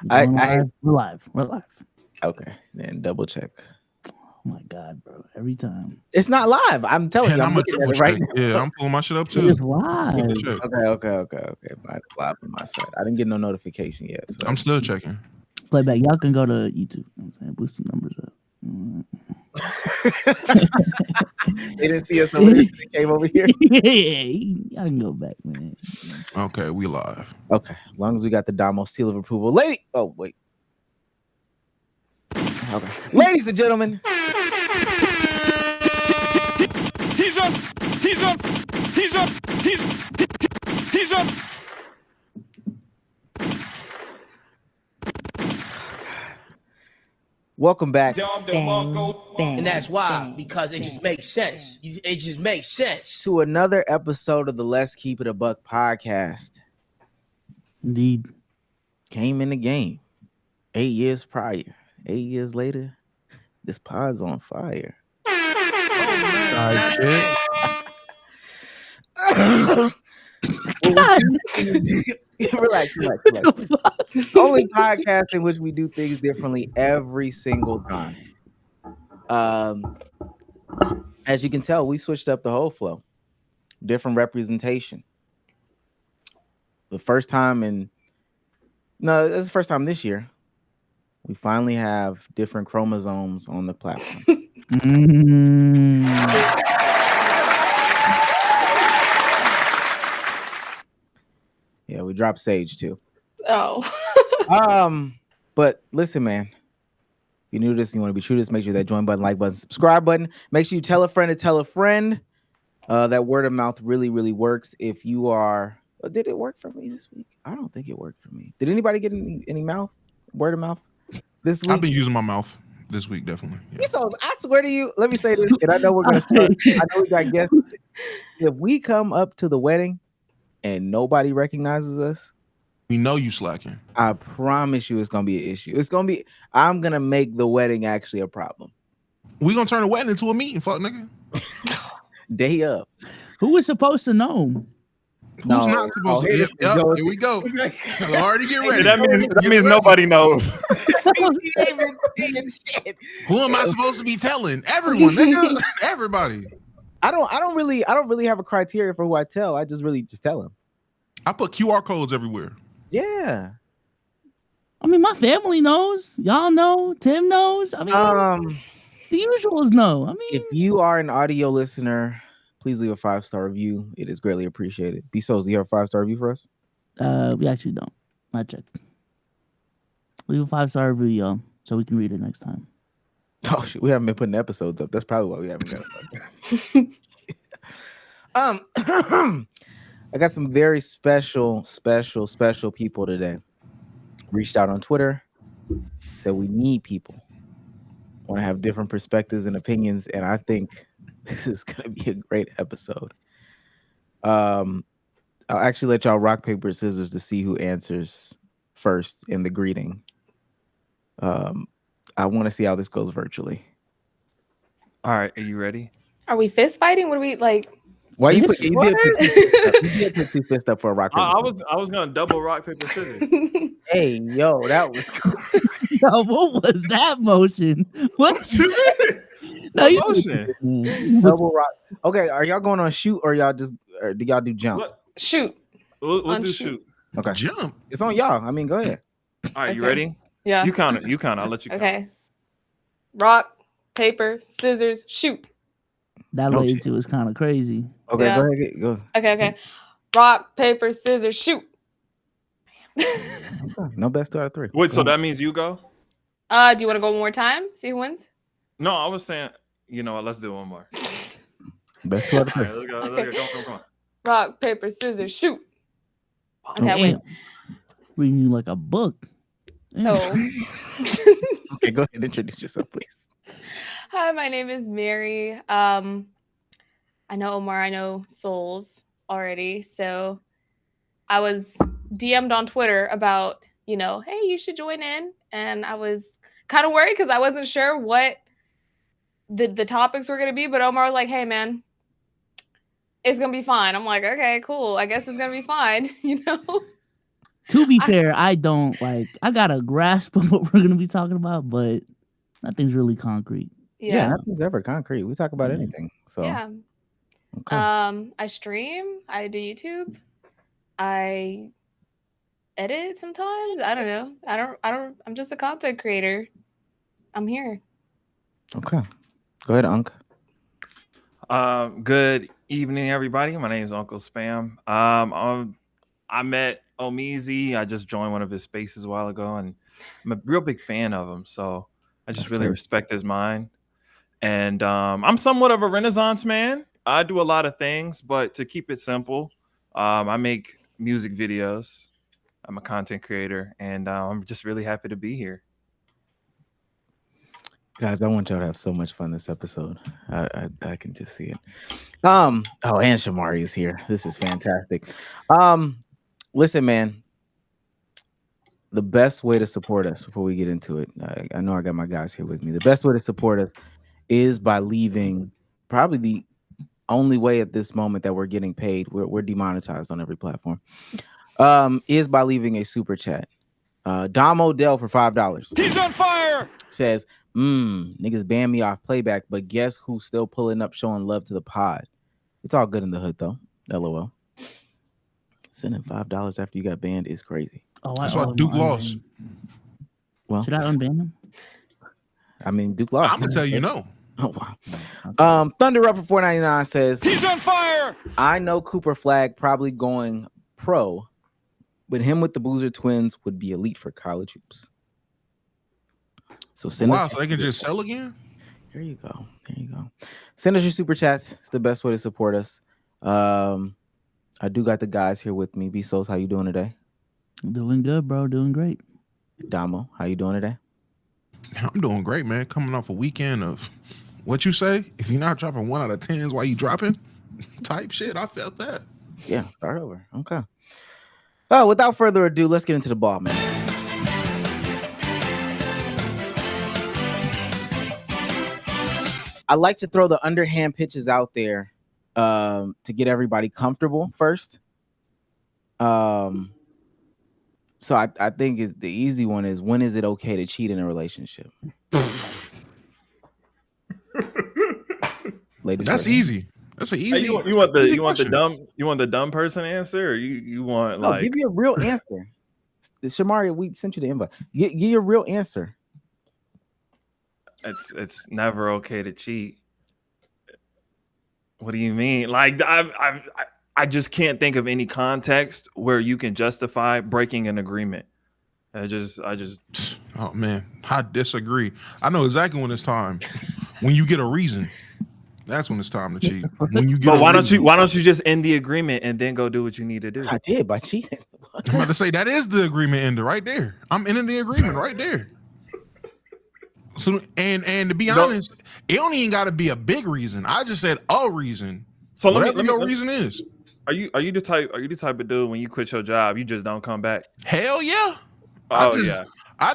We're live. We're live. Okay, then double check. Oh my god, bro! Every time it's not live. I'm telling you, I'm looking at it right now. Yeah, I'm pulling my shit up too. it's live. Okay. Mine's live on my side. I didn't get no notification yet. So I'm still checking. Playback. Y'all can go to YouTube. You know what I'm saying, boost some numbers up. They didn't see us over there. They came over here. Yeah, I can go back, man. Okay, we live. Okay, as long as we got the Domo seal of approval, lady. Oh wait. Okay, ladies and gentlemen. He's up. Welcome back. And that's why, because it just makes sense. It just makes sense. To another episode of the Let's Keep It a Buck podcast. Indeed. Came in the game 8 years prior. 8 years later, this pod's on fire. Relax. Only podcast in which we do things differently every single time. As you can tell, we switched up the whole flow. Different representation. It's the first time this year. We finally have different chromosomes on the platform. Yeah, we dropped Sage too. Oh. But listen, man. If you're new to this and you want to be true to this, make sure that join button, like button, subscribe button. Make sure you tell a friend to tell a friend. That word of mouth really, really works. If you are, did it work for me this week? I don't think it worked for me. Did anybody get any word of mouth this week? I've been using my mouth this week, definitely. Yeah. So I swear to you, let me say this, and I know we're gonna start. I know we got guests. If we come up to the wedding and nobody recognizes us, we know you slacking. I promise you, it's gonna be an issue. I'm gonna make the wedding actually a problem. We gonna turn the wedding into a meeting, fuck nigga. Day of. Who was supposed to know? Who's not supposed to? Yep, here we go. Already get ready. That means nobody knows. Who am I supposed to be telling? Everyone, nigga. Everybody. I don't really have a criteria for who I tell. I just tell them. I put QR codes everywhere. Yeah. I mean, my family knows. Y'all know. Tim knows. I mean, the usuals know. I mean, if you are an audio listener, please leave a 5-star review. It is greatly appreciated. B-Souls, do you have a 5-star review for us? We actually don't. I checked. Leave a 5-star review, y'all, so we can read it next time. Oh shit, we haven't been putting episodes up. That's probably why we haven't got it. I got some very special people today. Reached out on Twitter, said we need people. Want to have different perspectives and opinions, and I think this is gonna be a great episode. I'll actually let y'all rock, paper, scissors to see who answers first in the greeting. I want to see how this goes virtually. All right, are you ready? Are we fist fighting? What are we like? Why you did put two fists up for a rock, paper, I was gonna double rock, paper, scissors. Hey, yo, that was Yo, what was that motion? What you mean? No, you motion. Double rock. Okay, are y'all going on shoot or y'all just do y'all do jump? What? Shoot. We'll do shoot. Okay, Jump. it's on y'all. I mean, go ahead. All right, you Okay. ready? Yeah. You count it. I'll let you count. Okay. Rock, paper, scissors, shoot. That lady too was kind of crazy. Okay, Yeah. go ahead. Go. Okay. Rock, paper, scissors, shoot. No best 2 out of 3. Wait, so that means you go? Do you want to go one more time? See who wins? No, I was saying, you know what? Let's do one more. Best 2 out of 3. All right, let's go. Come on. Rock, paper, scissors, shoot. Okay, Damn. wait. Reading you like a book. So, Okay, go ahead. Introduce yourself, please. hi, my name is Mary. I know Omar. I know Souls already. So, I was DM'd on Twitter about, hey, you should join in. And I was kind of worried because I wasn't sure what the topics were going to be. But Omar was like, hey, man, it's going to be fine. I'm like, okay, cool. I guess it's going to be fine, To be fair, I don't like. I got a grasp of what we're gonna be talking about, but nothing's really concrete. Yeah, nothing's ever concrete. We talk about anything. So yeah. Okay. I stream. I do YouTube. I edit sometimes. I don't know. I'm just a content creator. I'm here. Okay. Go ahead, Unc. Good evening, everybody. My name is Uncle Spam. I met Omizi. I just joined one of his spaces a while ago, and I'm a real big fan of him. So I just really respect his mind. And I'm somewhat of a Renaissance man. I do a lot of things, but to keep it simple, I make music videos. I'm a content creator, and I'm just really happy to be here. Guys, I want y'all to have so much fun this episode. I can just see it. And Shamari is here. This is fantastic. Listen, man. The best way to support us before we get into it, I know I got my guys here with me. The best way to support us is by leaving, probably the only way at this moment that we're getting paid. We're demonetized on every platform. Is by leaving a super chat. Domo Dell for $5. He's on fire. Says, niggas ban me off playback, but guess who's still pulling up, showing love to the pod? It's all good in the hood though. LOL. Sending $5 after you got banned is crazy. That's why Duke lost. Well, should I unban him? I mean, Duke lost. I'm gonna tell you no. Oh wow. Thunder Up for $4.99 says he's on fire. I know Cooper Flagg probably going pro, but him with the Boozer twins would be elite for college hoops. So send so they can just sell again. There you go. Send us your super chats. It's the best way to support us. I do got the guys here with me. B-Souls, how you doing today? Doing good, bro. Doing great. Damo, how you doing today? I'm doing great, man. Coming off a weekend of what you say. If you're not dropping 1 out of 10s, why you dropping? Type shit. I felt that. Yeah, start over. Okay. Oh, without further ado, let's get into the ball, man. I like to throw the underhand pitches out there to get everybody comfortable first. So I think the easy one is, when is it okay to cheat in a relationship? Ladies, that's easy. That's an easy. Hey, you want the dumb person answer, or you want like? Give me a real answer. Shamari, we sent you the invite. Give your real answer. It's never okay to cheat. What do you mean? Like I just can't think of any context where you can justify breaking an agreement. I just. Oh man, I disagree. I know exactly when it's time. When you get a reason, that's when it's time to cheat. When you get. But why don't you just end the agreement and then go do what you need to do? I did by cheating. I'm about to say that is the agreement ender right there. I'm ending the agreement right there. So and to be honest, it don't even got to be a big reason. I just said a reason. So whatever your reason is. Are you the type of dude, when you quit your job, you just don't come back? Hell yeah. I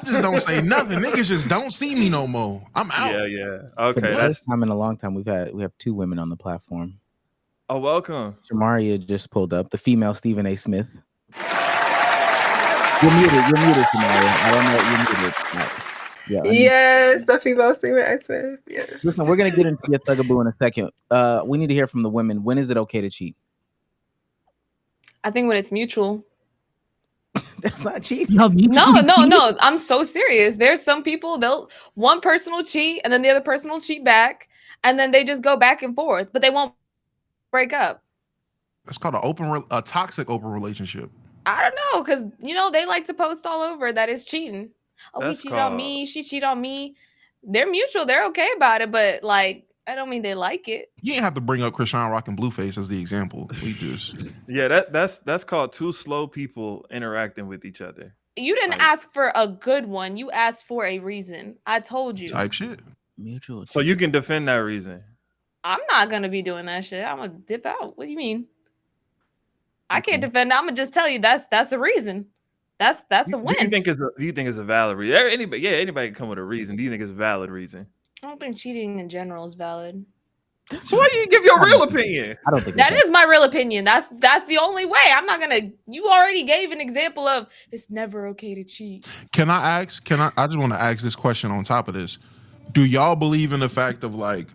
just don't say nothing. Niggas just don't see me no more. I'm out. Yeah. Okay. For the first time in a long time, we have 2 women on the platform. Oh, welcome. Shamaria just pulled up, the female Stephen A. Smith. You're muted, Shamaria. I don't know what you're muted. Yeah, yes, the female Stephen A. Smith. Yes. Listen, we're gonna get into your thugaboo in a second. We need to hear from the women. When is it okay to cheat? I think when it's mutual. That's not cheating. No. I'm so serious. There's some people, one person will cheat and then the other person will cheat back, and then they just go back and forth, but they won't break up. That's called a toxic open relationship. I don't know, because they like to post all over that it's cheating. Oh, he cheated on me. She cheated on me. They're mutual. They're okay about it, but like, I don't mean they like it. You ain't have to bring up Krishan Rock and Blueface as the example. We just that's called two slow people interacting with each other. You didn't ask for a good one. You asked for a reason. I told you. Type shit. Mutual. So you can defend that reason. I'm not gonna be doing that shit. I'm gonna dip out. What do you mean? I can't defend. I'm gonna just tell you that's a reason. That's a win. Do you think it's a valid reason? Anybody can come with a reason. Do you think it's a valid reason? I don't think cheating in general is valid. So why you give your real opinion? I don't think That is my real opinion. That's the only way. I'm not gonna. You already gave an example of it's never okay to cheat. Can I ask? I just want to ask this question on top of this. Do y'all believe in the fact of like,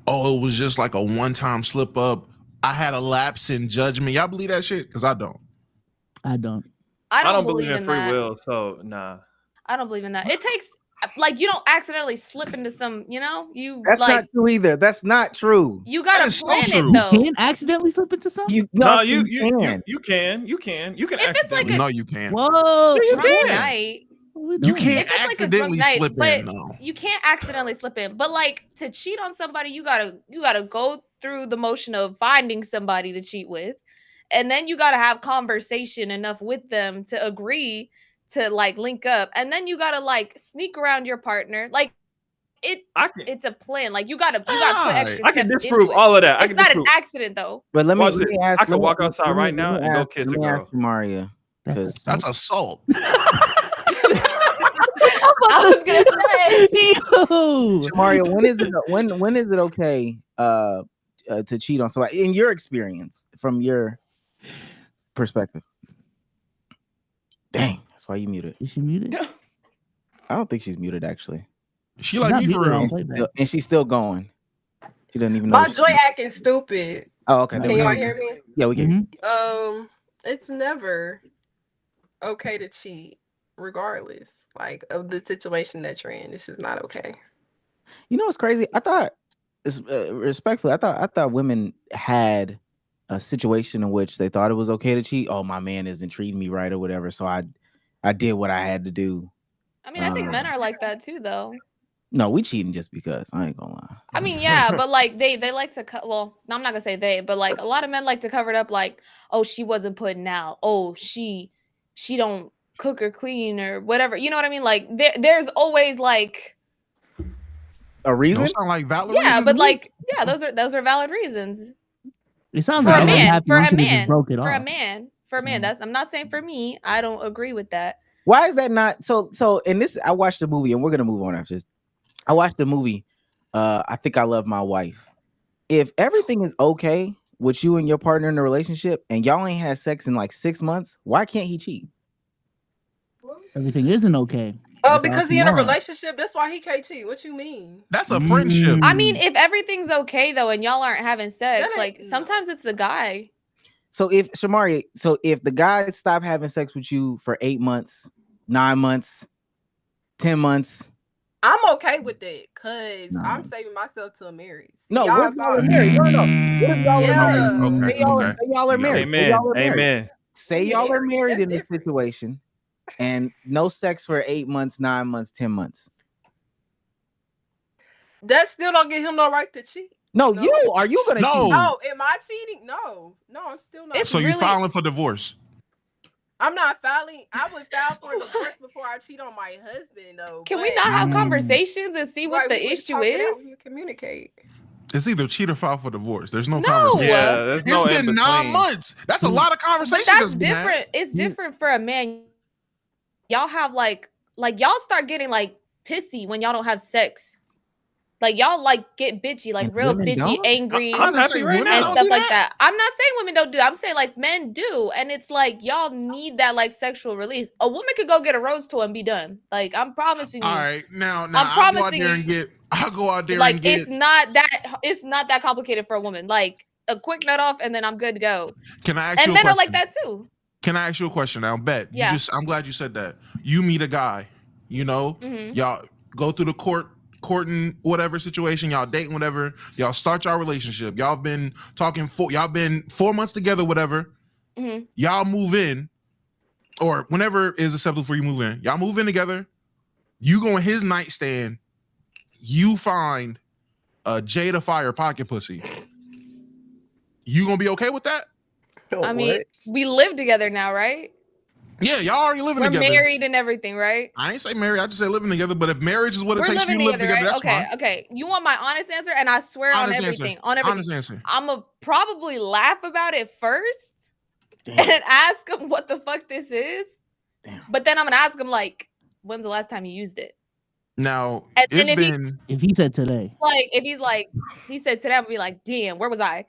oh, it was just like a one-time slip up? I had a lapse in judgment. Y'all believe that shit? Because I don't. I don't. I don't believe in free that. will, so nah. I don't believe in that. It takes like you don't accidentally slip into some. That's like, not true either. That's not true. You gotta That is plan so it true. though. You can accidentally slip into something. You can. You can If it's like accidentally. No, you can't. Whoa, you drunk can. night. You can't If it's like a drunk accidentally night, slip but in. No. you can't accidentally slip in. But like to cheat on somebody, you gotta go through the motion of finding somebody to cheat with, and then you gotta have conversation enough with them to agree to like link up, and then you gotta like sneak around your partner. Like it's a plan. Like you gotta put extra I can steps disprove into it. all of that. It's not an accident though. But let me Watch this. ask. I can let me- walk outside let me- right now let me and go ask- kiss let a me girl. ask Maria, because That's assault. I was gonna say. Mario, when is it okay to cheat on somebody in your experience, from your perspective? Dang, that's why you muted. Is she muted? I don't think she's muted actually. She like me for real. And she's still going. She doesn't even know. My joy acting stupid. Oh, okay. Can y'all hear me? Yeah, we can. It's never okay to cheat, regardless, like of the situation that you're in. It's just not okay. You know what's crazy? I thought, respectfully, I thought women had a situation in which they thought it was okay to cheat. Oh, my man isn't treating me right or whatever, so I did what I had to do. I mean, I think men are like that too, though. No, we cheating just because. I ain't gonna lie. I mean, yeah, but like they like to cut. Well, no, I'm not gonna say they, but like a lot of men like to cover it up. Like, oh, she wasn't putting out. Oh, she don't cook or clean or whatever. You know what I mean? Like there's always like a reason. Those sound like valid yeah, reasons but to me. like yeah, those are valid reasons. It sounds For like a man, for a just man, broke it for a off. man, for a man. That's I'm not saying for me. I don't agree with that. Why is that not so? In this, I watched the movie, and we're gonna move on after this. I watched the movie. I Think I Love My Wife. If everything is okay with you and your partner in the relationship, and y'all ain't had sex in like 6 months, why can't he cheat? Everything isn't okay. Oh, because he in a relationship. That's why he can't cheat. What you mean? That's a friendship. I mean, if everything's okay though, and y'all aren't having sex, like sometimes it's the guy. So if Shamari, if the guy stopped having sex with you for 8 months, 9 months, 10 months, I'm okay with that because I'm saving myself till marriage. No, what if y'all are married? No. What if y'all are married? Okay. Say y'all are married. Amen. Say y'all are married in this situation and no sex for 8 months, 9 months, 10 months. That still don't give him no right to cheat. No, are you gonna cheat? No, am I cheating? No, I'm still not. So you filing for divorce? I'm not filing. I would file for divorce before I cheat on my husband, though. Can we not have conversations and see what the issue is? Communicate. It's either cheat or file for divorce. There's no No. conversation. Yeah, there's It's no been in 9 between. months. That's a lot of conversations. But that's been had. different. It's different for a man. Y'all have like y'all start getting like pissy when y'all don't have sex. Like y'all like get bitchy, like real women bitchy, don't? angry, I'm and happy right now. stuff like that. I'm not saying women don't do that. I'm saying like men do, and it's like y'all need that like sexual release. A woman could go get a rose toy and be done. Like I'm promising you. All right, now I'm I'll go out promising there and get. I'll go out there like and get. it's not that complicated for a woman. Like a quick nut off and then I'm good to go. Can I ask And you a men question? are like that too. Can I ask you a question now? Bet. Yeah. I'm glad you said that. You meet a guy, y'all go through the courting whatever situation, y'all dating whatever, y'all start your relationship. Y'all been talking y'all been 4 months together, whatever. Y'all move in, or whenever is acceptable for you move in. Y'all move in together. You go in his nightstand. You find a Jada Fire pocket pussy. You gonna be okay with that? I mean, we live together now, right? Yeah, y'all already living We're together. married and everything, right? I ain't say married. I just say living together. But if marriage is what it We're takes for you to live together, right? that's Okay, fine. okay. You want my honest answer, and I swear Honest on everything. answer. On everything. Honest answer. I'ma probably laugh about it first and ask him what the fuck this is. But then I'm gonna ask him like, when's the last time you used it? Now And it's then been If he said today, like, if he's like, he said today, I'd be like, damn, where was I?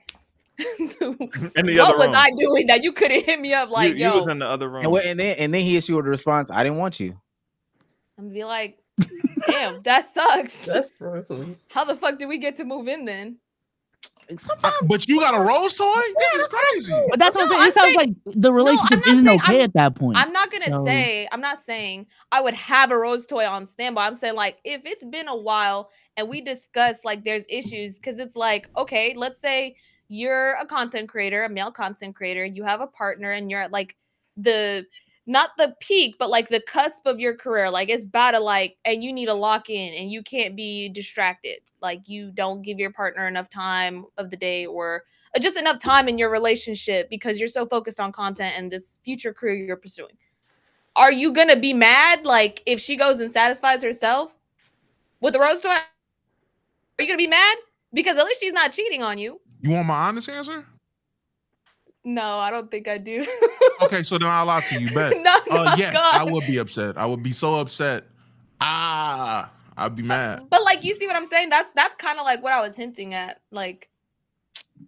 In the What other was room. I doing that you couldn't hit me up like, You was yo? in the other room. And then he issued a response. I didn't want you. I'm gonna be like, damn, that sucks. That's rude. How the fuck did we get to move in then? Sometimes, but you got a rose toy? This is crazy. but that's what I'm No, saying. It I'm sounds saying- like the relationship not isn't saying okay at that point. I'm not gonna So- say, I'm not saying I would have a rose toy on standby. I'm saying like if it's been a while and we discuss like there's issues, because it's like, okay, let's say you're a content creator, a male content creator, you have a partner and you're at like the not the peak, but like the cusp of your career. Like it's bad to like, and you need to lock in and you can't be distracted. Like you don't give your partner enough time of the day or just enough time in your relationship because you're so focused on content and this future career you're pursuing. Are you gonna be mad like if she goes and satisfies herself with a rose toy? Are you gonna be mad? Because at least she's not cheating on you. You want my honest answer? No, I don't think I do. Okay, so then I'll lie to you. Bet. No, yes, God. I would be upset. I would be so upset. I'd be mad. But like, you see what I'm saying? That's kind of like what I was hinting at. Like,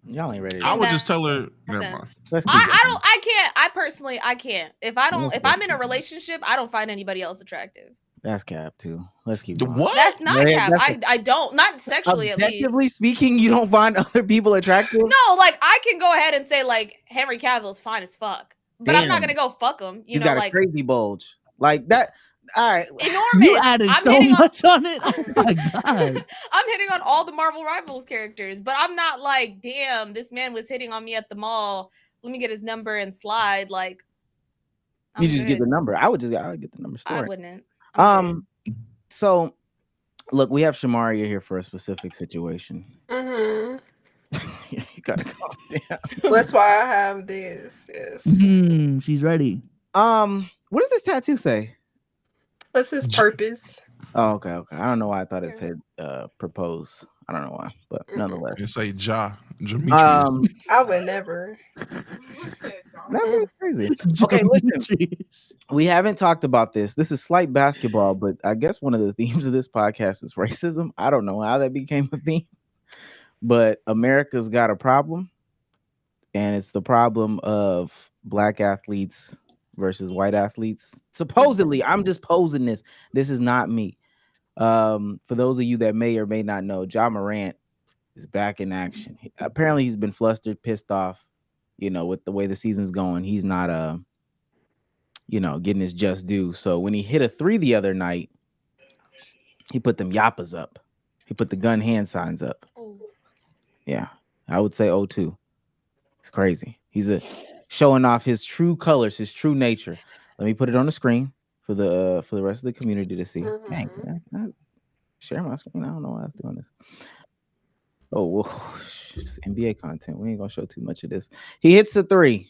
y'all ain't ready. I would that just tell her. Never sense. mind. Let's keep I can't. I personally, I can't. If Okay. I'm in a relationship, I don't find anybody else attractive. That's cap too. Let's keep The going. what? That's not Yeah, cap. I don't, not sexually at least. Objectively speaking, you don't find other people attractive? No, like I can go ahead and say like Henry Cavill's fine as fuck, but I'm not Damn. gonna go fuck him. You He's know, got like a crazy bulge. Like that. All right. enormous. You added I'm so hitting on, much on it. Oh my god. I'm hitting on all the Marvel Rivals characters, but I'm not like, damn, this man was hitting on me at the mall. Let me get his number and slide. Like, You just get the number. I would get the number story. I wouldn't. I'm good. So look, we have Shamaria here for a specific situation. Mm-hmm. You gotta calm down. That's why I have this. Yes. She's ready. What does this tattoo say? What's his purpose? Oh, okay. I don't know why I thought it said propose. I don't know why, but nonetheless. And say Demetrius. I would never. That was crazy. Okay, listen. We haven't talked about this. This is slight basketball, but I guess one of the themes of this podcast is racism. I don't know how that became a theme, but America's got a problem, and it's the problem of black athletes versus white athletes. Supposedly, I'm just posing this. This is not me. For those of you that may or may not know, Ja Morant is back in action. Apparently, he's been flustered, pissed off, with the way the season's going. He's not, getting his just due. So when he hit a 3 the other night, he put them yappas up. He put the gun hand signs up. Yeah, I would say 0-2. It's crazy. He's showing off his true colors, his true nature. Let me put it on the screen for the rest of the community to see. Mm-hmm. Dang, can I share my screen? I don't know why I was doing this. Oh, well, it's NBA content. We ain't gonna show too much of this. He hits a 3.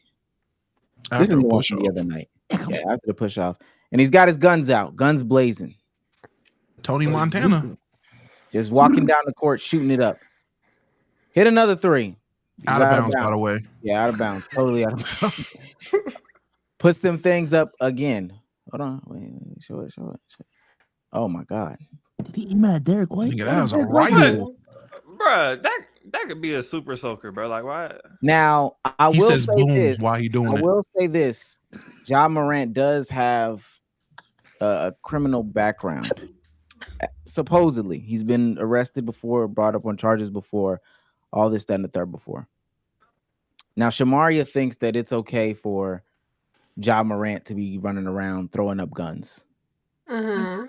This is the one from the other night. Yeah, after the push off, and he's got his guns out, guns blazing. Tony Montana. Just walking down the court, shooting it up. Hit another 3. Out of bounds, by the way. Yeah, out of bounds. Totally out of bounds. Puts them things up again. Hold on. Wait, show it. Oh my God. Did he aim at Derek White? Nigga, that was a rifle. Bruh, that could be a super soaker, bro. Like, why? Now, I He will says say boom this. while he doing I it. will say this. Ja Morant does have a criminal background. Supposedly, he's been arrested before, brought up on charges before, all this, that, and the third before. Now, Shamaria thinks that it's okay for Ja Morant to be running around throwing up guns. Mm-hmm.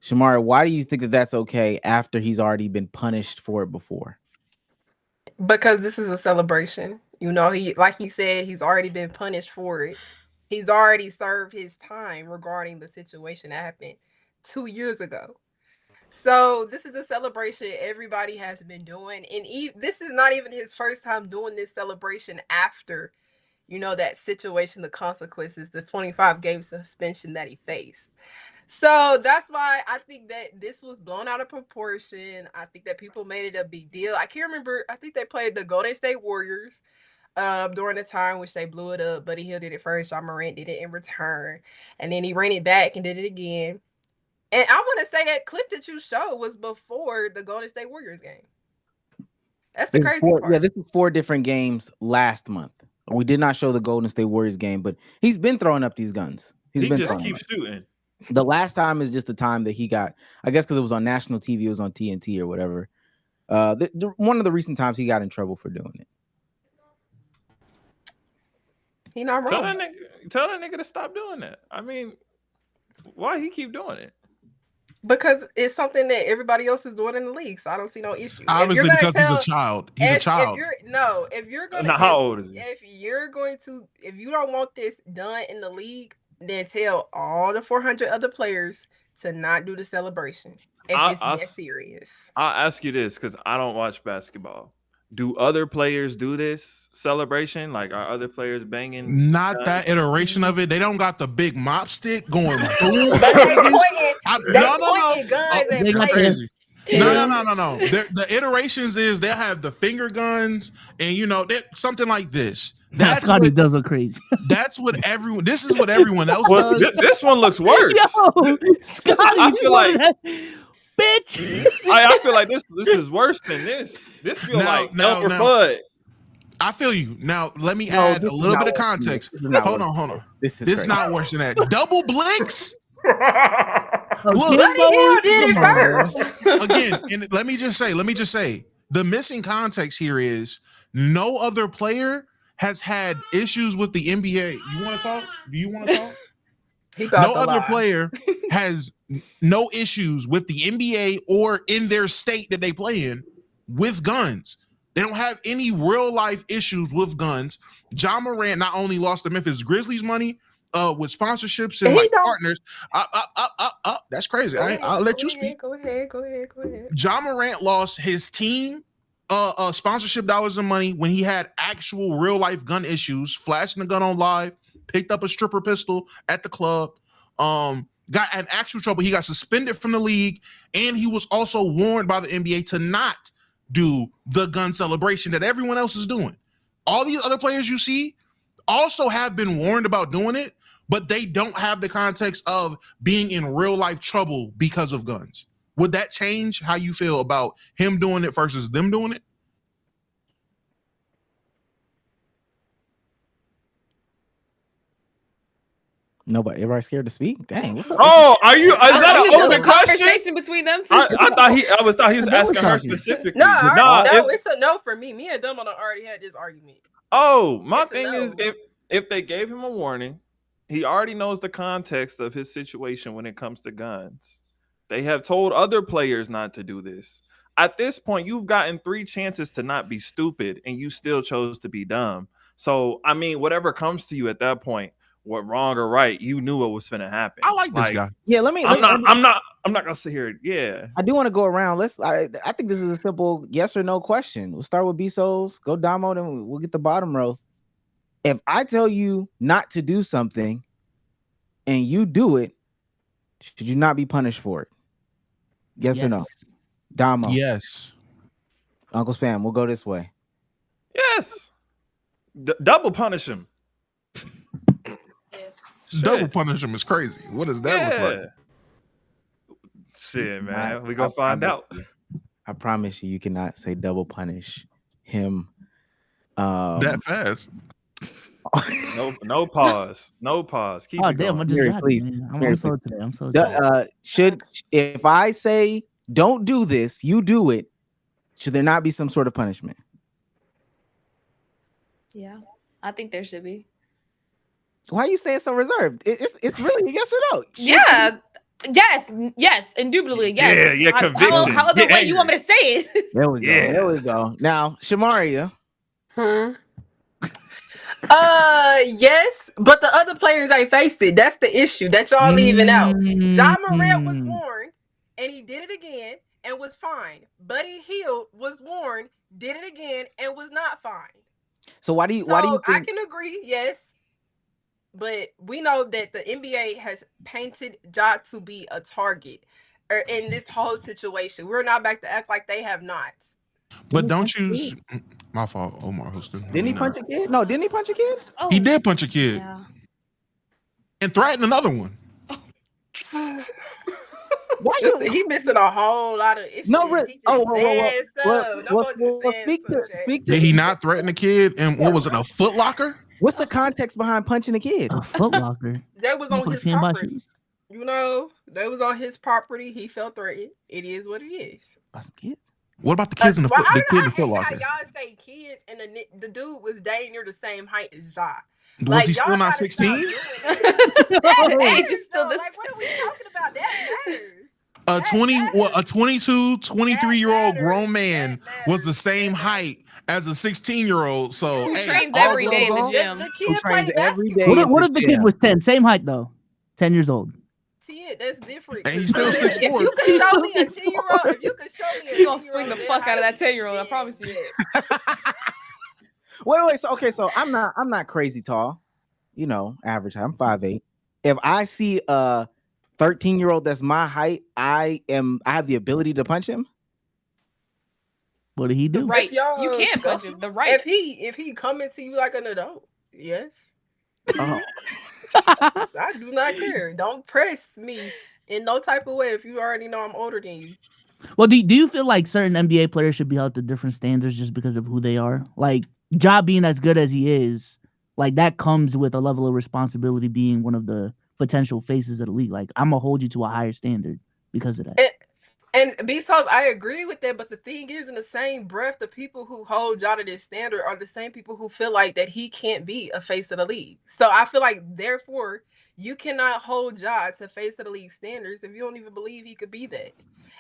Shamaria, why do you think that that's okay after he's already been punished for it before? Because this is a celebration. He, like you said, he's already been punished for it. He's already served his time regarding the situation that happened 2 years ago. So this is a celebration everybody has been doing. And this is not even his first time doing this celebration after, that situation, the consequences, the 25-game suspension that he faced. So that's why I think that this was blown out of proportion. I think that people made it a big deal. I can't remember. I think they played the Golden State Warriors during the time which they blew it up. Buddy Hield did it first. Ja Morant did it in return. And then he ran it back and did it again. And I want to say that clip that you showed was before the Golden State Warriors game. That's the crazy part. Yeah, this is 4 different games last month. We did not show the Golden State Warriors game, but he's been throwing up these guns. He just keeps shooting. The last time is just the time that he got, I guess because it was on national TV, it was on TNT or whatever. One of the recent times he got in trouble for doing it. He not wrong. Tell that nigga to stop doing that. I mean, why he keep doing it? Because it's something that everybody else is doing in the league, so I don't see no issue. Obviously, because he's a child. He's a child. If you're going to, how old is he? If you don't want this done in the league, then tell all the 400 other players to not do the celebration. If it's that serious. I'll ask you this because I don't watch basketball. Do other players do this celebration? Like, are other players banging? Not that iteration of it. They don't got the big mop stick going boom. No. The iterations is they'll have the finger guns and something like this. Scotty does look crazy. This is what everyone else does. This one looks worse. Yo, Scotty, I feel like bitch. I feel like this is worse than this. This feels like upper foot. I feel you. Now let me add a little bit of context. Hold on. This is not worse than that. Double blinks. Look, Buddy Hill did it first. Again, and let me just say, the missing context here is no other player has had issues with the NBA. You want to talk? Do you want to talk? No other player has no issues with the NBA or in their state that they play in with guns. They don't have any real life issues with guns. Ja Morant not only lost the Memphis Grizzlies money with sponsorships and partners. That's crazy. I'll let you speak. Go ahead. Ja Morant lost his team sponsorship dollars and money when he had actual real life gun issues, flashing a gun on live, picked up a stripper pistol at the club, got an actual trouble. He got suspended from the league, and he was also warned by the NBA to not do the gun celebration that everyone else is doing. All these other players you see also have been warned about doing it, but they don't have the context of being in real life trouble because of guns. Would that change how you feel about him doing it versus them doing it? Nobody. Everybody's scared to speak. Dang, what's up? Oh, are you? Is that an open conversation between them two? I thought he was asking her specifically. No, it's a no for me. Me and Domo already had this argument. Oh, my thing is if they gave him a warning, he already knows the context of his situation when it comes to guns. They have told other players not to do this. At this point, you've gotten 3 chances to not be stupid, and you still chose to be dumb. So, I mean, whatever comes to you at that point, what wrong or right, you knew what was finna happen. I like this guy. Yeah, I'm not gonna sit here. Yeah, I do want to go around. I think this is a simple yes or no question. We'll start with B-Souls, go Domo, then we'll get the bottom row. If I tell you not to do something and you do it, should you not be punished for it? Yes or no? Domo. Yes. Uncle Spam, we'll go this way. Yes. Double punish him. Double punish him is crazy. What does that look like? Shit, man. We're going to find out. I promise you cannot say double punish him. That fast. No pause. No pause. Keep it damn, going. I just got please. it, I'm so today. I'm so excited. If I say don't do this, you do it, should there not be some sort of punishment? Yeah, I think there should be. Why are you saying so reserved? It's really a yes or no? Yeah. Yes, indubitably, yes. Yeah, conviction. How other way you want me to say it? There we go. There we go. Now, Shamaria. Yes, but the other players ain't faced it. That's the issue that y'all leaving out. Ja Morant was warned, and he did it again and was fined. Buddy Hield was warned, did it again, and was not fined. So why do you I think... can agree, yes. But we know that the NBA has painted Ja to be a target in this whole situation. We're not back to act like they have not. But don't you... My fault, Omar Houston. Didn't he punch a kid? No, didn't he punch a kid? Oh, he did punch a kid. Yeah. And threaten another one. Why you? He missing a whole lot of issues. No, really. He just saying stuff. Speak to. Did he not threaten the kid? And what was it, a Foot Locker? What's the context behind punching a kid? A Foot Locker. That was on Motherfuckers his can't buy property. shoes. You know, that was on his property. He felt threatened. It is what it is. By some kids. What about the kids in the But foot? The kid in the Foot how Locker. y'all say kids and the dude was dating near the same height as Ja. Was he still y'all not gotta 16? stop doing that. That Age is still matters, though. Like, what are we talking about? That matters. A 22, 23-year-old That grown man matters. was the same height as a 16-year-old. So, Who hey, trains all every day in the gloves off. gym? The Who kid trains played every day? basketball. What if the kid was 10? Same height though. 10 years old. See it? That's different. And he's still 6'4". If you could show me a 10-year-old, if you could show me a 10-year-old, You're gonna swing the fuck out of that 10-year-old, I promise you. Wait. So I'm not crazy tall. You know, average height. I'm 5'8". If I see a 13-year-old that's my height, I have the ability to punch him. What did he do? Right. y'all You can't stuff- punch him. The right. If he coming to you like an adult, yes. Oh. I do not care. Don't press me in no type of way if you already know I'm older than you. Well, do you feel like certain NBA players should be held to different standards just because of who they are? Like Ja being as good as he is, like that comes with a level of responsibility being one of the potential faces of the league. Like I'm gonna hold you to a higher standard because of that. And because I agree with that, but the thing is, in the same breath, the people who hold Ja to this standard are the same people who feel like that he can't be a face of the league. So I feel like, therefore, you cannot hold Ja to face of the league standards if you don't even believe he could be that.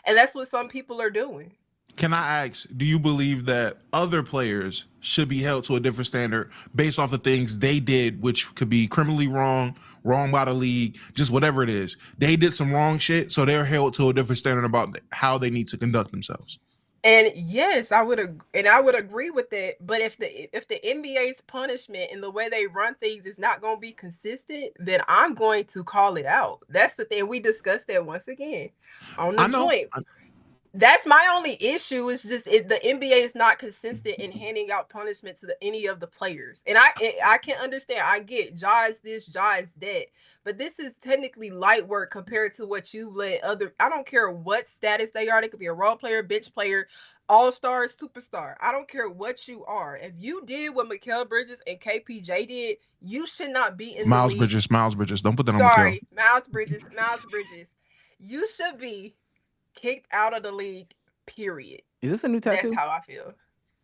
And that's what some people are doing. Can I ask, do you believe that other players should be held to a different standard based off the things they did, which could be criminally wrong by the league, just whatever it is? They did some wrong shit, so they're held to a different standard about how they need to conduct themselves. And yes, I would agree with that. But if the NBA's punishment and the way they run things is not going to be consistent, then I'm going to call it out. That's the thing. We discussed that once again on the joint. That's my only issue. Is just the NBA is not consistent in handing out punishment to any of the players. And I can understand. I get Ja is this, Ja is that, but this is technically light work compared to what you've let other. I don't care what status they are. They could be a role player, bench player, all-star, superstar. I don't care what you are. If you did what Mikal Bridges and KPJ did, you should not be in Miles the league. Miles Bridges. Don't put that on Sorry, Mikal. Miles Bridges. You should be kicked out of the league, period. Is this a new tattoo? That's how I feel.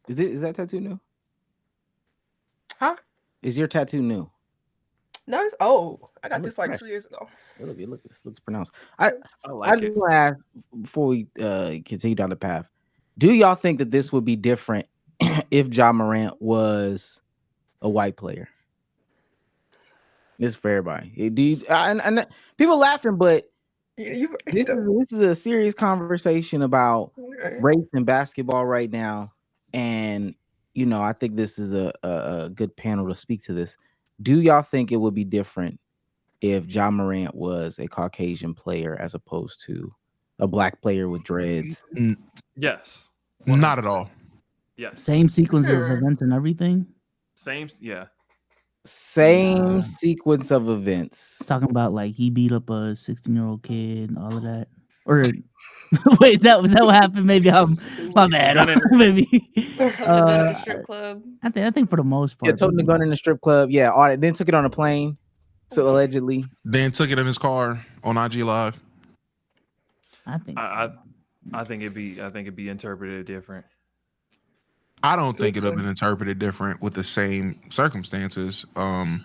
Is that tattoo new? Huh? Is your tattoo new? No, it's old. I got this like 2 years ago. This looks pronounced. I like just want to ask before we continue down the path. Do y'all think that this would be different if Ja Morant was a white player? This is for everybody. Do you, and people laughing, but this is a serious conversation about race in basketball right now, and you know I think this is a good panel to speak to this. Do y'all think it would be different if Ja Morant was a Caucasian player as opposed to a black player with dreads? Yes. Not at all. Yes. Same sequence of events and everything. Same Sequence of events. Talking about like he beat up a 16-year-old kid and all of that. Or wait, was that what happened? Maybe I'm my bad. Maybe Toting the gun in the strip club. I think for the most part. Yeah, toting the gun in the strip club. Yeah, all that. Then took it on a plane. So allegedly. Then took it in his car on IG Live. I think I think it'd be interpreted different. I don't think it would have been interpreted different with the same circumstances. Wrong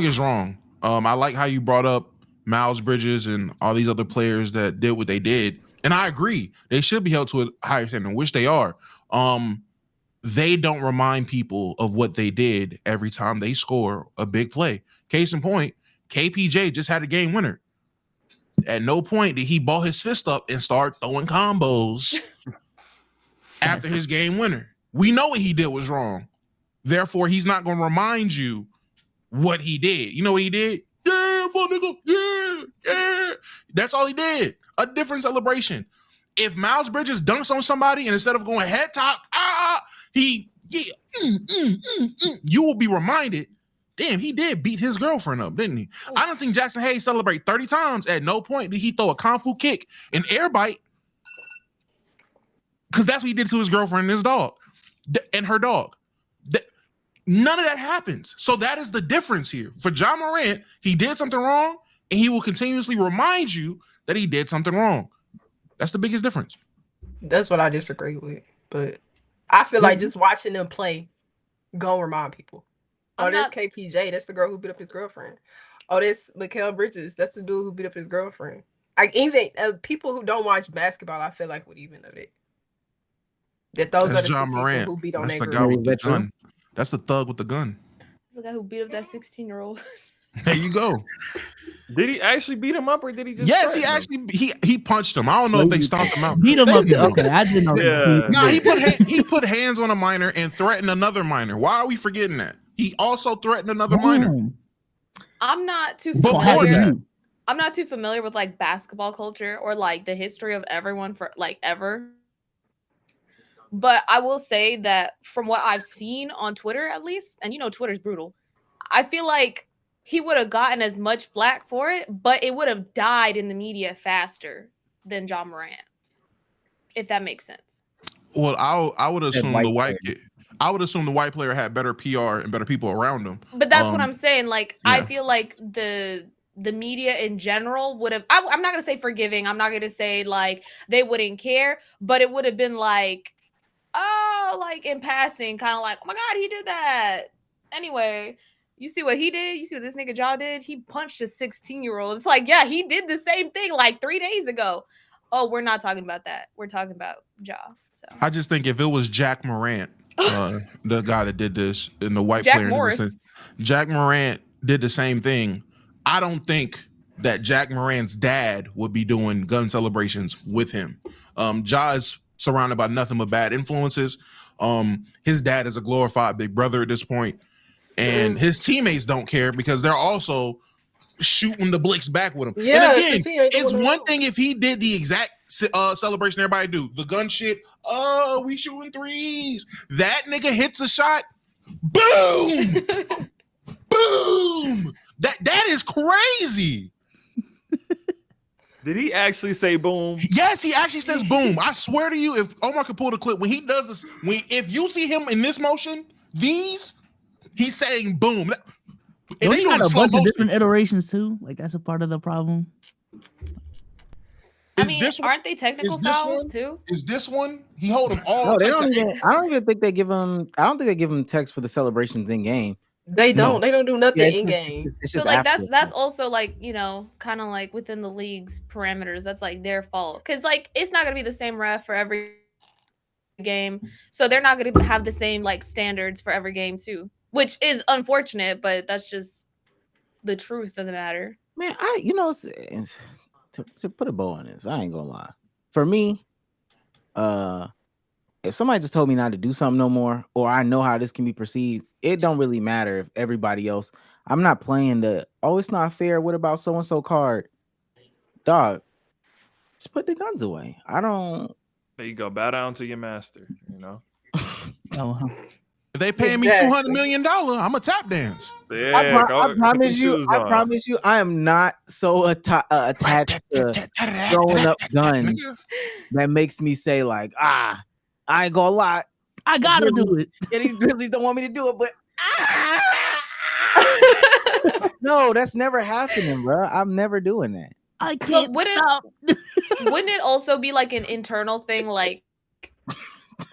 is wrong. I like how you brought up Miles Bridges and all these other players that did what they did. And I agree. They should be held to a higher standard, which they are. They don't remind people of what they did every time they score a big play. Case in point, KPJ just had a game winner. At no point did he ball his fist up and start throwing combos after his game winner. We know what he did was wrong. Therefore, he's not going to remind you what he did. You know what he did? Yeah, fuck nigga. Yeah. That's all he did. A different celebration. If Miles Bridges dunks on somebody and instead of going head top, you will be reminded damn, he did beat his girlfriend up, didn't he? I done seen Jackson Hayes celebrate 30 times. At no point did he throw a kung fu kick, an air bite, because that's what he did to his girlfriend and his dog, and her dog. None of that happens. So that is the difference here. For Ja Morant, he did something wrong, and he will continuously remind you that he did something wrong. That's the biggest difference. That's what I disagree with. But I feel like just watching them play gonna remind people. Oh, there's KPJ. That's the girl who beat up his girlfriend. Oh, there's Mikal Bridges. That's the dude who beat up his girlfriend. Like, even people who don't watch basketball, I feel like would even know that. That those That's are the Ja two people Morant. who beat on That's that the girl. guy with the gun. That's the thug with the gun. That's the guy who beat up that 16-year-old. There you go. Did he actually beat him up, or did he just? Yes, he threaten him? actually he punched him. I don't know if they stomped him out. Beat him They up. did. Okay, I didn't know. Yeah. Nah, he put hands on a minor and threatened another minor. Why are we forgetting that? He also threatened another minor. I'm not too Before familiar. that. I'm not too familiar with like basketball culture or like the history of everyone for like ever. But I will say that from what I've seen on Twitter, at least, and you know, Twitter's brutal. I feel like he would have gotten as much flack for it, but it would have died in the media faster than Ja Morant, if that makes sense. Well, I would assume the white player had better PR and better people around him. But that's what I'm saying. Like, yeah. I feel like the media in general would have. I'm not gonna say forgiving. I'm not gonna say like they wouldn't care, but it would have been like, oh, like in passing, kind of like, oh my God, he did that. Anyway, you see what he did? You see what this nigga Ja did? He punched a 16-year-old. It's like, yeah, he did the same thing like 3 days ago. Oh, we're not talking about that. We're talking about Ja. So I just think if it was Jack Morant, the guy that did this, and the white Jack player, Morris. Jack Morant did the same thing. I don't think that Jack Morant's dad would be doing gun celebrations with him. Ja is surrounded by nothing but bad influences. His dad is a glorified big brother at this point, and his teammates don't care because they're also shooting the blicks back with him. Yeah, and again, it's one thing if he did the exact celebration everybody do, the gun shit. Oh, we shooting threes. That nigga hits a shot. Boom, boom. That is crazy. Did he actually say boom? Yes, he actually says boom. I swear to you, if Omar could pull the clip, when he does this, if you see him in this motion, he's saying boom. And Don't you got a bunch of different iterations too? Like that's a part of the problem. I mean, aren't they technical fouls too? Is this one? He hold them all. No, they don't even. I don't even think they give him. I don't think they give him text for the celebrations in game. They don't. They don't do nothing in game. So like that's also like, you know, kind of like within the league's parameters. That's like their fault because like it's not gonna be the same ref for every game, so they're not gonna have the same like standards for every game too, which is unfortunate, but that's just the truth of the matter. Man, to put a bow on this, I ain't gonna lie. For me, if somebody just told me not to do something no more, or I know how this can be perceived, it don't really matter if everybody else. I'm not playing it's not fair. What about so and so card? Dog, just put the guns away. I don't. There you go. Bow down to your master. You know. If they paying me $200 million, I'm a tap dance. Yeah, I promise you, I am not so attached to throwing up guns that makes me say like, I ain't gonna lie, I gotta do it. Yeah, these Grizzlies don't want me to do it, but no, that's never happening, bro. I'm never doing that. I can't stop. Wouldn't it also be like an internal thing, like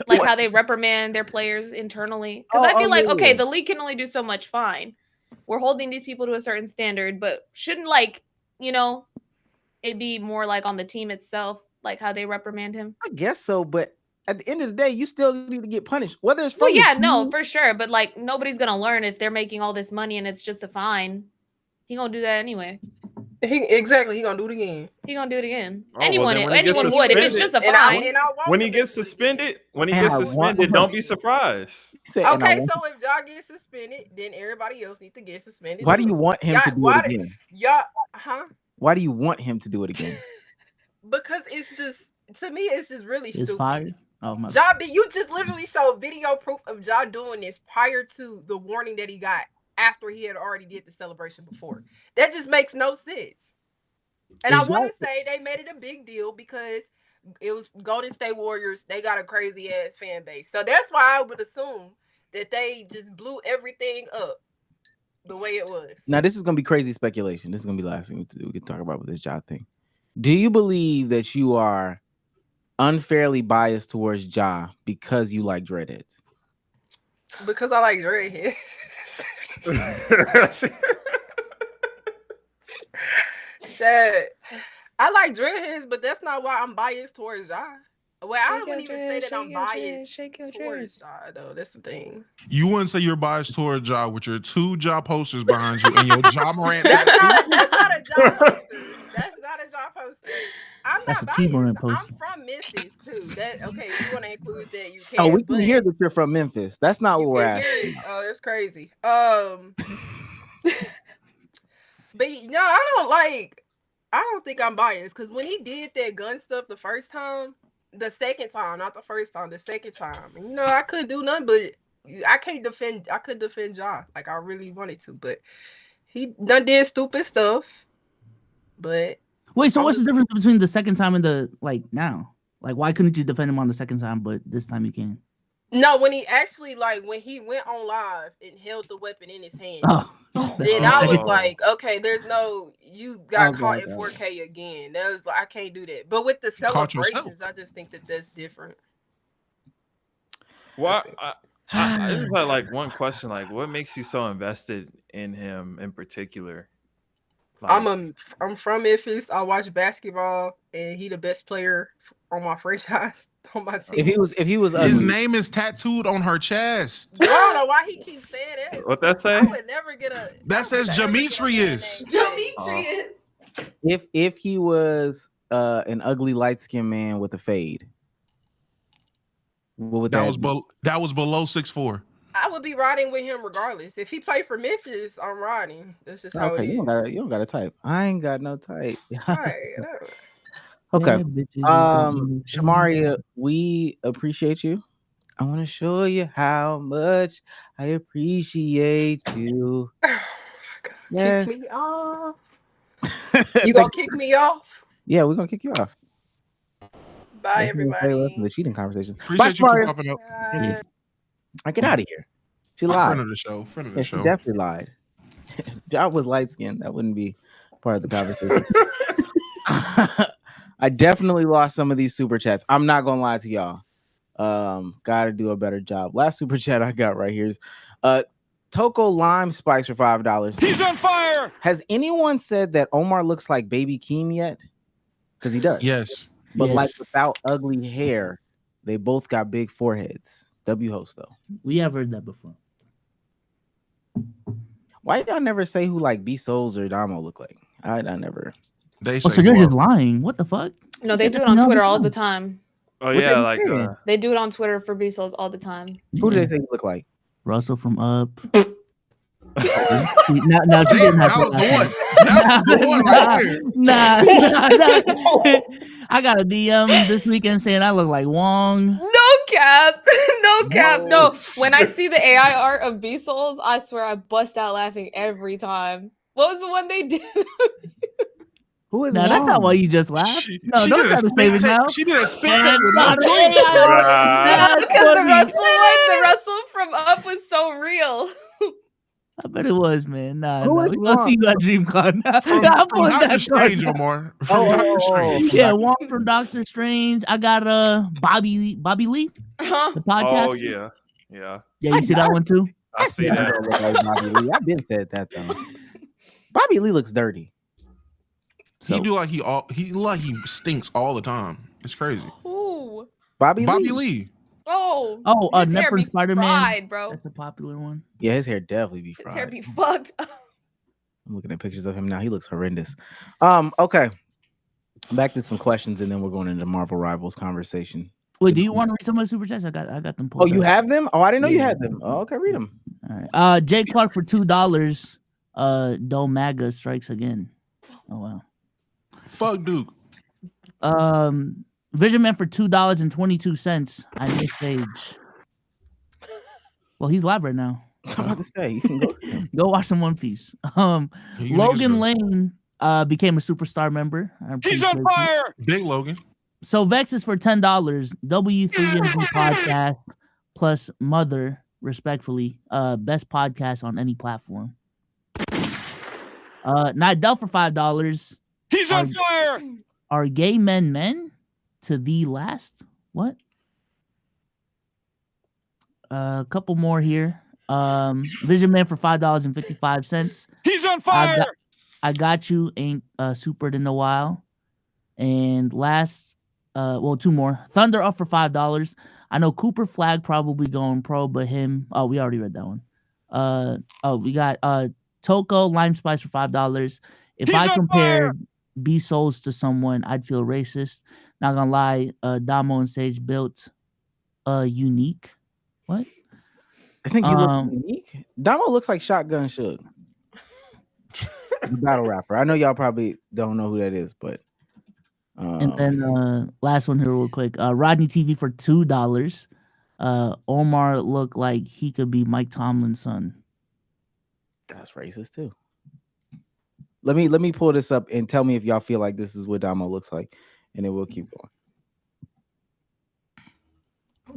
how they reprimand their players internally? Because I feel like, okay, the league can only do so much. Fine, we're holding these people to a certain standard, but shouldn't like, you know, it be more like on the team itself, like how they reprimand him? I guess so, but at the end of the day, you still need to get punished. Whether it's for sure, but like nobody's gonna learn if they're making all this money and it's just a fine. He gonna do that anyway. He gonna do it again. He gonna do it again. Oh, anyone would if it's just a fine. When he gets suspended, don't be surprised. Okay, so if Ja gets suspended, then everybody else needs to get suspended. Why do you want him to do it again? Why do you want him to do it again? Because it's just, to me, it's just really stupid. Fired? Oh my Ja, you just literally showed video proof of Ja doing this prior to the warning that he got after he had already did the celebration before. That just makes no sense. And I want to say they made it a big deal because it was Golden State Warriors. They got a crazy ass fan base. So that's why I would assume that they just blew everything up the way it was. Now, this is going to be crazy speculation. This is going to be the last thing we can talk about with this Ja thing. Do you believe that you are unfairly biased towards Ja because you like dreadheads? Because I like dreadheads. Shit. I like dreadheads, but that's not why I'm biased towards Ja. Well, I wouldn't even say that I'm biased towards Ja, though. That's the thing. You wouldn't say you're biased towards Ja with your 2 Ja posters behind you and your Ja Morant That's tattoo. not a Ja poster. That's not a Ja poster. I'm That's not a T-Morant biased. poster. I'm from Memphis too. That okay? If you want to include that, you can. Oh, we can hear that you're from Memphis. That's not what we're asking. Oh, that's crazy. But no, I don't think I'm biased because when he did that gun stuff the second time, not the first time, the second time, I couldn't do nothing, but I could defend Ja like I really wanted to, but he done did stupid stuff. But wait, so what's the difference between the second time and the now? Like, why couldn't you defend him on the second time, but this time you can? No, when he actually when he went on live and held the weapon in his hand, then I was like, okay, you got caught in 4K again. That was I can't do that. But with the celebrations, I just think that that's different. Well, I just had one question. What makes you so invested in him in particular? I'm from Memphis. I watch basketball, and he the best player on my franchise on my team. If he was his name is tattooed on her chest. I don't know why he keeps saying that. What that say? I would never get a. That says Demetrius. Demetrius. If he was an ugly light skinned man with a fade, what would that was below 6'4". I would be riding with him regardless. If he played for Memphis, I'm riding. That's just how it is. You don't got a type. I ain't got no type. Right, okay. Shamaria, we appreciate you. I want to show you how much I appreciate you. Yes. Kick me off. You gonna kick me off? Yeah, we're gonna kick you off. Bye, everybody. The cheating conversations. Appreciate you for popping up. I get out of here. She lied. Friend of the show. She definitely lied. Ja was light skinned. That wouldn't be part of the conversation. I definitely lost some of these super chats. I'm not gonna lie to y'all. Gotta do a better job. Last super chat I got right here is Toko Lime Spikes for $5. He's on fire. Has anyone said that Omar looks like Baby Keem yet? Because he does. Yes. But without ugly hair, they both got big foreheads. W host though. We have heard that before. Why y'all never say who B Souls or Domo look like? I never. They say so you're just lying. What the fuck? No, they do it on Twitter all the time. Oh yeah, they do it on Twitter for B Souls all the time. Who do they say you look like? Russell from Up. now she didn't have That was the one right there. Nah. I got a DM this weekend saying I look like Wong. No cap. No. When I see the AI art of B Souls, I swear I bust out laughing every time. What was the one they did? Who is Wong? That's not why you just laughed. No, don't try to save it now. She did a spit take with no, because the Russell from Up was so real. I bet it was, man. Who is Wong? See you at DreamCon. From Doctor Strange, Omar. From Doctor Strange. Yeah, Wong from Doctor Strange. I got Bobby Lee, the podcast. Oh yeah. Yeah, you see that one too? I see that. Bobby Lee. I've been said that though. Bobby Lee looks dirty. He do like he stinks all the time. It's crazy. Who? Bobby Oh, Lee. his hair from be Spider-Man. fried, bro. That's a popular one. Yeah, his hair definitely be fried. His hair be fucked. I'm looking at pictures of him now. He looks horrendous. Okay. Back to some questions, and then we're going into Marvel Rivals conversation. Wait, do you want to read some of the super chats? I got them pulled. Oh, you have them? Oh, I didn't know you had them. Oh, okay, read them. All right. Jay Clark for $2. Domaga strikes again. Oh wow. Fuck Duke. Vision Man for $2.22. I missed stage. Well, he's live right now. I'm about to say you can go. Go watch some One Piece. You niggas Logan go. Lane became a superstar member. He's on fire. Big Logan. So Vex is for $10. W3NB podcast plus Mother, respectfully, best podcast on any platform. Nidell for $5. He's on fire. Are gay men to the last? What? A couple more here. Vision Man for $5.55. He's on fire. I got you. Ain't supered in a while. And last, two more. Thunder up for $5. I know Cooper Flagg probably going pro, but him. Oh, we already read that one. We got Toko Lime Spice for $5. If He's I on compared B Souls to someone, I'd feel racist. Not gonna lie. Domo and Sage built unique. What? I think you look unique. Domo looks like Shotgun Suge. Battle rapper. I know y'all probably don't know who that is, but and then last one here real quick. Rodney TV for $2. Omar looked like he could be Mike Tomlin's son. That's racist too. Let me pull this up and tell me if y'all feel like this is what Domo looks like, and then we'll keep going.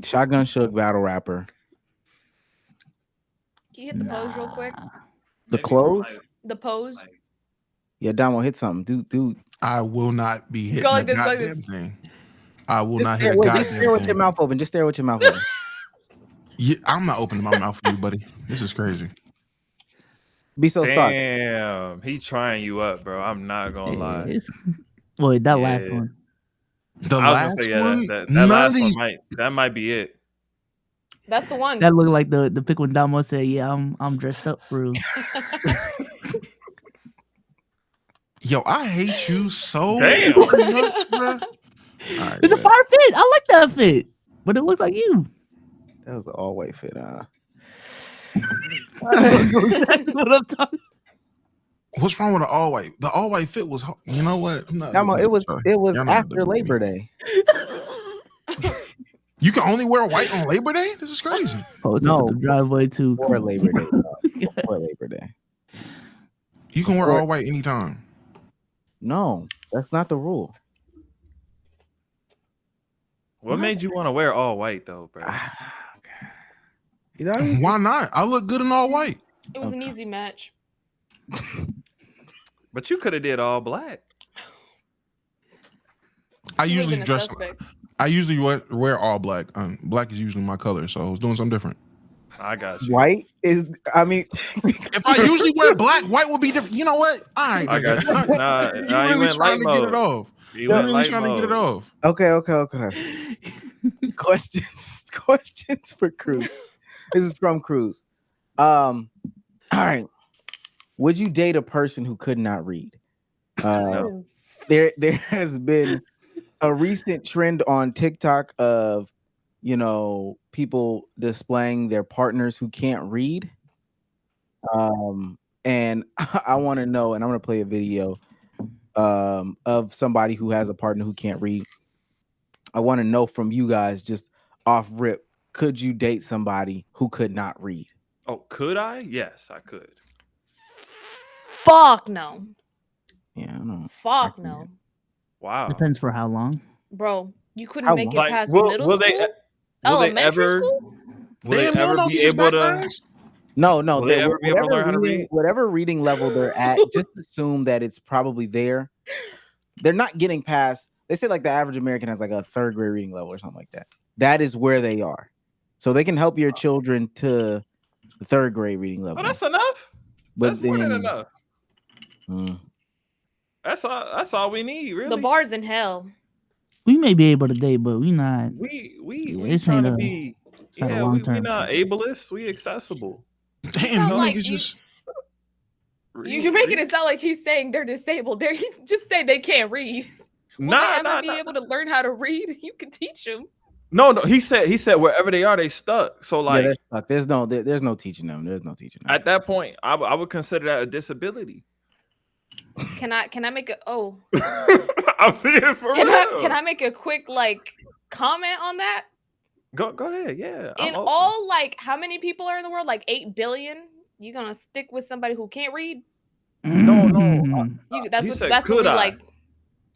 Shotgun Suge battle rapper. Can you hit the pose real quick? The clothes? The pose. Yeah, Domo, hit something. Dude. I will not be hitting Go like the this, like goddamn this. thing. I will Just not stare, hit a just goddamn stare with your thing. mouth open. Just stare with your mouth open. Yeah, I'm not opening my mouth for you, buddy. This is crazy. Be so start. Damn, he trying you up, bro. I'm not gonna lie. Boy, that last Yeah. one. The I was gonna last say, yeah, one, that none last of these. one might be it. That's the one. That looked like the pic when Domo said, "Yeah, I'm dressed up for real." Yo, I hate you so Damn. fucking much, bro. All right, It's a bet. fire fit. I like that fit, but it looks like you. That was an all white fit. That's what I'm talking. What's wrong with the all white? The all white fit was. You know what? I'm not Domo, doing it was this, bro. Y'all not after doing it. Labor Day. You can only wear white on Labor Day? This is crazy. Post No. up in the driveway too. For Labor Day. For Labor Day. You can wear Or- all white anytime. No, that's not the rule. What made you want to wear all white though, bro? You know, Why not? I look good in all white. It was an easy match. But you could have did all black. I You usually lived in a dress. suspect. I usually wear all black. Black is usually my color, so I was doing something different. I got you. white is. I mean, If I usually wear black, white would be different. You know what? All right, I got nigga. you. Nah, you nah, you really went trying to light get it mode. off. You You went really light trying to get it mode. off. okay. Questions for Cruz. This is from Cruz. All right. Would you date a person who could not read? No. There has been a recent trend on TikTok of, people displaying their partners who can't read. And I want to know, and I'm going to play a video of somebody who has a partner who can't read. I want to know from you guys, just off rip, could you date somebody who could not read? Oh, could I? Yes, I could. Fuck no. Yeah, I know. Fuck no. Wow. Depends for how long. Bro, you couldn't How make it long? past will, middle will school? they will they Elementary ever school? will they Damn, you don't ever know be these able to backgrounds? No, Will they ever be able to learn how to read? whatever reading level they're at, just assume that it's probably there. They're not getting past. They say like the average American has like a third grade reading level or something like that. That is where they are, so they can help your children to the third grade reading level. Oh, that's enough. but That's more than then, enough. That's all we need, really. The bar's in hell. We may be able to date, but we not. we Yeah, we this trying ain't to a- be not a we long-term not shit. ableist, we accessible. Damn, sound you like niggas you- just. You're making it sound like he's saying they're disabled. He's just saying they can't read. Will they ever be able to learn how to read? You can teach them. No, he said wherever they are, they stuck. So yeah, like they're stuck. There's no teaching them. There's no teaching them. at that point, I would consider that a disability. Can I make a I'm being for can real. I make a quick comment on that? Go ahead. Yeah. I'm In open. all, like, how many people are in the world? Like 8 billion. You gonna stick with somebody who can't read? No. That's He what said, that's what could we I? like.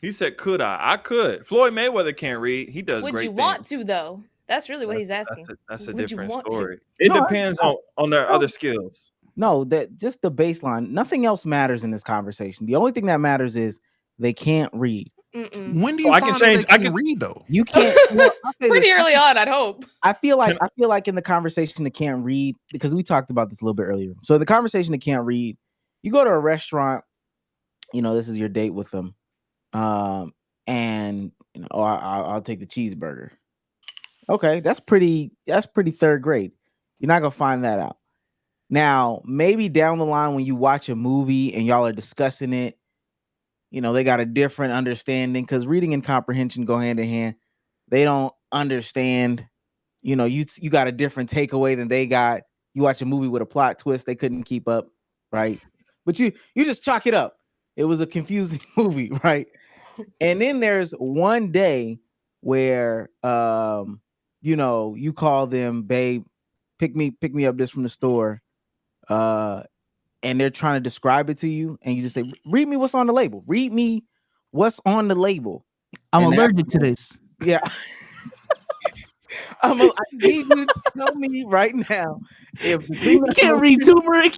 He said, could I? I could. Floyd Mayweather can't read. He does Would great you want things. to though? That's really what he's asking. That's a Would you different want to? story. It No, depends on their other skills. No, that just the baseline. Nothing else matters in this conversation. The only thing that matters is they can't read. When do So you I can find that change- they I can can- read though? You can't. Well, I'll say Pretty this. early on, I'd hope. I feel like in the conversation they can't read, because we talked about this a little bit earlier. So the conversation they can't read, you go to a restaurant, this is your date with them, and I'll take the cheeseburger. Okay, that's pretty third grade. You're not gonna find that out. Now, maybe down the line when you watch a movie and y'all are discussing it, they got a different understanding, because reading and comprehension go hand in hand. They don't understand, you got a different takeaway than they got. You watch a movie with a plot twist, they couldn't keep up, right? But you just chalk it up. It was a confusing movie, right? And then there's one day where you call them, babe, pick me up this from the store. And they're trying to describe it to you, and you just say, read me what's on the label. Read me what's on the label. I'm And allergic to this. Yeah. I need you to tell me right now if the thing You can't read turmeric.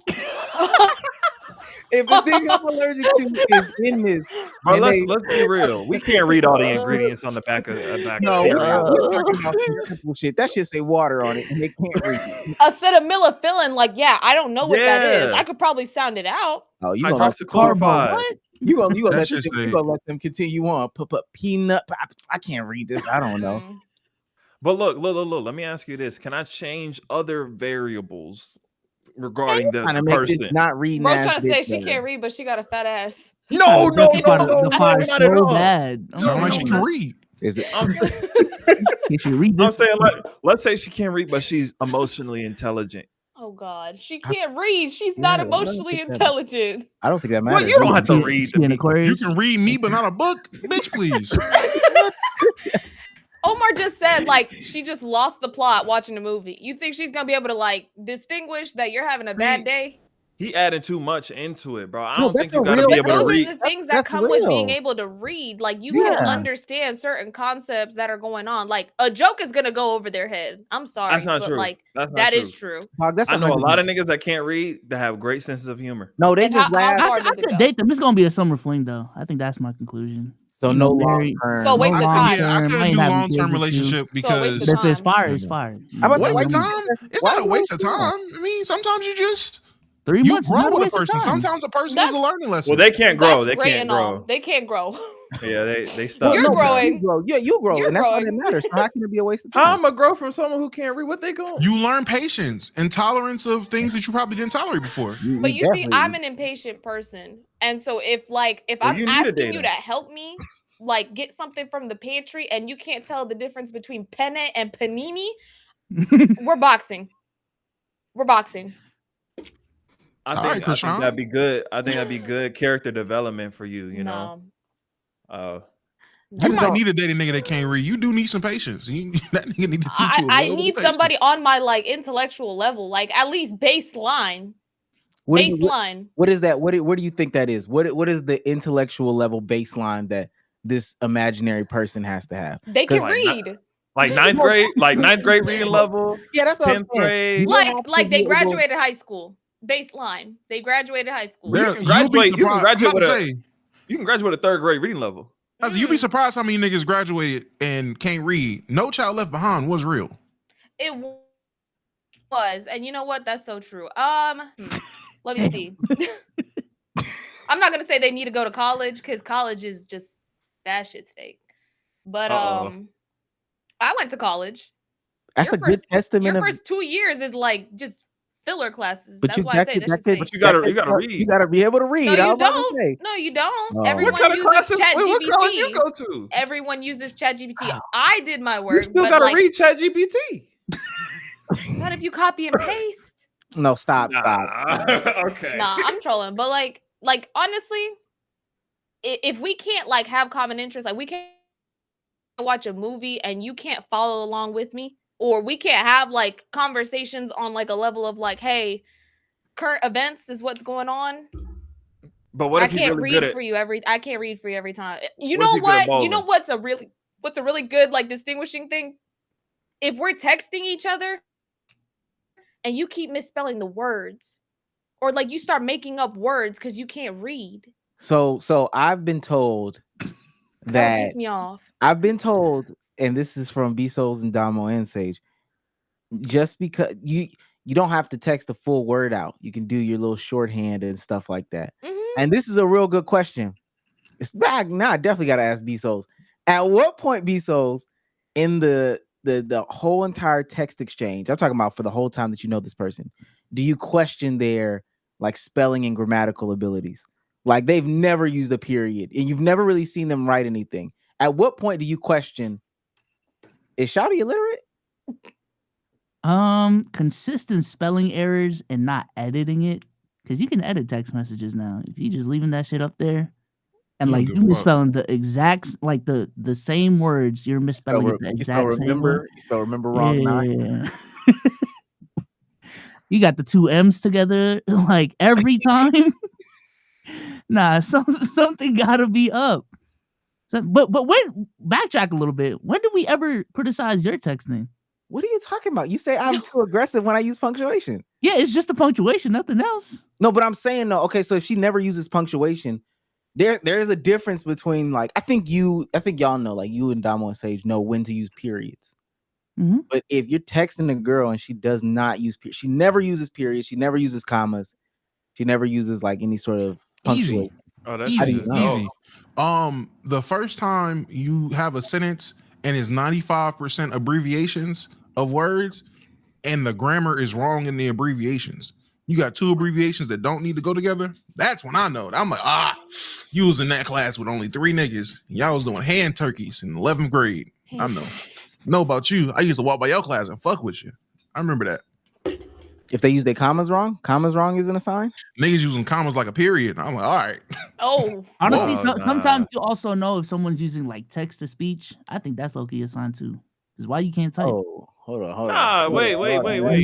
if the thing I'm allergic to is in this. Bro, and let's be real. We can't read all the ingredients on the back of No, cereal. we're talking about some simple shit. That shit say water on it, and they can't read it. Acetaminophen, like, yeah, I don't know what that is. Yeah. I could probably sound it out. Oh, you gonna Hydroxychloroquine. What? you gonna That let shit them, say- you gonna let them continue on. Put peanut. I can't read this. I don't know. But look. Let me ask you this: can I change other variables regarding the Trying to make this person? not reading. Bro's ass trying to say bitch she better. can't read, but she got a fat ass. No, The fire not at so all. bad. Sound like she can read. Is it? I'm saying, Can she read I'm this? saying let's say she can't read, but she's emotionally intelligent. Oh God, she can't read. She's not Yeah, well, emotionally I don't think intelligent. I don't think that Well, matters. you don't have to She- read she the an people. You Aquarius. can read me, but not a book, bitch. Please. Omar just said, like, she just lost the plot watching the movie. You think she's gonna be able to, like, distinguish that you're having a bad day? He added too much into it, bro. I No, don't think that's you a gotta real- be But able to those read. are the things that that's come with being real. able to read. Like, you Yeah. can understand certain concepts that are going on. Like, a joke is gonna go over their head. I'm sorry, That's not but true. like, That's not that true. is true. Dog, that's I know a 100%. lot of niggas that can't read that have great senses of humor. No, they And just how laugh. far I does it could go? date them. It's gonna be a summer fling, though. I think that's my conclusion. So You no know, long married- term. So waste of time. Yeah, I Long-term, couldn't ain't do having long kids term with you. relationship So a waste because of But if it's time. fire, it's fire. I was like, waste of wait, time. It's why not a waste of waste of time. I mean, sometimes you just 3 you months is grow not a with a waste of person. time. Sometimes a person That's- is a learning lesson. Well, they can't grow. That's They great can't and all. grow. They can't grow. Yeah, they stuck. You're no, growing. You grow. Yeah, you grow, You're and that's all that growing. matters. So how can it be a waste of How time? I'm gonna grow from someone who can't read? What they going? You learn patience and tolerance of things that you probably didn't tolerate before. But you see, definitely- I'm an impatient person. And so if Well, I'm you need a asking you dater. to help me, like, get something from the pantry and you can't tell the difference between penne and panini, we're boxing. We're boxing. I All think, right, I think Krishan. that'd be good. I think that'd be good character development for you. You know. No. You No. might need a dating nigga that can't read. You do need some patience. That nigga need to teach you. I need somebody on my, like, intellectual level, like, at least baseline. What do you- Baseline. what is that? What do you think that is? What is the intellectual level baseline that this imaginary person has to have? They can Like, read. Like ninth grade reading level. Yeah, that's what I'm 10th saying. grade. You Like, have to like be they able- graduated high school. Baseline. They graduated high school. There, You can you'll be graduate- you can surprised. I'm graduate about with to a- say, You can graduate at 3rd grade reading level. you'll be surprised how many niggas graduated and can't read. No Child Left Behind was real. It was, and you know what? That's so true. Let me see. I'm not gonna say they need to go to college because college is just that shit's fake. But Uh-oh. I went to college. That's Your a good testament Your of. first 2 years is like just filler classes. But That's you why I that say could, that that shit's could, fake. you gotta that could- read. You gotta be able to read. No, I you was about to don't. say. No, you don't. Oh. Everyone What kind of uses classes? What college you ChatGPT. go to? Everyone uses ChatGPT. I did my work. You still but gotta like, read ChatGPT. not if you copy and paste. No, stop. Okay. Nah, I'm trolling. But like honestly, if we can't like have common interests, like we can't watch a movie and you can't follow along with me, or we can't have like conversations on like a level of like, hey, current events is what's going on. But what I if you're can't really read good at? for you I can't read for you every time. You What if know you're good at what? You know bowling? what's a really good like distinguishing thing? If we're texting each other and you keep misspelling the words, or like you start making up words because you can't read. So I've been told That would piss that me off. I've been told, and this is from B Souls and Domo and Sage, just because you don't have to text a full word out. You can do your little shorthand and stuff like that. And this is a real good question. It's back now. I definitely got to ask B Souls. At what point, B Souls, in the whole entire text exchange, I'm talking about for the whole time that you know this person, do you question their like spelling and grammatical abilities? Like they've never used a period and you've never really seen them write anything. At what point do you question, is Shawty illiterate? Consistent spelling errors and not editing it, because you can edit text messages now. If you just leaving that shit up there, and You don't like give you a fuck. misspelling the exact like the same words, you're misspelling it the You spell exact same way. remember, you spell remember wrong. Yeah. You got the two M's together like every time. Nah, something gotta be up. So, but when backtrack a little bit, when did we ever criticize your texting? What are you talking about? You say I'm too aggressive when I use punctuation. Yeah, it's just the punctuation, nothing else. No, but I'm saying though, okay, so if she never uses punctuation, there's a difference between like I think y'all know, like you and Domo and Sage know when to use periods. Mm-hmm. But if you're texting a girl and she does not use she never uses periods, she never uses commas, she never uses like any sort of punctuation. Easy. Oh, that's How do Easy, you know? easy. The first time you have a sentence and it's 95% abbreviations of words, and the grammar is wrong in the abbreviations. You got two abbreviations that don't need to go together. That's when I know. I'm like, you was in that class with only 3 niggas. Y'all was doing hand turkeys in 11th grade. I know about you. I used to walk by your class and fuck with you. I remember that. If they use their commas wrong isn't a sign. Niggas using commas like a period. I'm like, all right. Oh, honestly, Whoa, sometimes you also know if someone's using like text to speech. I think that's okay a sign too. Because why you can't type? Oh, hold on. Nah, wait.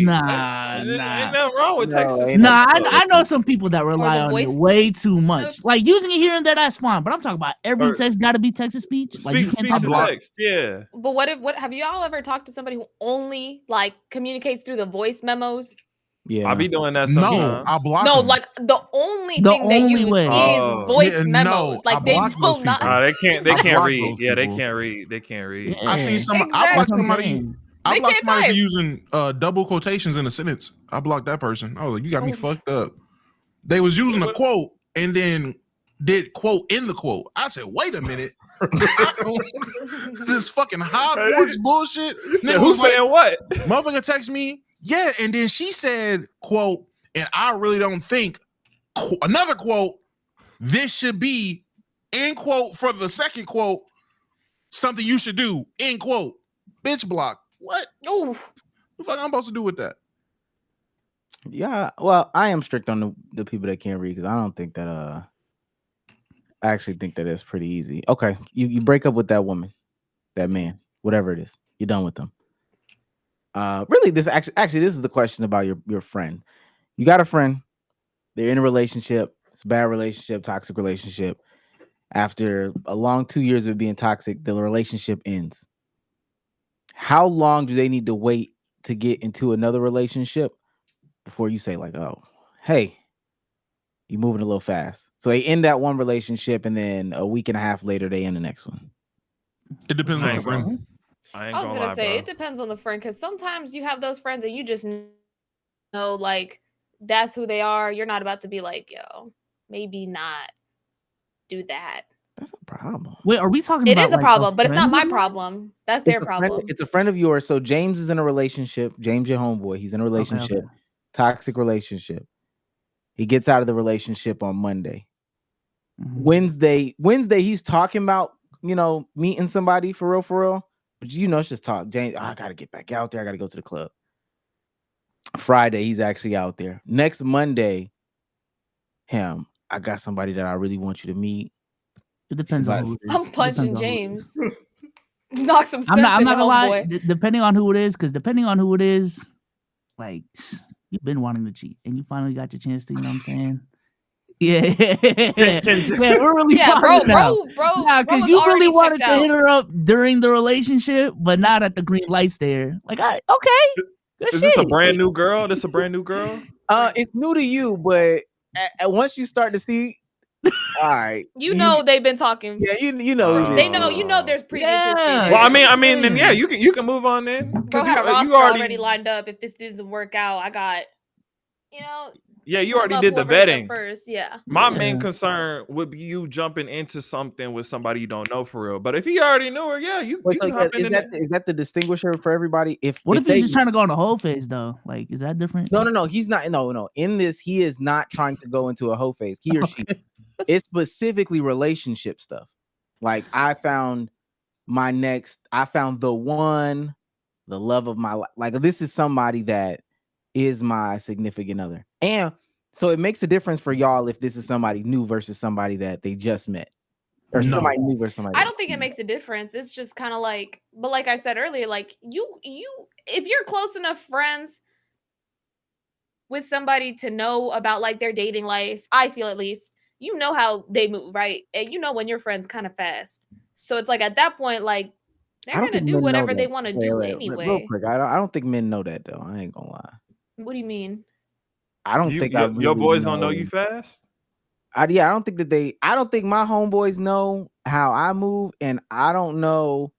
Nah. Ain't nothing wrong with text. Nah, I know some people that rely on it voice way too much. notes. Like using it here and there, that's fine. But I'm talking about every Or text got to be text to speech. Like you Speak can't to type text, yeah. But what have y'all ever talked to somebody who only like communicates through the voice memos? Yeah, I be doing that No, sometimes. I block No, them. like the only The thing they only use way. is Oh. voice Yeah, memos. no, Like I they block those will not. people. They I can't block read. those Yeah, they people. can't read. They can't read. Yeah. I seen some. I Exactly. blocked That's what I'm somebody. saying. I They blocked can't somebody for type. using double quotations in a sentence. I blocked that person. I was like, you got me Oh. fucked up. They was using a quote and then did quote in the quote. I said, wait a minute. This fucking Hogwarts bullshit. Nigga Who's was like, saying what? motherfucker text me, yeah, and then she said, quote, and I really don't think, another quote, this should be, end quote, for the second quote, something you should do, end quote. Bitch block. What? Oh, The fuck I'm supposed to do with that? Yeah, well, I am strict on the people that can't read because I don't think that I actually think that it's pretty easy. Okay, you break up with that woman, that man, whatever it is, you're done with them. Really, this actually this is the question about your friend. You got a friend, they're in a relationship, it's a bad relationship, toxic relationship. After a long 2 years of being toxic, the relationship ends. How long do they need to wait to get into another relationship before you say like, oh, hey, you're moving a little fast? So they end that one relationship and then a week and a half later they end the next one. It depends on the friend. I ain't I was gonna gonna lie, say bro. it depends on the friend because sometimes you have those friends and you just know like that's who they are. You're not about to be like, yo, maybe not do that. That's a problem. Wait, are we talking It about is a like, problem, but it's not friend my of yours? problem. That's their It's a friend- problem. It's a friend of yours. So James is in a relationship. James, your homeboy, he's in a relationship, okay. toxic relationship. He gets out of the relationship on Monday. Mhm. Wednesday, he's talking about, meeting somebody for real. But it's just talk. James, I gotta get back out there. I gotta go to the club. Friday, he's actually out there. Next Monday, I got somebody that I really want you to meet. It depends on who it is. I'm It depends punching on who it is. James. Knock some sense I'm not into gonna lie. homeboy. Depending on who it is, like you've been wanting to cheat, and you finally got your chance to. You know what I'm saying? Yeah, we're really Yeah, bro, bro, because was you really already wanted checked to hit out. her up during the relationship, but not at the green lights there. Like, okay, good Is shit. this a brand new girl? This a brand new girl? It's new to you, but once you start to see, all right, You know they've been talking. Yeah, you know who it They is. know. You know there's previous history Yeah. there. Well, I mean, then yeah, you can move on then. Bro had a you roster already lined up. If this doesn't work out, I got, you know. Yeah, you already love did the whoever hits up vetting. first. Yeah. My main concern would be you jumping into something with somebody you don't know for real. But if he already knew her, yeah, you can hop is into that is that the distinguisher for everybody? What if he's they, just trying to go on a whole phase though? Like, is that different? No. He's not. No. In this, he is not trying to go into a whole phase. He or she. It's specifically relationship stuff. Like I found the one, the love of my life. Like this is somebody that is my significant other. And so it makes a difference for y'all if this is somebody new versus somebody that they just met. Or somebody new versus somebody. I don't think it makes a difference. It's just kind of like, but like I said earlier, like you if you're close enough friends with somebody to know about like their dating life, I feel at least, you know how they move, right? And you know when your friends kind of fast. So it's like at that point, like they're gonna do whatever they want to do anyway. Real quick, I don't think men know that though. I ain't gonna lie. What do you mean? I don't think your boys don't know you fast. I don't think my homeboys know how I move, and I don't know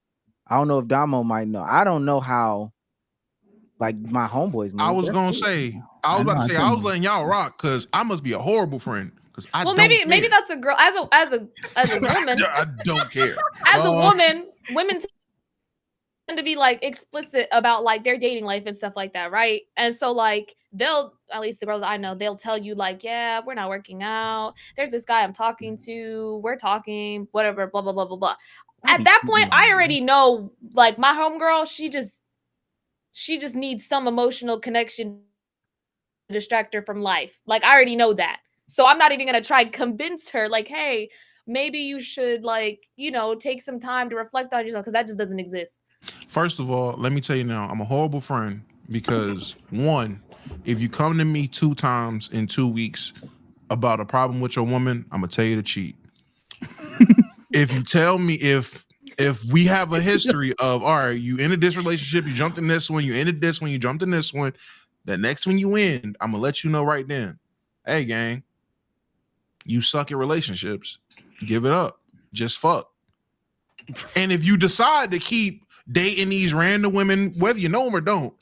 if Domo might know. I don't know how like my homeboys move. I was about to say, I was letting y'all rock because I must be a horrible friend. Well, maybe that's a girl as a woman. I don't care. As a woman, women tend to be like explicit about like their dating life and stuff like that, right? And so like they'll, at least the girls I know, they'll tell you like, yeah, we're not working out. There's this guy I'm talking to. We're talking, whatever, blah blah blah blah blah. At that point, I already know like my homegirl, she just needs some emotional connection to distract her from life. Like I already know that. So I'm not even going to try and convince her like, hey, maybe you should like, take some time to reflect on yourself because that just doesn't exist. First of all, let me tell you now, I'm a horrible friend because one, if you come to me 2 times in 2 weeks about a problem with your woman, I'm going to tell you to cheat. If you tell me if we have a history of, all right, you ended this relationship, you jumped in this one, you ended this one, you jumped in this one, the next one you end, I'm going to let you know right then. Hey, gang. You suck at relationships. Give it up. Just fuck. And if you decide to keep dating these random women, whether you know them or don't,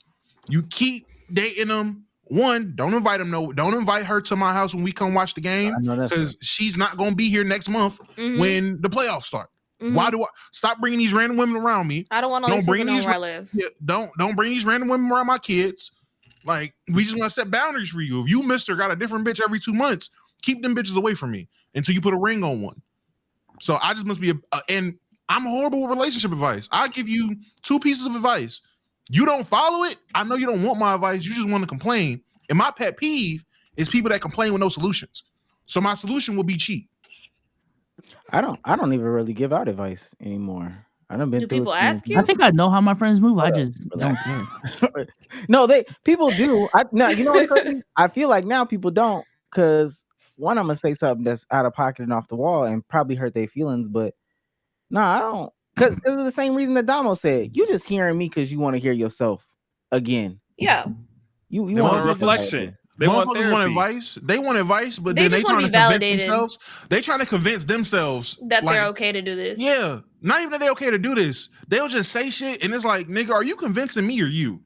you keep dating them. One, don't invite them. Don't invite her to my house when we come watch the game because she's not going to be here next month when the playoffs start. Why do I stop bringing these random women around me? I don't want to bring these where I live. Yeah, don't bring these random women around my kids. Like we just want to set boundaries for you. If you mister got a different bitch every 2 months, keep them bitches away from me until you put a ring on one. So I just must be and I'm horrible with relationship advice. I give you 2 pieces of advice. You don't follow it. I know you don't want my advice. You just want to complain. And my pet peeve is people that complain with no solutions. So my solution will be cheat. I don't even really give out advice anymore. I don't been. Do people ask you? I think I know how my friends move. I just don't care. No, people do. Now you know what? I feel like now people don't because one, I'm gonna say something that's out of pocket and off the wall and probably hurt their feelings. But no, I don't. Because of the same reason that Domo said, you just hearing me because you want to hear yourself again. Yeah. You want reflection. They want advice. They want advice, but then they trying to convince themselves. They trying to convince themselves that they're okay to do this. Yeah, not even that they're okay to do this. They'll just say shit, and it's like, nigga, are you convincing me or you?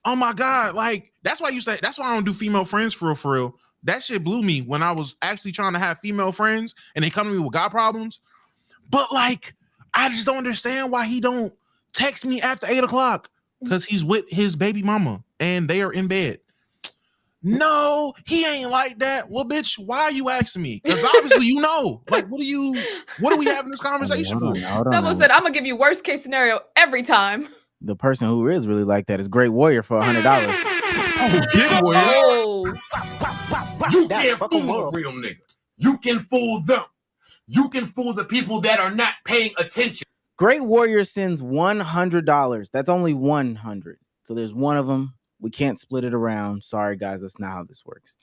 Oh my god, like that's why that's why I don't do female friends for real. That shit blew me when I was actually trying to have female friends, and they come to me with God problems. But like, I just don't understand why he don't text me after 8 o'clock because he's with his baby mama and they are in bed. No, he ain't like that. Well, bitch, why are you asking me? Because obviously you know. Like, what are we having this conversation for? Domo said, I'm gonna give you worst case scenario every time. The person who is really like that is Great Warrior for $100. Oh, Big Warrior. You can't fool a real nigga. You can fool them. You can fool the people that are not paying attention. Great Warrior sends $100. That's only 100. So there's one of them. We can't split it around. Sorry, guys. That's not how this works.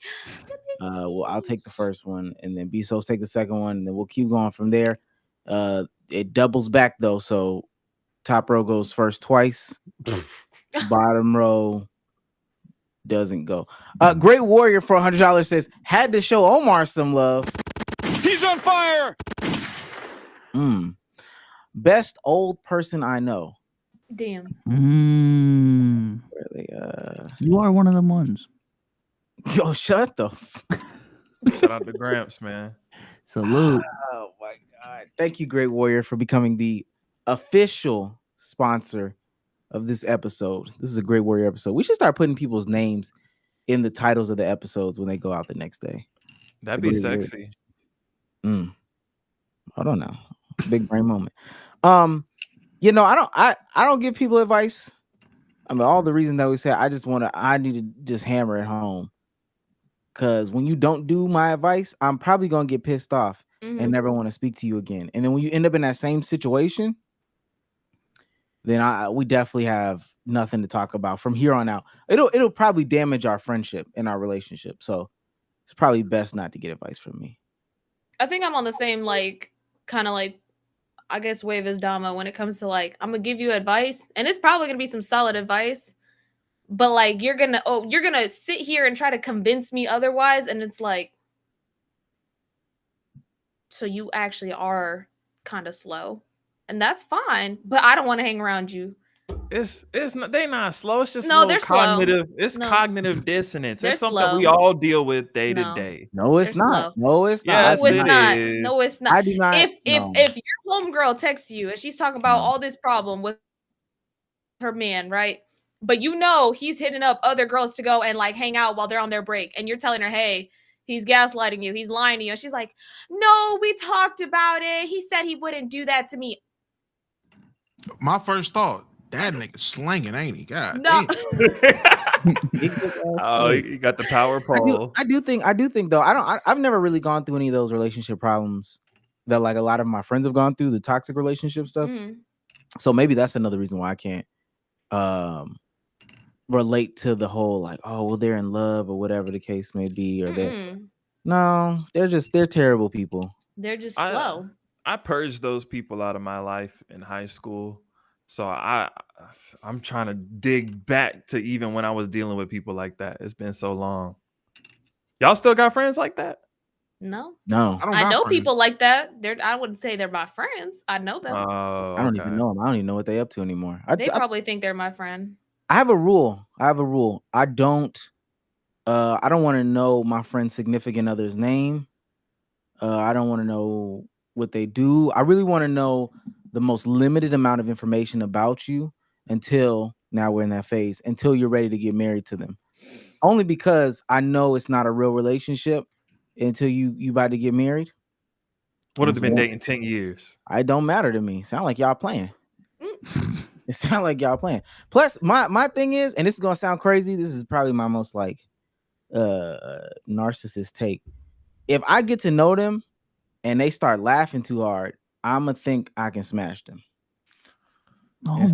Well, I'll take the first one, and then Bezos take the second one, and then we'll keep going from there. It doubles back though, so top row goes first twice. Bottom row doesn't go. Great Warrior for $100 says, had to show Omar some love. He's on fire. Best old person I know. Damn. Really, you are one of them ones. Yo, shut the. Shout out to Gramps, man. Salute. Oh my God! Thank you, Great Warrior, for becoming the official sponsor of this episode. This is a Great Warrior episode. We should start putting people's names in the titles of the episodes when they go out the next day. That'd be sexy. Hold on now. Big brain moment. I don't give people advice. I mean, all the reasons that we said, I need to just hammer it home. Because when you don't do my advice, I'm probably gonna get pissed off and never want to speak to you again. And then when you end up in that same situation, then we definitely have nothing to talk about from here on out. It'll probably damage our friendship and our relationship. So it's probably best not to get advice from me. I think I'm on the same kind of I guess wave as Domo when it comes to I'm gonna give you advice, and it's probably gonna be some solid advice, but you're gonna sit here and try to convince me otherwise, and it's so you actually are kind of slow, and that's fine, but I don't want to hang around you. It's not, they not slow. It's just they're cognitive. slow. It's cognitive dissonance. They're It's something slow. we all deal with day to day. No, it's not. No, it's not. Yes, No, it's not. is. No, it's not. I do not. If your homegirl texts you and she's talking about all this problem with her man, right? But he's hitting up other girls to go and hang out while they're on their break, and you're telling her, hey, he's gaslighting you, he's lying to you, and she's like, no, we talked about it. He said he wouldn't do that to me. My first thought, that nigga slanging, ain't he? God No. Oh, he got the power pole. I do think though, I've never really gone through any of those relationship problems that a lot of my friends have gone through, the toxic relationship stuff. So maybe that's another reason why I can't relate to the whole they're in love or whatever the case may be, or they're terrible people. They're just slow. I purged those people out of my life in high school. So I'm trying to dig back to even when I was dealing with people like that. It's been so long. Y'all still got friends like that? No. I know people like that. I wouldn't say they're my friends. I know them. I don't even know them. I don't even know what they're up to anymore. They probably think they're my friend. I have a rule. I don't want to know my friend's significant other's name. I don't want to know what they do. I really want to know the most limited amount of information about you until now we're in that phase, until you're ready to get married to them. Only because I know it's not a real relationship until you about to get married. What have they been dating 10 years? It don't matter to me. Sound like y'all playing. It sounds like y'all playing. Plus, my thing is, and this is gonna sound crazy, this is probably my most narcissist take. If I get to know them and they start laughing too hard, I'ma think I can smash them. I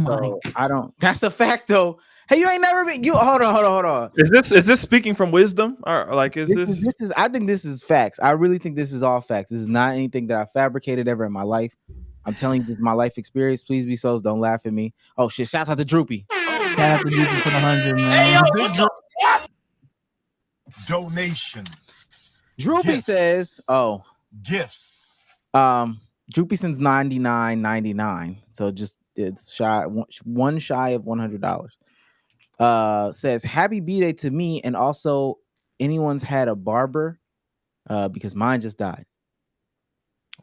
don't. That's a fact, though. Hey, you ain't never been. Hold on. Is this speaking from wisdom, or this is? I think this is facts. I really think this is all facts. This is not anything that I fabricated ever in my life. I'm telling you, this is my life experience. Please be so. Don't laugh at me. Oh shit! Shout out to Droopy. Shout out to Droopy for the 100, man. Hey, donations. Droopy says, gifts. Droopy sends $99.99. So it's one shy of $100. Says happy B-Day to me, and also anyone's had a barber, because mine just died.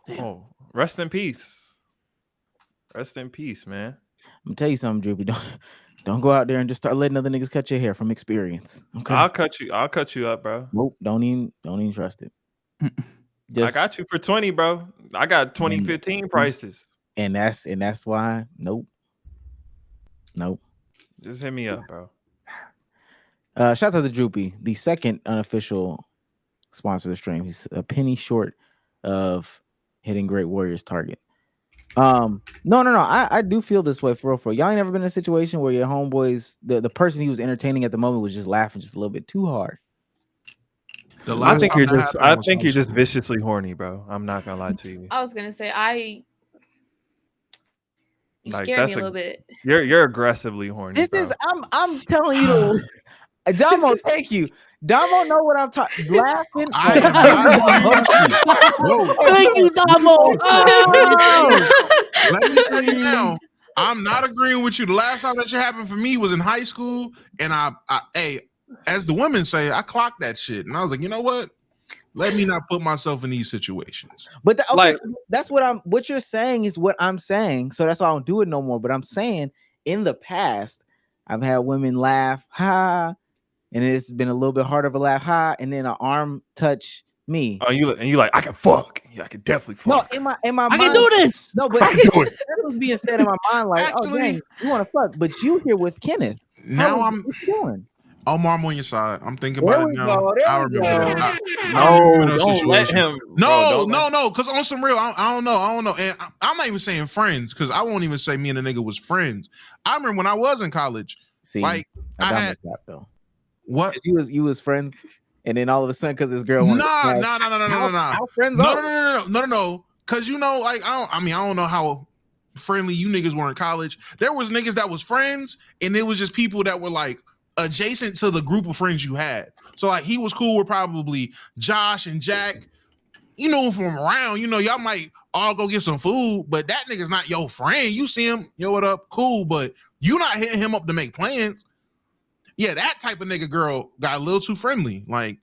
Oh, rest in peace. Rest in peace, man. I'm gonna tell you something, Droopy. Don't go out there and just start letting other niggas cut your hair from experience. Okay, I'll cut you up, bro. Nope, don't even trust it. I got you for 20, bro. I got 2015 prices. And that's why nope. Just hit me up, bro. Shout out to Droopy, the second unofficial sponsor of the stream. He's a penny short of hitting Great Warrior's target. No. I do feel this way for real. Y'all ain't never been in a situation where your homeboys, the person he was entertaining at the moment was just laughing just a little bit too hard. The I last think time you're that just. happened I was think high you're just school. viciously horny, bro. I'm not gonna lie to you. I was gonna say you Like, scared me a little bit. You're aggressively horny. This bro. is I'm telling you. Domo, thank you. Domo know what I'm talking. Laughing. I am not agreeing with you. No. Thank you, Domo. Let me tell you now. I'm not agreeing with you. The last time that shit happened for me was in high school, and hey, as the women say, I clocked that shit, and I was like, you know what? Let me not put myself in these situations. But Like- so that's what you're saying is what I'm saying. So that's why I don't do it no more. But I'm saying in the past, I've had women laugh, ha, and it's been a little bit harder of a laugh, ha, and then an arm touch me. Oh, you like I can fuck. Yeah, I can definitely fuck. No, in my I mind, can do this. No, but I can do it. that was being said in my mind, like, Actually, oh dang, you want to fuck, but you here with Kenneth. Now what I'm you doing? Omar, I'm on your side. I'm thinking There about we it now. go, there I we remember go. that. I remember those don't let situations. him. No, because on some real, I don't know. And I'm not even saying friends, because I won't even say me and the nigga was friends. I remember when I was in college. See, like I I got had that though. what? You was friends, and then all of a sudden, because this girl wanted No. how friends No. Because like I don't know how friendly you niggas were in college. There was niggas that was friends, and it was just people that were like adjacent to the group of friends you had. So like he was cool with probably Josh and Jack. You know, from around, y'all might all go get some food, but that nigga's not your friend. You see him, yo, what up? Cool, but you not hitting him up to make plans. Yeah, that type of nigga girl got a little too friendly, like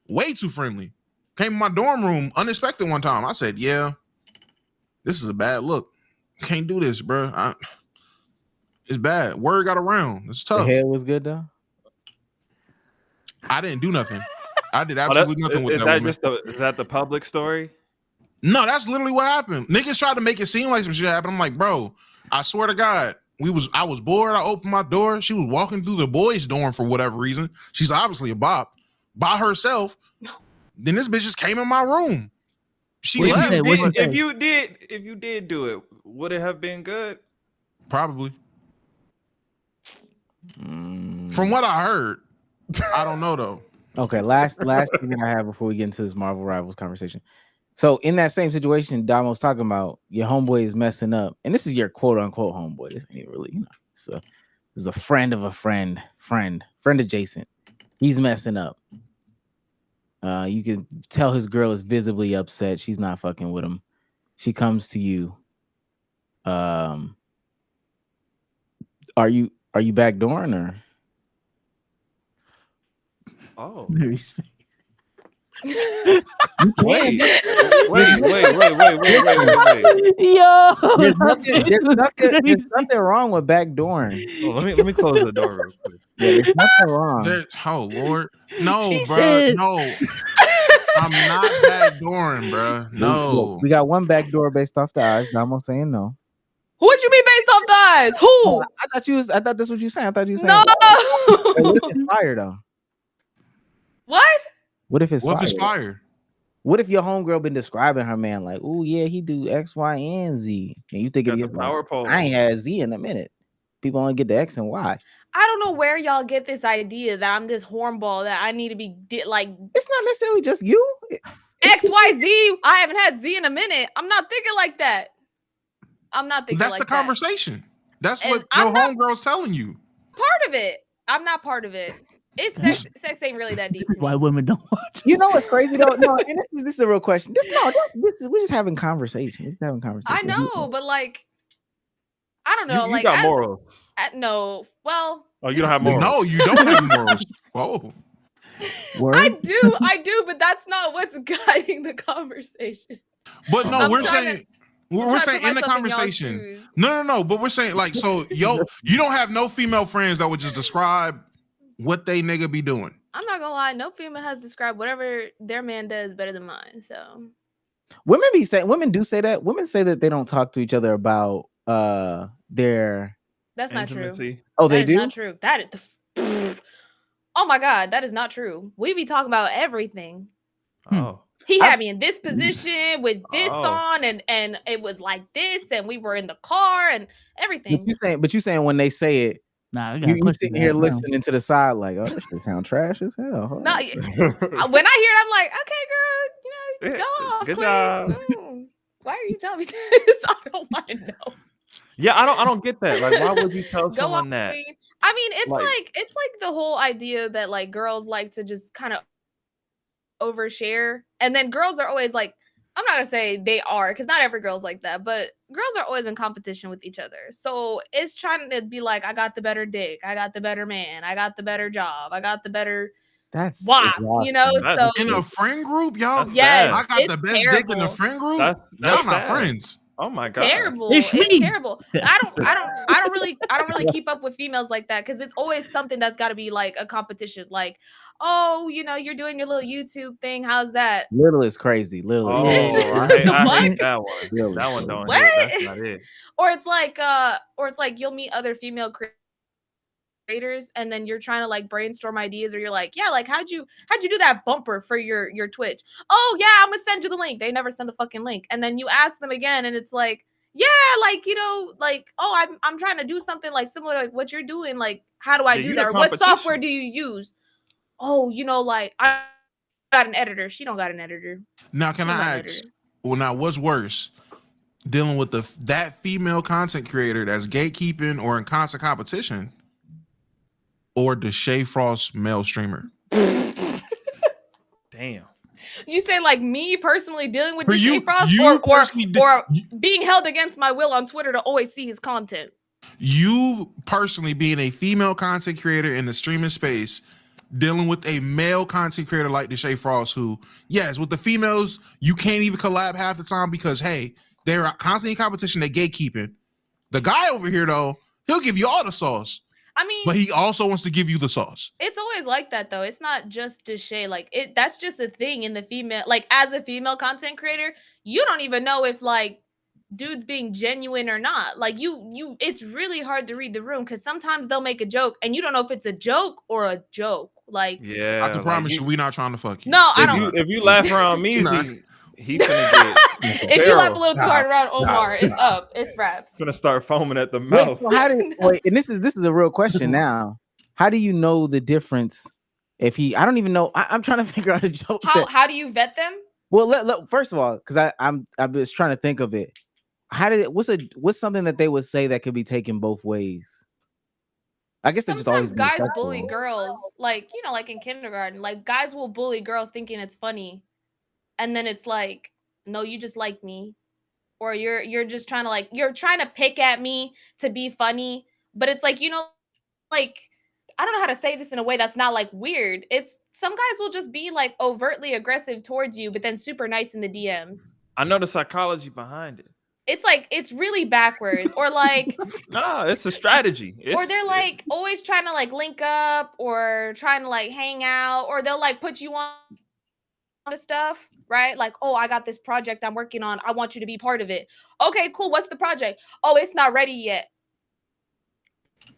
way too friendly. Came in my dorm room unexpected one time. I said, yeah, this is a bad look. Can't do this, bro. It's bad. Word got around. It's tough. The hair was good though. I didn't do nothing. I did absolutely nothing with that woman. Is that the public story? No, that's literally what happened. Niggas tried to make it seem like some shit happened. I'm like, bro, I swear to God, I was bored. I opened my door. She was walking through the boys' dorm for whatever reason. She's obviously a bop by herself. Then this bitch just came in my room. She left. If you did do it, would it have been good? Probably. From what I heard, I don't know though. Okay, last thing that I have before we get into this Marvel Rivals conversation. So in that same situation Damo's talking about, your homeboy is messing up, and this is your quote unquote homeboy. This ain't really, so this is a friend of a friend adjacent. He's messing up. You can tell his girl is visibly upset. She's not fucking with him. She comes to you. Are you backdooring or? Oh, wait. Yo, there's nothing wrong with backdooring. Oh, let me close the door real quick. Yeah, there's nothing wrong. Oh Lord, no, bro, no. I'm not backdooring, bro. No, we got one backdoor based off the eyes. Damo saying no. What you mean based off the eyes? Who? I thought that's what you saying. I thought you saying no. What if it's fire though? What? What if it's fire? What if your homegirl been describing her man like, oh yeah, he do X, Y, and Z, and you think the power pole? I ain't had Z in a minute. People only get the X and Y. I don't know where y'all get this idea that I'm this hornball that I need to be like. It's not necessarily just you. X, Y, Z. I haven't had Z in a minute. I'm not thinking like that. I'm not thinking. That's like the conversation. That's and what your homegirl's telling you. Part of it. I'm not part of it. It's sex ain't really that deep. Why women don't watch? You know what's crazy though? No, and this is a real question. We're just having conversation. I know, but like, I don't know. You like, got morals. No, well. Oh, you don't have morals. No, you don't have morals. Oh. I do, but that's not what's guiding the conversation. But no, we're saying in the conversation. No. But we're saying like, so you don't have no female friends that would just describe what they nigga be doing. I'm not gonna lie, no female has described whatever their man does better than mine. So women do say that. Women say that they don't talk to each other about their that's not intimacy. True. Oh, they do? Not true. Oh my God, that is not true. We be talking about everything. Oh. he had me in this position with this Oh. on, and it was like this, and we were in the car and everything. But you saying when they say it, Nah, I got a you question. sitting here listening to the side like, oh, that shit sound trash as hell. Hold No, on. when I hear it, I'm like, okay, girl, Yeah, go off, good queen. job. Why are you telling me this? I don't want to know. Yeah, I don't get that. Like, why would you tell Go someone off, that? queen. I mean, it's Like- like the whole idea that like girls like to just kind of overshare, and then girls are always like, I'm not gonna say they are, because not every girl's like that, but girls are always in competition with each other. So it's trying to be like, I got the better dick, I got the better man, I got the better job, I got the better That's wop, you know. exhausting. So In a friend group, y'all. That's yes, I got it's the best terrible. dick in the friend group. That's Y'all not sad. friends. Oh my It's god. terrible. It's It's me. terrible. I don't really keep up with females like that, because it's always something that's got to be like a competition. Like, oh, you know, you're doing your little YouTube thing. How's that? Little is crazy. Little is Oh, crazy. I hate fuck? that one. Really? That one don't What? hit. That's not it. Or it's like you'll meet other female creators, and then you're trying to like brainstorm ideas, or you're like, yeah, like how'd you do that bumper for your Twitch? Oh yeah, I'm gonna send you the link. They never send the fucking link, and then you ask them again, and it's like, yeah, like, you know, like, oh, I'm trying to do something like similar to like what you're doing. Like, how do I Yeah, do you that? the Or what software competition. do you use? Oh, you know, like I got an editor. She don't got an editor. Now, can She I got an ask? editor. Well, now what's worse, dealing with that female content creator that's gatekeeping or in constant competition, or the Shay Frost male streamer? Damn. You say like me personally dealing with For the you- Shea Frost, you or personally being held against my will on Twitter to always see his content. You personally being a female content creator in the streaming space, dealing with a male content creator like the Shay Frost, who, yes, with the females, you can't even collab half the time because, hey, they're constantly in competition, they're gatekeeping. The guy over here, though, he'll give you all the sauce, I mean, but he also wants to give you the sauce. it's always like that though. It's not just Deshay. Like that's just a thing in the female. Like as a female content creator, you don't even know if like dude's being genuine or not. Like you it's really hard to read the room, because sometimes they'll make a joke and you don't know if it's a joke or a joke. Like, Yeah. I can promise you, we're not trying to fuck you. no, I don't. If you laugh around me, Nah. he finna get. If you laugh a little too hard around Omar, it's up. It's raps. Gonna start foaming at the Wait, mouth. so how did wait? And this is a real question now. How do you know the difference? If he, I don't even know. I'm trying to figure out a joke. How do you vet them? Well, first of all, because I was trying to think of it. How did it? What's something that they would say that could be taken both ways? I guess they're just always Sometimes guys respectful. bully girls, like, you know, like in kindergarten, like guys will bully girls thinking it's funny, and then it's like, no, you just like me, or you're just trying to like, you're trying to pick at me to be funny, but it's like, you know, like, I don't know how to say this in a way that's not like weird. It's some guys will just be like overtly aggressive towards you, but then super nice in the DMs. I know the psychology behind it. It's like, it's really backwards, or like, No, it's a strategy. or they're like always trying to like link up, or trying to like hang out, or they'll like put you on to stuff, right? Like, oh, I got this project I'm working on, I want you to be part of it. Okay, cool. What's the project? Oh, it's not ready yet.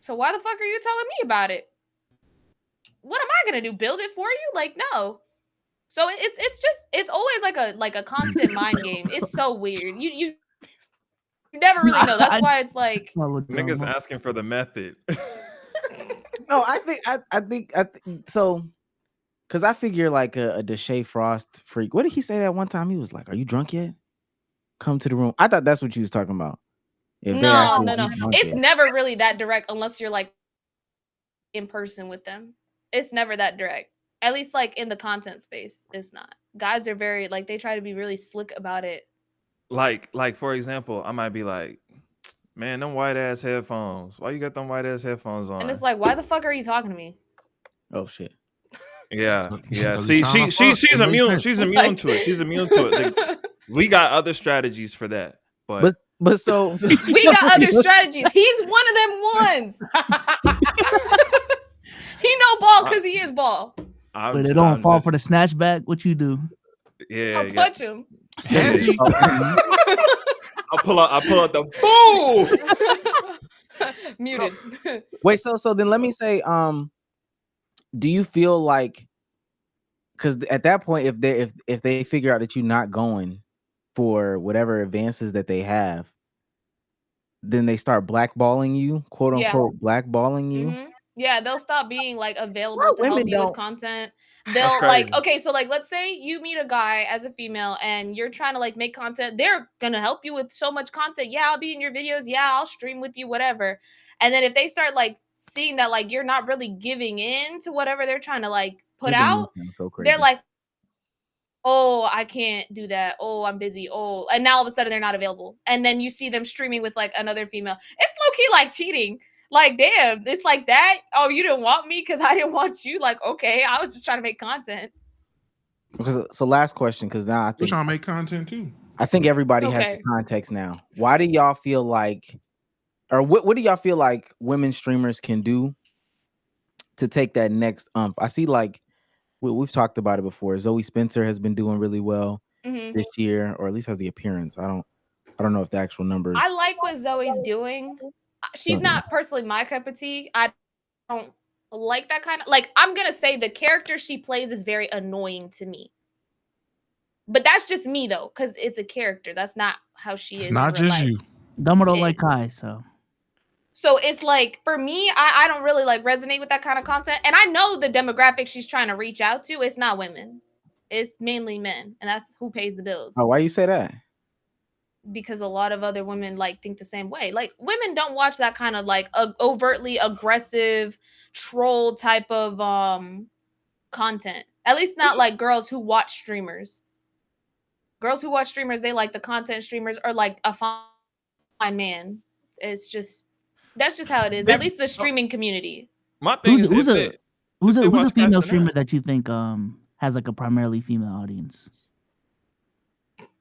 So why the fuck are you telling me about it? What am I gonna do? Build it for you? Like, no. So it's always like a constant mind game. It's so weird. You never really know. That's why it's like niggas asking for the method. No, I think so. Because I figure like a Deshay Frost freak. What did he say that one time? He was like, "Are you drunk yet? Come to the room." I thought that's what you was talking about. If they ask you, no. "Are you drunk It's yet?" never really that direct unless you're like in person with them. It's never that direct. At least like in the content space, it's not. Guys are very like, they try to be really slick about it. Like for example, I might be like, man, them white ass headphones. Why you got them white ass headphones on? And it's like, why the fuck are you talking to me? Oh shit. Yeah. Because See, he's trying to fuck. she's It makes immune. sense. She's immune to it. She's immune to it. Like, we got other strategies for that. But so We got other strategies. He's one of them ones. He know ball because he is ball. But it don't fall for the snatchback. What you do? Yeah. I'll punch him. I pull out the boom. Muted. wait, so then let me say, do you feel like, because at that point, if they figure out that you're not going for whatever advances that they have, then they start blackballing you, quote unquote, blackballing you. Mm-hmm. Yeah, they'll stop being like available Well, to help women you with don't. content. That's They'll like, crazy. okay, so like let's say you meet a guy as a female and you're trying to like make content. They're gonna help you with so much content. Yeah, I'll be in your videos. Yeah, I'll stream with you, whatever. And then if they start like seeing that like you're not really giving in to whatever they're trying to like put Giving out, in sounds so crazy. they're like, oh, I can't do that. Oh, I'm busy. Oh, and now all of a sudden they're not available. And then you see them streaming with like another female. It's low key like cheating. Like, damn, it's like that. Oh, you didn't want me because I didn't want you. Like, okay, I was just trying to make content. So last question, because now I We're think trying to make content too. I think everybody has Okay. the context now. Why do y'all feel like, or what do y'all feel like women streamers can do to take that next I see like we've talked about it before. Zoe Spencer has been doing really well this year, or at least has the appearance. I don't know if the actual numbers. I like what Zoe's doing. She's not personally my cup of tea. I don't like that kind of like. I'm gonna say the character she plays is very annoying to me. But that's just me though, because it's a character. That's not how she is. It's not in real just life. you. Domo don't like Kai, so. So it's like for me, I don't really like resonate with that kind of content. And I know the demographic she's trying to reach out to. It's not women. It's mainly men. And that's who pays the bills. Oh, why you say that? Because a lot of other women like think the same way. Like women don't watch that kind of like overtly aggressive troll type of content. At least not like girls who watch streamers. Girls who watch streamers, they like the content streamers or like a fine man. It's just that's just how it is. At least the streaming community. My thing is, Who's a female Casanova. streamer that you think has like a primarily female audience?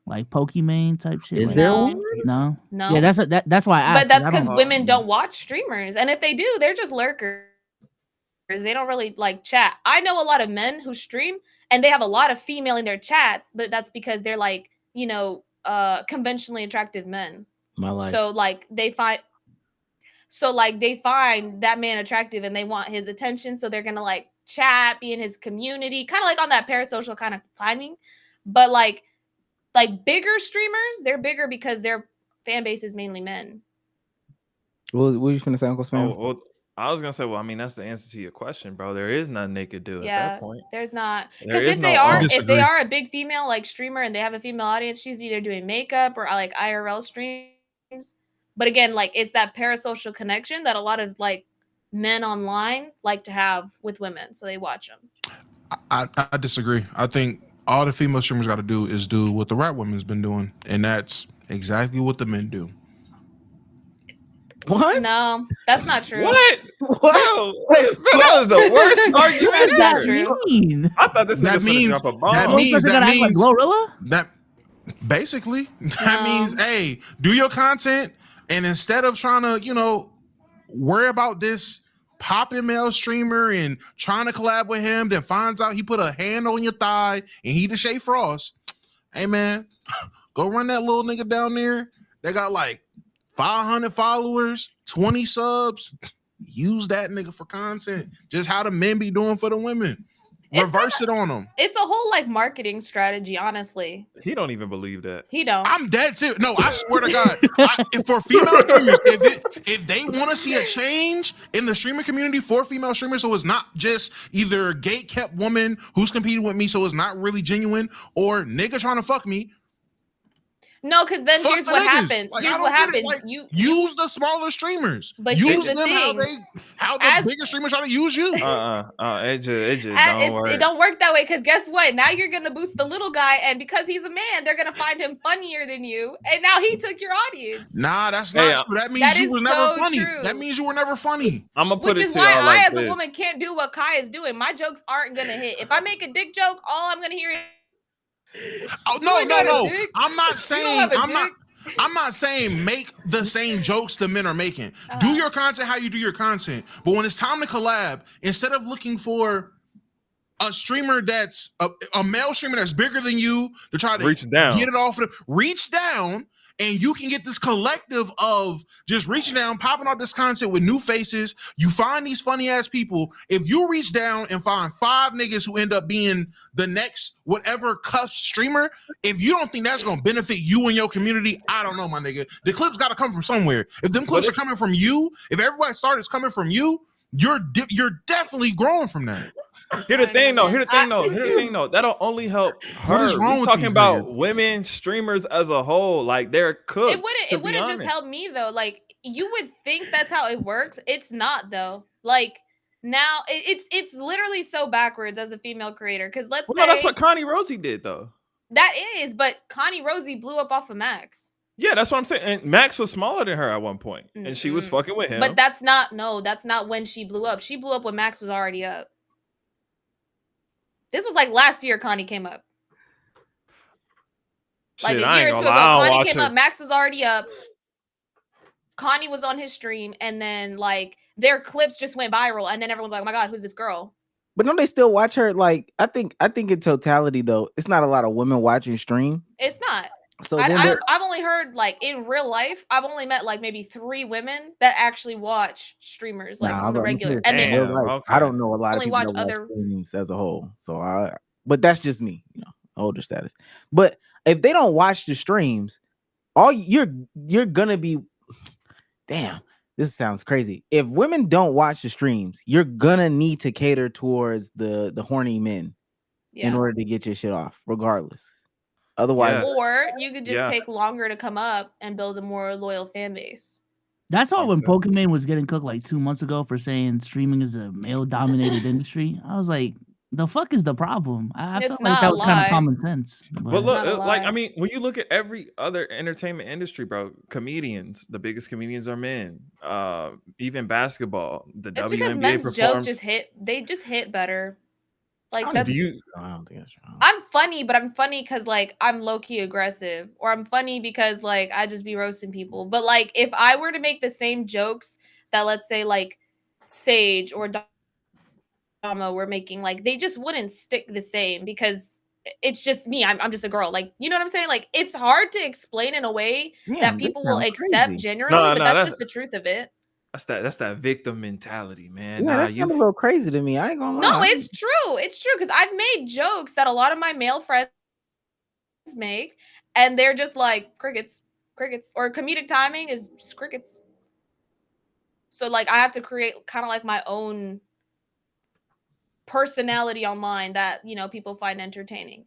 Like Pokimane type shit. Is like there that? one? No. Yeah, that's why I asked. But that's I because don't- women don't watch streamers. And if they do, they're just lurkers. They don't really like chat. I know a lot of men who stream and they have a lot of female in their chats, but that's because they're like, you know, conventionally attractive men. My life. So like they find that man attractive and they want his attention. So they're gonna like chat, be in his community, kind of like on that parasocial kind of timing. But like bigger streamers, they're bigger because their fan base is mainly men. What are you finna say, Uncle Spam? Oh, well, I was gonna say, well, I mean, that's the answer to your question, bro. There is nothing they could do at that point. There's not, There because is if no they are disagree. a big female like streamer and they have a female audience, she's either doing makeup or like IRL streams. But again, like it's that parasocial connection that a lot of like men online like to have with women, so they watch them. I disagree. I think all the female streamers got to do is do what the rap women's been doing, and that's exactly what the men do. What? No, that's not true. What? What? No, that was the worst argument That's not ever. true. I thought this That nigga means drop a bomb. that Oh, means so they're that gonna act like means Glorilla? that basically that means hey, do your content, and instead of trying to worry about this popping male streamer and trying to collab with him, then finds out he put a hand on your thigh and he the Shay Frost. Hey man, go run that little nigga down there. They got like 500 followers, 20 subs. Use that nigga for content. Just how the men be doing for the women. Reverse it on them. It's a whole like marketing strategy, honestly. He don't even believe that. He don't. I'm dead too. No, I swear to God, if for female streamers, if they want to see a change in the streamer community for female streamers, so it's not just either gate-kept woman who's competing with me, so it's not really genuine, or nigga trying to fuck me. No, because then Fuck here's the what niggas. happens. Like, Here's I what don't get it. happens. Like, use the smaller streamers. But here's use the them thing. how the As- bigger streamers try to use you. It just don't work. It don't work that way because guess what? Now you're gonna boost the little guy, and because he's a man, they're gonna find him funnier than you, and now he took your audience. Nah, that's not true. That means That you is were never so funny. true. That means you were never funny. I'm gonna put Which it is to why y'all I, like as a this. woman, can't do what Kai is doing. My jokes aren't gonna hit. If I make a dick joke, all I'm gonna hear is, Oh You ain't got a no. dick. I'm not You don't saying have a I'm not saying make the same jokes the men are making. Do your content how you do your content. But when it's time to collab, instead of looking for a streamer that's a male streamer that's bigger than you to try to Reach down. get it off of reach down and you can get this collective of just reaching down, popping out this content with new faces. You find these funny ass people. If you reach down and find 5 niggas who end up being the next whatever cuss streamer, if you don't think that's gonna benefit you and your community, I don't know, my nigga. The clips got to come from somewhere. If them clips are coming from you, if everybody started coming from you, you're definitely growing from that. Here's the thing though. That'll only help her. What is wrong We're with talking these about niggas? women streamers as a whole. Like they're cooked. It wouldn't just help me though. Like you would think that's how it works. It's not though. Like now it's literally so backwards as a female creator. Because let's say no, that's what Connie Rosie did though. That is, but Connie Rosie blew up off of Max. Yeah, that's what I'm saying. And Max was smaller than her at one point, and she was fucking with him. But that's not when she blew up. She blew up when Max was already up. This was like last year Connie came up. Like a year or two ago, Connie came up. Max was already up. Connie was on his stream, and then like their clips just went viral, and then everyone's like, "Oh my god, who's this girl?" But don't they still watch her? Like I think in totality though, it's not a lot of women watching stream. It's not. So I've only heard like in real life, I've only met like maybe 3 women that actually watch streamers like on the regular. And then I don't know a lot of people watch that other watch streams as a whole. So but that's just me, older status. But if they don't watch the streams, all you're gonna be damn. This sounds crazy. If women don't watch the streams, you're gonna need to cater towards the horny men in order to get your shit off, regardless. Otherwise, or you could just take longer to come up and build a more loyal fan base. That's all when Pokemon was getting cooked like 2 months ago for saying streaming is a male-dominated industry. I was like, the fuck is the problem? I felt like that was kind of common sense. But look, like, I mean, when you look at every other entertainment industry, bro, comedians, the biggest comedians are men. Even basketball, the WNBA because men's jokes just hit better. Like I don't think that's wrong. I'm funny, but I'm funny because like I'm low-key aggressive, or I'm funny because like I just be roasting people. But like if I were to make the same jokes that, let's say, like Sage or Domo were making, like they just wouldn't stick the same because it's just me. I'm just a girl. Like, you know what I'm saying? Like it's hard to explain in a way that people will accept genuinely, but that's just the truth of it. That's that victim mentality, man. Yeah, that's kind of a little crazy to me. I ain't gonna lie. No, it's true. It's true because I've made jokes that a lot of my male friends make, and they're just like crickets, or comedic timing is just crickets. So like I have to create kind of like my own personality online that people find entertaining.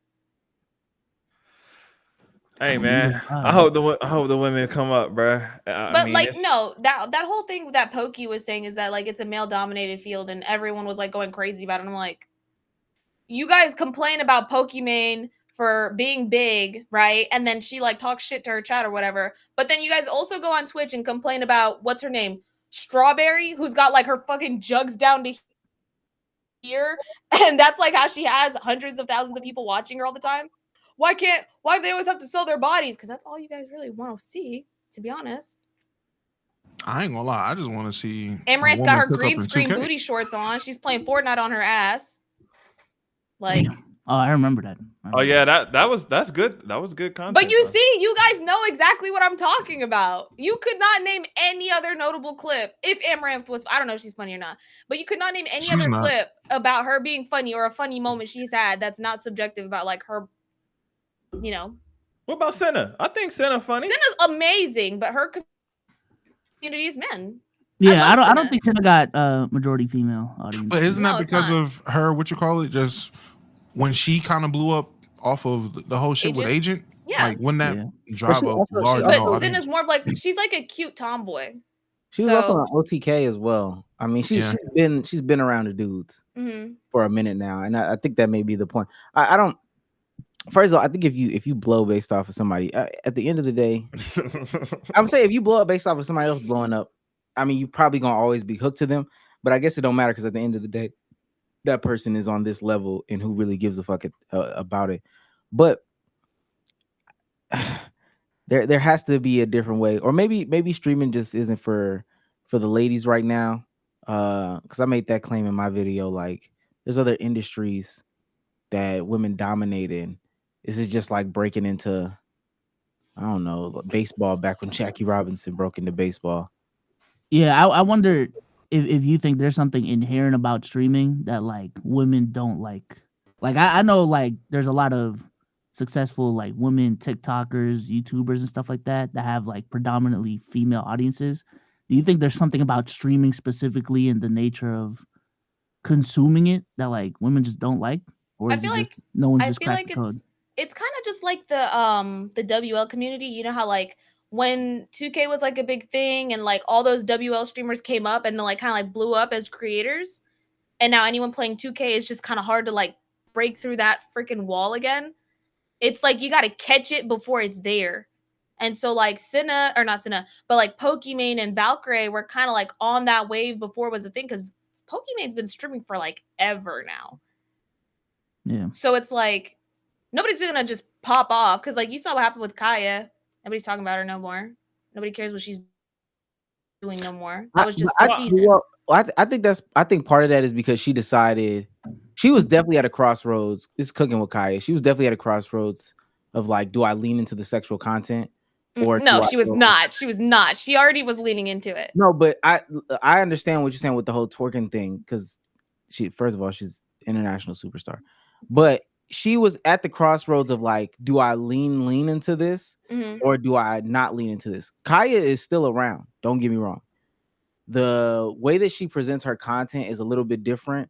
Hey man, I hope the women come up, bro. But no, that whole thing that Pokey was saying is that like it's a male dominated field, and everyone was like going crazy about it. And I'm like, you guys complain about Pokimane for being big, right? And then she like talks shit to her chat or whatever. But then you guys also go on Twitch and complain about what's her name, Strawberry, who's got like her fucking jugs down to here, and that's like how she has hundreds of thousands of people watching her all the time. Why do they always have to sell their bodies? Because that's all you guys really want to see, to be honest. I ain't gonna lie. I just want to see. Amaranth got her green screen booty shorts on. She's playing Fortnite on her ass. Like, oh, I remember that. Oh yeah, that's good. That was good content. But you see, you guys know exactly what I'm talking about. You could not name any other notable clip if Amaranth was. I don't know if she's funny or not, but you could not name any other clip about her being funny or a funny moment she's had that's not subjective about like her. What about Senna? I think Senna funny. Senna's amazing, but her community is men. Yeah, I don't think Senna got majority female audience. But isn't that because of her? What you call it? Just when she kind of blew up off of the whole shit with Agent. Yeah, like when that drive up large. But Senna's more of like she's like a cute tomboy. She was also on OTK as well. I mean, she's been around the dudes for a minute now, and I think that may be the point. I don't. First of all, I think if you blow based off of somebody, at the end of the day, I'm saying if you blow up based off of somebody else blowing up, I mean, you probably gonna always be hooked to them. But I guess it don't matter because at the end of the day, that person is on this level, and who really gives a fuck about it? But there has to be a different way, or maybe streaming just isn't for the ladies right now. Because I made that claim in my video. Like, there's other industries that women dominate in. This is just like breaking into I don't know, baseball back when Jackie Robinson broke into baseball. Yeah, I wonder if you think there's something inherent about streaming that like women don't like. Like I know like there's a lot of successful like women TikTokers, YouTubers and stuff like that that have like predominantly female audiences. Do you think there's something about streaming specifically in the nature of consuming it that like women just don't like? Or I is feel it like just no one's I just feel cracked like the code? it's kind of just like the WL community. You know how like when 2K was like a big thing and like all those WL streamers came up and then like kind of like blew up as creators, and now anyone playing 2K is just kind of hard to like break through that freaking wall again. It's like you got to catch it before it's there. And so like Cinna or not Cinna, but like Pokimane and Valkyrie were kind of like on that wave before it was the thing because Pokimane's been streaming for like ever now. Yeah. So it's like nobody's gonna just pop off because like you saw what happened with Kaya. Nobody's talking about her no more. Nobody cares what she's doing no more. That was just a season. Well, I think part of that is because she decided she was definitely at a crossroads. It's cooking with Kaya. She was definitely at a crossroads of like, do I lean into the sexual content or no? She was not. She was not. She already was leaning into it. No, but I understand what you're saying with the whole twerking thing because she, first of all, she's international superstar, but she was at the crossroads of like, do I lean into this or do I not lean into this? Kaya is still around. Don't get me wrong. The way that she presents her content is a little bit different,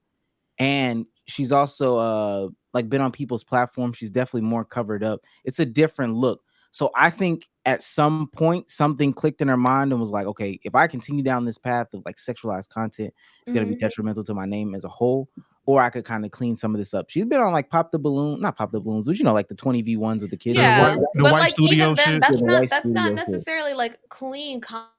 and she's also like been on people's platforms. She's definitely more covered up. It's a different look. So I think at some point something clicked in her mind and was like, okay, if I continue down this path of like sexualized content, it's gonna be detrimental to my name as a whole. Or I could kind of clean some of this up. She's been on like not Pop the Balloons, but you know, like the 20v1s with the kids. Yeah, the but white like studio even then, shit. that's not necessarily like clean content.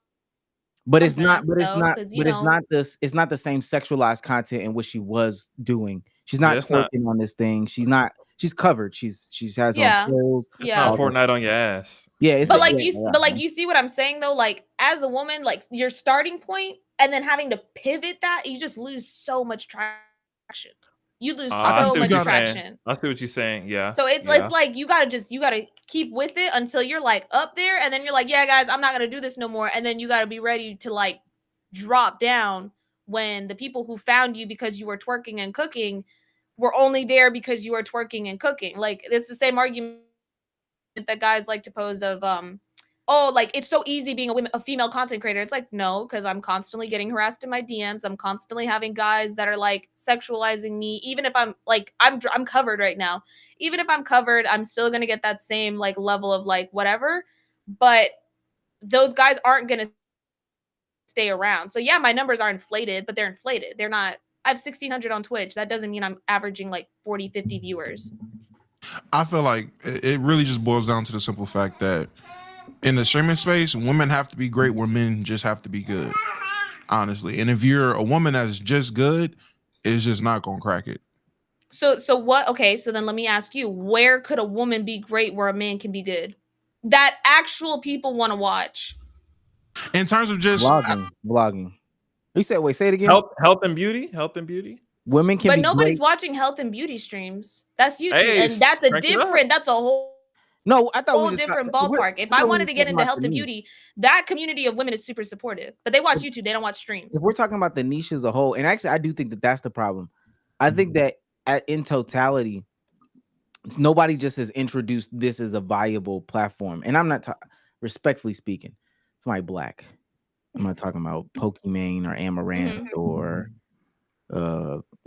But it's not. But it's though, not. 'cause, you But it's know- not this. It's not the same sexualized content in what she was doing. She's not it's not. twerking on this thing. She's not. She's covered. She has Yeah. on clothes. It's Yeah. not Fortnite on your ass. Yeah, it's But like, like you see what I'm saying though, like as a woman, like your starting point and then having to pivot that, you just lose so much traction. You lose I so see much what you're traction. saying. I see what you're saying. Yeah. So it's like you gotta keep with it until you're like up there, and then you're like, yeah, guys, I'm not gonna do this no more. And then you gotta be ready to like drop down when the people who found you because you were twerking and cooking were only there because you were twerking and cooking. Like it's the same argument that guys like to pose of oh, like it's so easy being a female content creator. It's like, no, because I'm constantly getting harassed in my DMs. I'm constantly having guys that are like sexualizing me. Even if I'm like, I'm covered right now. Even if I'm covered, I'm still gonna get that same like level of like whatever. But those guys aren't gonna stay around. So yeah, my numbers are inflated, but they're inflated. They're not. I have 1,600 on Twitch. That doesn't mean I'm averaging like 40, 50 viewers. I feel like it really just boils down to the simple fact that in the streaming space, women have to be great where men just have to be good, honestly. And if you're a woman that's just good, it's just not gonna crack it. So what? Okay, so then let me ask you: where could a woman be great where a man can be good? That actual people want to watch. In terms of just vlogging. You said, wait, say it again. Health and beauty. Women can But be nobody's great. watching health and beauty streams. That's YouTube, Hey, and that's a crank it up. different. That's a whole. No, I thought we whole just different got- ballpark. If I wanted to get into health and beauty, that community of women is super supportive. But they watch YouTube. They don't watch streams. If we're talking about the niche as a whole, and actually, I do think that that's the problem. I think that in totality, nobody just has introduced this as a viable platform. And I'm not respectfully speaking, somebody black. I'm not talking about Pokimane or Amaranth or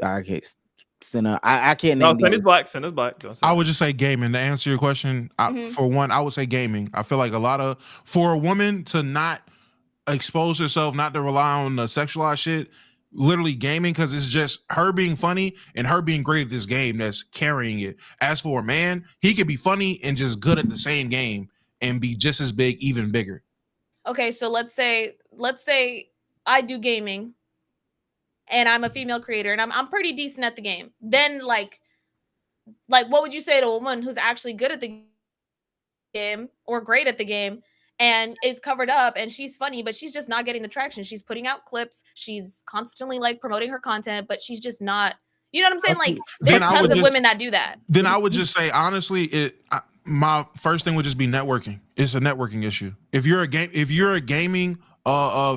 I can't Cinna. I can't name. No, Cinna's black. I would just say gaming. To answer your question, for one, I would say gaming. I feel like for a woman to not expose herself, not to rely on the sexualized shit, literally gaming, because it's just her being funny and her being great at this game that's carrying it. As for a man, he could be funny and just good at the same game and be just as big, even bigger. Okay, so let's say I do gaming and I'm a female creator and I'm pretty decent at the game. Then like what would you say to a woman who's actually good at the game or great at the game and is covered up and she's funny, but she's just not getting the traction? She's putting out clips, she's constantly like promoting her content, but she's just not, You know what I'm saying? Like, Then there's I would tons of just- women that do that. Then I would just say honestly, my first thing would just be networking. It's a networking issue. If you're a gaming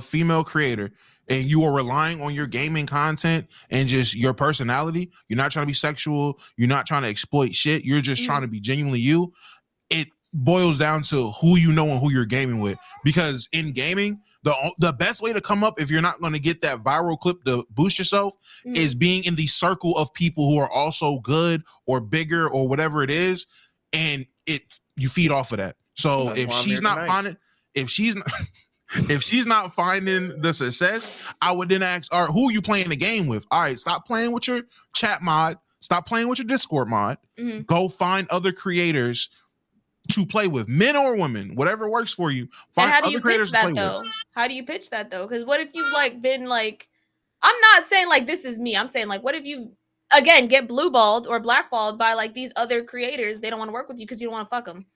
female creator and you are relying on your gaming content and just your personality, you're not trying to be sexual, you're not trying to exploit shit, you're just trying to be genuinely you. It boils down to who you know and who you're gaming with. Because in gaming, the best way to come up if you're not going to get that viral clip to boost yourself is being in the circle of people who are also good or bigger or whatever it is, and you feed off of that. So if she's not finding the success, I would then ask, all right, who are you playing the game with? All right, stop playing with your chat mod, stop playing with your Discord mod, go find other creators to play with, men or women, whatever works for you. Find And how do other you creators pitch to play that though? with. How do you pitch that though? Because what if you've like been like, I'm not saying like this is me. I'm saying like, what if you again get blue balled or blackballed by like these other creators? They don't want to work with you because you don't want to fuck them.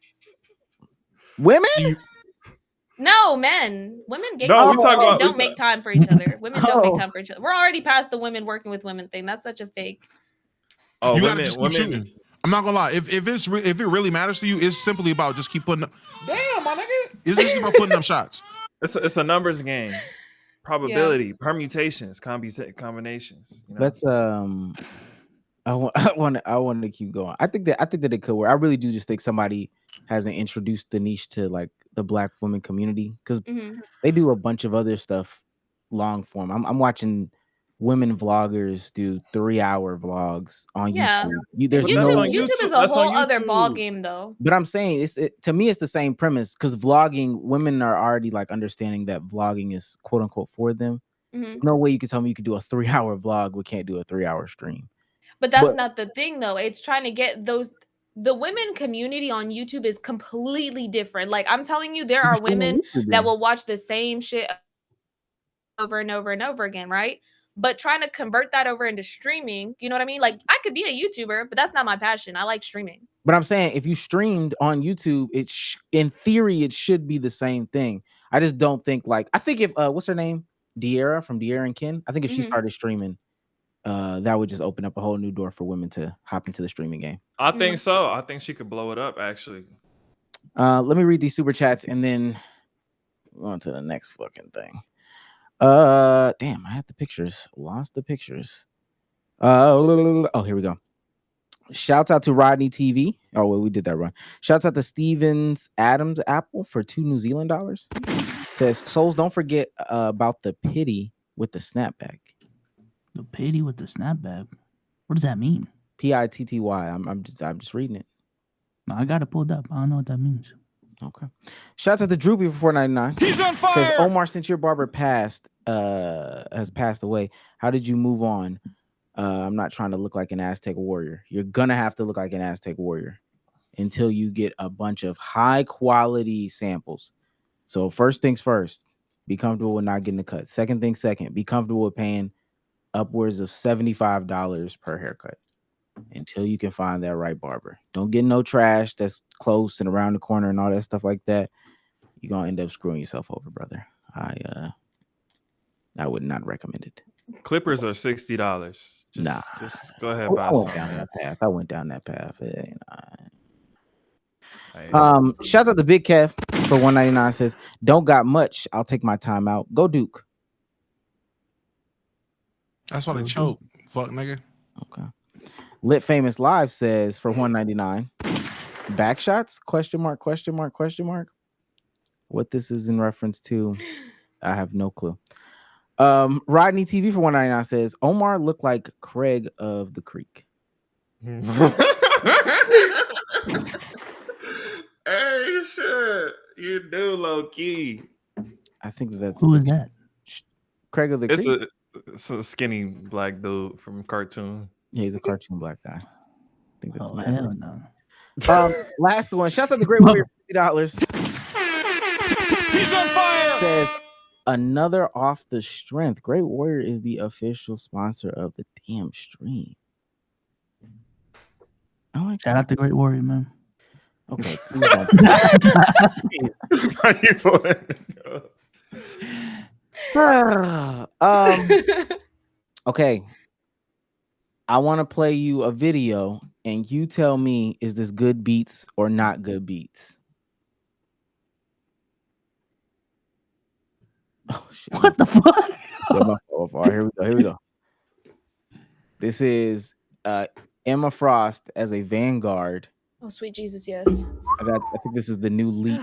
Women? No, men. Women game. No, we talk women about- don't make time for each other. Women don't make Oh. time for each other. We're already past the women working with women thing. That's such a fake. Oh, You gotta women, just keep shooting. I'm not gonna lie. If it really matters to you, it's simply about just keep putting up. Damn, my nigga. It's just about putting up shots. It's a numbers game, probability, permutations, combinations. You know? Let's I want to keep going. I think that it could work. I really do just think somebody hasn't introduced the niche to like the Black women community because they do a bunch of other stuff long form. I'm watching women vloggers do 3-hour vlogs on YouTube. YouTube is a whole other ball game though. But I'm saying to me it's the same premise because vlogging, women are already like understanding that vlogging is quote unquote for them. No way you can tell me you could do a 3-hour vlog, we can't do a 3-hour stream. But that's not the thing though. It's trying to get the women community on YouTube is completely different. Like I'm telling you, there are women that will watch the same shit over and over and over again, right? But trying to convert that over into streaming, you know what I mean? Like I could be a YouTuber, but that's not my passion. I like streaming. But I'm saying if you streamed on YouTube, in theory it should be the same thing. I just don't think I think if what's her name? De'Ara from De'Ara and Ken. I think if she started streaming, that would just open up a whole new door for women to hop into the streaming game. I think so. I think she could blow it up actually. Let me read these super chats and then on to the next fucking thing. Damn, I had the pictures. Lost the pictures. Oh, here we go. Shouts out to Rodney TV. Oh, well, we did that run. Shouts out to Stevens Adams Apple for $2 New Zealand dollars. Says, Souls, don't forget about the pity with the snapback. The pity with the snapback. What does that mean? Pitty. I'm just reading it. No, I got it pulled up. I don't know what that means. Okay. Shouts out to Droopy for $4.99. He's on fire. Says, Omar, since your barber has passed away, how did you move on? I'm not trying to look like an Aztec warrior. You're gonna have to look like an Aztec warrior until you get a bunch of high quality samples. So first things first, be comfortable with not getting a cut. Second thing second, be comfortable with paying upwards of $75 per haircut until you can find that right barber. Don't get no trash that's close and around the corner and all that stuff like that. You're gonna end up screwing yourself over, brother. I would not recommend it. Clippers are $60. Just go ahead and buy I went down that path. Shout out to Big Kev for $1.99. Says, don't got much. I'll take my time out. Go Duke. That's why they choke. Fuck nigga. Okay. Lit Famous Live says for $1.99. Back shots? Question mark. What this is in reference to, I have no clue. Rodney TV for $1.99 says Omar looked like Craig of the Creek. Hey, shit. You do low key. I think that's who is that? Craig of the Creek. It's a skinny black dude from cartoon. Yeah, he's a cartoon black guy. I think that's my hell no. Last one. Shouts out to Great Warrior $50. He's on fire. Says another off the strength. Great Warrior is the official sponsor of the damn stream. Shout out to Great Warrior, man. Okay. Okay. I want to play you a video, and you tell me, is this good beats or not good beats? Oh shit! What the fuck? Yeah, my fault. All right, here we go. Here we go. This is Emma Frost as a Vanguard. Oh, sweet Jesus, yes. I think this is the new leak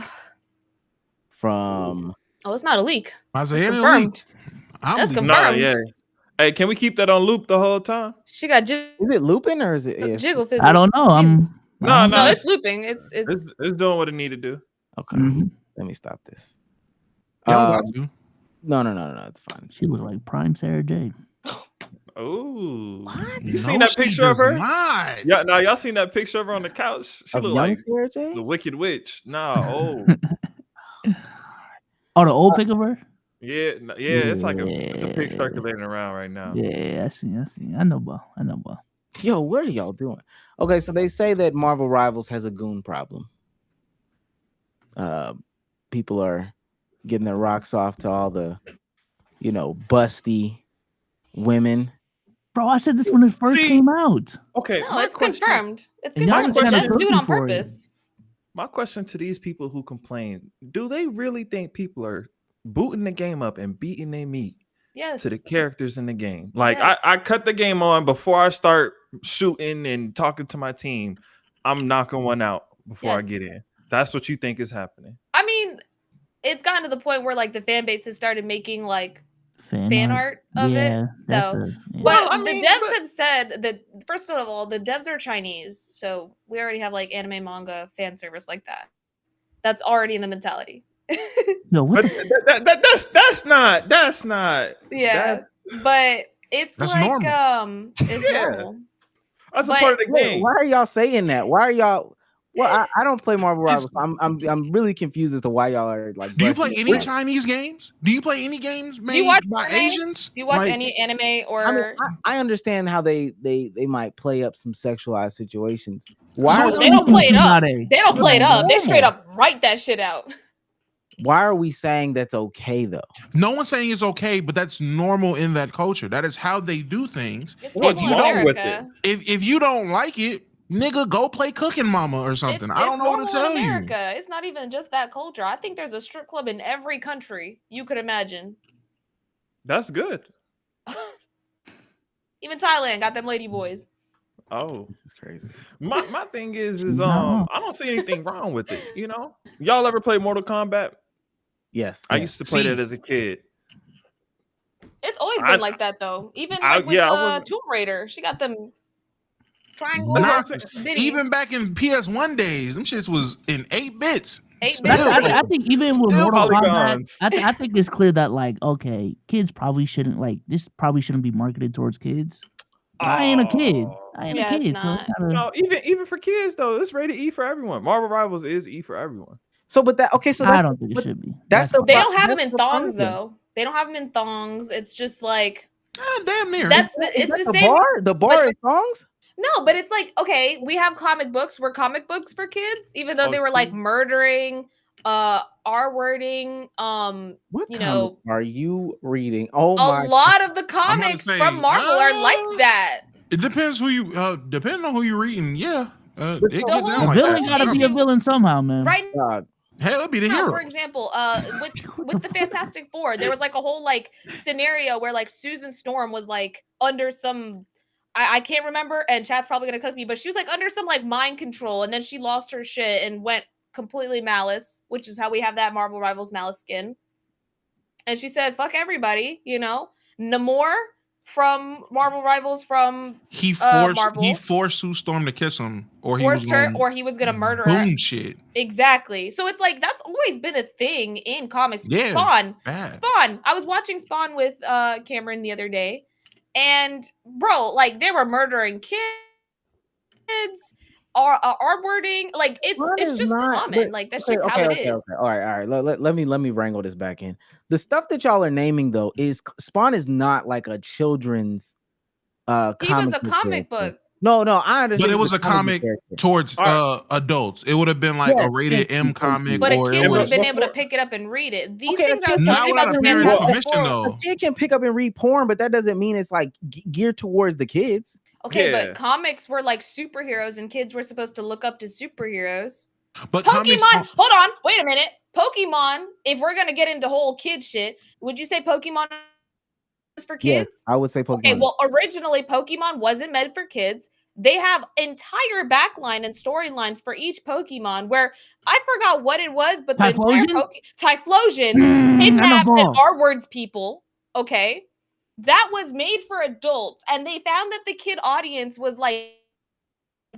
from. Oh, it's not a leak. I It's say it confirmed. leaked. That's leaked. Nah, confirmed. yeah. Hey, can we keep that on loop the whole time? She got Is it looping or is it? jiggle fizzle. I don't know. Jesus. No, No, it's looping. It's It's doing what it need to do. Okay. Mhm. Let me stop this. You don't got to. No. It's fine. She was like prime Sarah J. Oh, What? you seen No, that she picture of does her? not. Yeah, now y'all seen that picture of her on the couch? She Of look young like Sarah J? the Wicked Witch. Nah, oh, Oh, the old pic of her? yeah, it's like it's a pic Yeah. circulating around right now. Yeah, I see. I know, bro. Yo, what are y'all doing? Okay, so they say that Marvel Rivals has a goon problem. People are getting their rocks off to all the, busty women. Bro, I said this when it first came out. Okay, No, it's confirmed. It's And y'all confirmed. was The trying to devs do it on cook me for it. purpose. My question to these people who complain: do they really think people are booting the game up and beating their meat Yes. to the characters in the game? Like Yes. I cut the game on before I start shooting and talking to my team. I'm knocking one out before Yes. I get in. That's what you think is happening. I mean, it's gotten to the point where like the fan base has started making like fan art of Yeah, it. that's So, a- yeah. but Well, I the mean, devs but- have said that first of all, the devs are Chinese, so we already have like anime, manga, fan service like that. That's already in the mentality. Yo, what But the that's not. Yeah, but it's That's like normal. it's Yeah. normal. That's a But- part of the Wait, game. why are y'all saying that? Why are y'all? Well, I don't play Marvel Rivals. I'm really confused as to why y'all are like. Do you play brushing any it. Chinese games? Do you play any games Do you made watch by anime? Asians? Do you watch Like, any anime or? I mean, I understand how they might play up some sexualized situations. Why So are it's they don't play it up. Tsunade. They don't play it That's up. They straight normal. up write that shit out. why are we saying that's okay though? No one's saying it's okay, but that's normal in that culture. That is how they do things. It's What's normal in wrong with America. If you don't like it, nigga, go play Cooking Mama or something. I don't know what to normal in tell you. America. It's not even just that culture. I think there's a strip club in every country you could imagine. That's good. Even Thailand got them lady boys. Oh, This is crazy. my thing is No. I don't see anything wrong with it. You know, y'all ever play Mortal Kombat? Yes. I used to play See. that as a kid. It's always I- been like that though. Even I- like with yeah, I wasn't- Tomb Raider, she got them triangles. Nah, bitty. even back in PS1 days, them shits was in 8 bits. 8 But Still, I think even with Still Mortal Kombat, polygons. I think it's clear that like, okay, kids probably shouldn't like this. Probably shouldn't be marketed towards kids. I ain't a kid. I ain't Yeah, a it's kid. So not. it's kinda, No, even for kids though, it's rated E for everyone. Marvel Rivals is E for everyone. So, but that okay. So I that's don't think it but should be. that's the They pro- don't have them that's in the thongs problem. though. They don't have them in thongs. It's just like damn near. that's Is it's that the same. bar. The bar but- is songs. No, but it's like okay, we have comic books. We're comic books for kids, even though Oh, they were like see? murdering, R wording, What you comics know, are you reading? Oh a my! lot of the about to comics say, from Marvel are like that. It depends who you depending on who you're reading. Yeah, it The get whole- down the like villain that. gotta be a issue- villain somehow, man. Right God. Hell, it'd be the now, hero. for example, with the Fantastic Four, there was like a whole like scenario where like Susan Storm was like under some I can't remember, and chat's probably gonna cook me, but she was like under some like mind control, and then she lost her shit and went completely malice, which is how we have that Marvel Rivals malice skin. And she said, "Fuck everybody," you know. Namor from Marvel Rivals from He forced Marvel. Sue Storm to kiss him, or he was forced her, gonna or he was gonna murder her. boom shit. Exactly. So it's like that's always been a thing in comics. Yeah, Spawn. bad. Spawn. I was watching Spawn with Cameron the other day, and bro, like they were murdering kids, R wording. Like Spawn it's is just not- common. but- Like that's okay, just how okay, it is. okay. All right. Let me wrangle this back in. The stuff that y'all are naming though is Spawn is not like a children's He was a comic comic character. book. No, I understand. But it was the a comic character. towards All adults. It would have been like Yes, a rated thank you, M thank comic, you. But a or kid it would was have been able to pick it up and read it. These Okay, a things I was kid- not telling you without about a the parent's Fantastic permission Four. though. A kid can pick up and read porn, but that doesn't mean it's like geared towards the kids. Okay, Yeah. but comics were like superheroes, and kids were supposed to look up to superheroes. But comics Pokemon. Hold on, wait a minute. Pokemon. If we're gonna get into whole kid shit, would you say Pokemon is for Yes, kids? I would say Pokemon. Okay, well, originally Pokemon wasn't meant for kids. They have entire backline and storylines for each Pokemon where I forgot what it was, but the entire Typhlosion kidnaps and R-words people. Okay. That was made for adults, and they found that the kid audience was like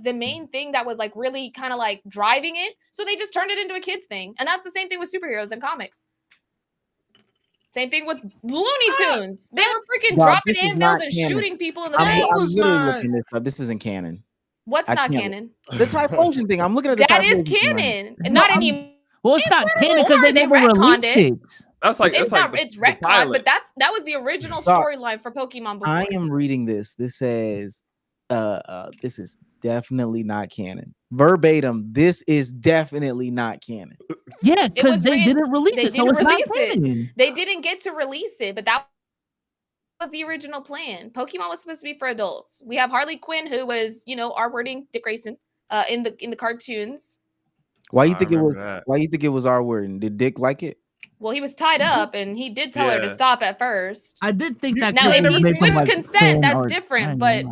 the main thing that was like really kind of like driving it. So they just turned it into a kids thing. And that's the same thing with superheroes and comics. Same thing with Looney Tunes. They were freaking dropping anvils and shooting people in the face. I'm literally looking this up. This isn't canon. What's not canon? The Typhlosion thing. I'm looking at the That is Typhlosion canon. Not any. Well, it's not canon because they never retconned released it. That's like it's that's not. like It's retcon, but that was the original storyline for Pokemon before. I am reading this. This says, this is definitely not canon. Verbatim, this is definitely not canon. Yeah, because they didn't release it, so it's not canon. They didn't get to release it, but that was the original plan. Pokemon was supposed to be for adults. We have Harley Quinn, who was, R-wording Dick Grayson, in the cartoons. Why you think it was? Why you think it was R-wording? Did Dick like it? Well, he was tied up, and he did tell her to stop at first. I did think that. Now, if he switched consent, that's different. But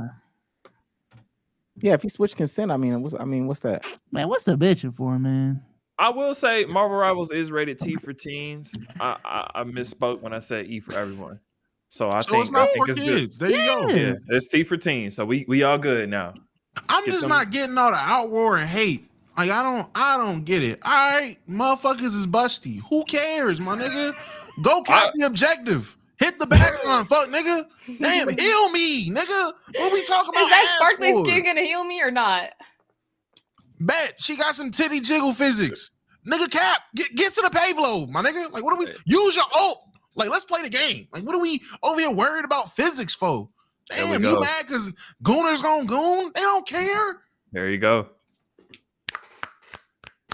yeah, if he switched consent, what's that? Man, what's the bitching for, man? I will say Marvel Rivals is rated T for teens. I misspoke when I said E for everyone. So I think it's not for it's kids. Good. There you go. Yeah, it's T for teens. So we all good now. I'm just not getting all the outroar and hate. Like I don't get it. All right, motherfuckers is busty. Who cares, my nigga? Go cap the objective. Hit the background, fuck nigga. Damn, heal me, nigga. What we talking about? Is that sparkly skin gonna heal me or not? Bet she got some titty jiggle physics. Nigga cap, get to the payload, my nigga. Like, what do we use your ult? Like, let's play the game. Like, what are we over here worried about physics for? Damn, you mad because Gooners gonna goon? They don't care. There you go.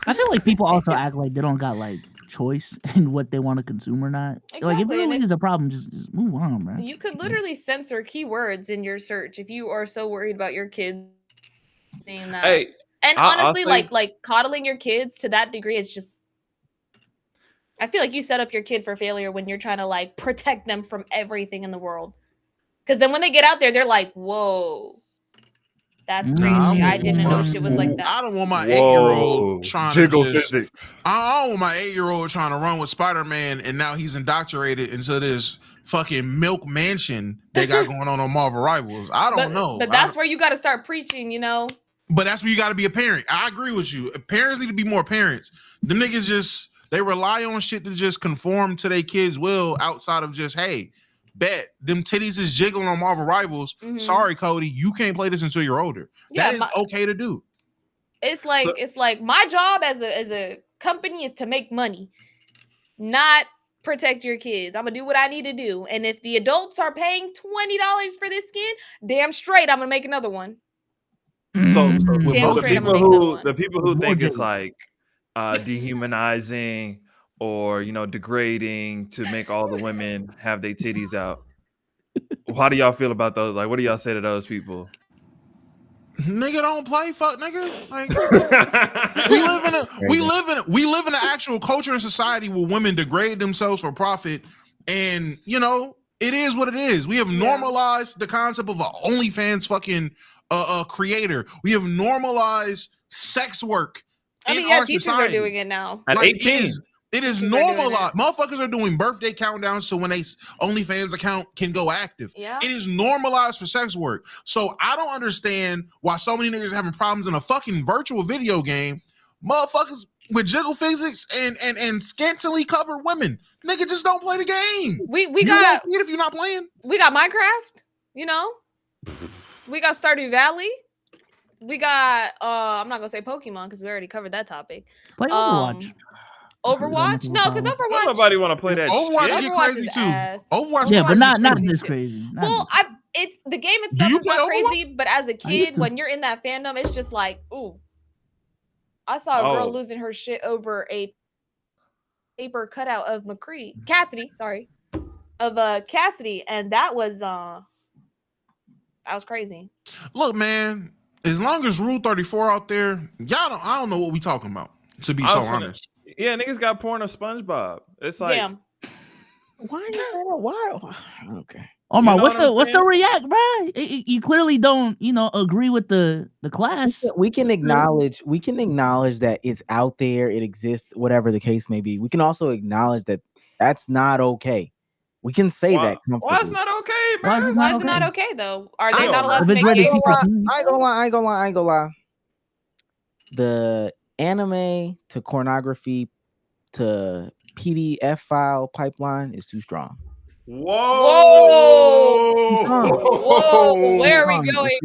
I feel like people also act like they don't got like choice in what they want to consume or not. Exactly. Like, if it really is a problem, just move on, man. You could literally censor keywords in your search if you are so worried about your kids seeing that. Hey, and honestly, like coddling your kids to that degree is just. I feel like you set up your kid for failure when you're trying to like protect them from everything in the world. Because then when they get out there, they're like, "Whoa, that's crazy! I didn't know shit was like that." I don't want my 8-year-old trying jiggle to just, physics. I don't want my 8-year-old trying to run with Spider-Man, and now he's indoctrinated into this fucking milk mansion they got going on Marvel Rivals. I don't know. But that's where you got to start preaching, But that's where you got to be a parent. I agree with you. Parents need to be more parents. The niggas just, they rely on shit to just conform to their kids' will outside of just, hey, bet them titties is jiggling on Marvel Rivals. Mm-hmm. Sorry, Cody, you can't play this until you're older. Yeah, that is okay to do. It's like my job as a company is to make money, not protect your kids. I'm gonna do what I need to do. And if the adults are paying $20 for this skin, damn straight I'm gonna make another one. So the people who think it's like dehumanizing or degrading to make all the women have their titties out. How do y'all feel about those? Like, what do y'all say to those people? Nigga don't play, fuck nigga. Like, we live in an actual culture and society where women degrade themselves for profit, and it is what it is. We have normalized the concept of an OnlyFans fucking creator. We have normalized sex work. Teachers are doing it now. At 18. It is normalized. Motherfuckers are doing birthday countdowns so when they OnlyFans account can go active. Yeah. It is normalized for sex work. So I don't understand why so many niggas are having problems in a fucking virtual video game. Motherfuckers with jiggle physics and scantily covered women. Nigga, just don't play the game. We got it if you're not playing. We got Minecraft, We got Stardew Valley. We got I'm not gonna say Pokemon because we already covered that topic. Play Overwatch. Overwatch? No, because Overwatch. Nobody want to play that. Overwatch get crazy too. Overwatch, yeah, but not this crazy. It's the game itself is not crazy, but as a kid, when you're in that fandom, it's just like, ooh. I saw a girl losing her shit over a paper cutout of Cassidy, and that was That was crazy. Look, man, as long as Rule 34 out there, I don't know what we talking about, to be so honest. Yeah, niggas got porn of SpongeBob. It's like, Damn. Why is that? Why? Okay. Omar, You know what's what the react, bro? You clearly don't, agree with the class. We can acknowledge that it's out there, it exists, whatever the case may be. We can also acknowledge that that's not okay. We can say that comfortably. Why it's not okay, bro? Why is it not okay though? Are they not allowed to make I gays? ain't gonna lie. The anime to pornography to PDF file pipeline is too strong. Whoa! Where are we going?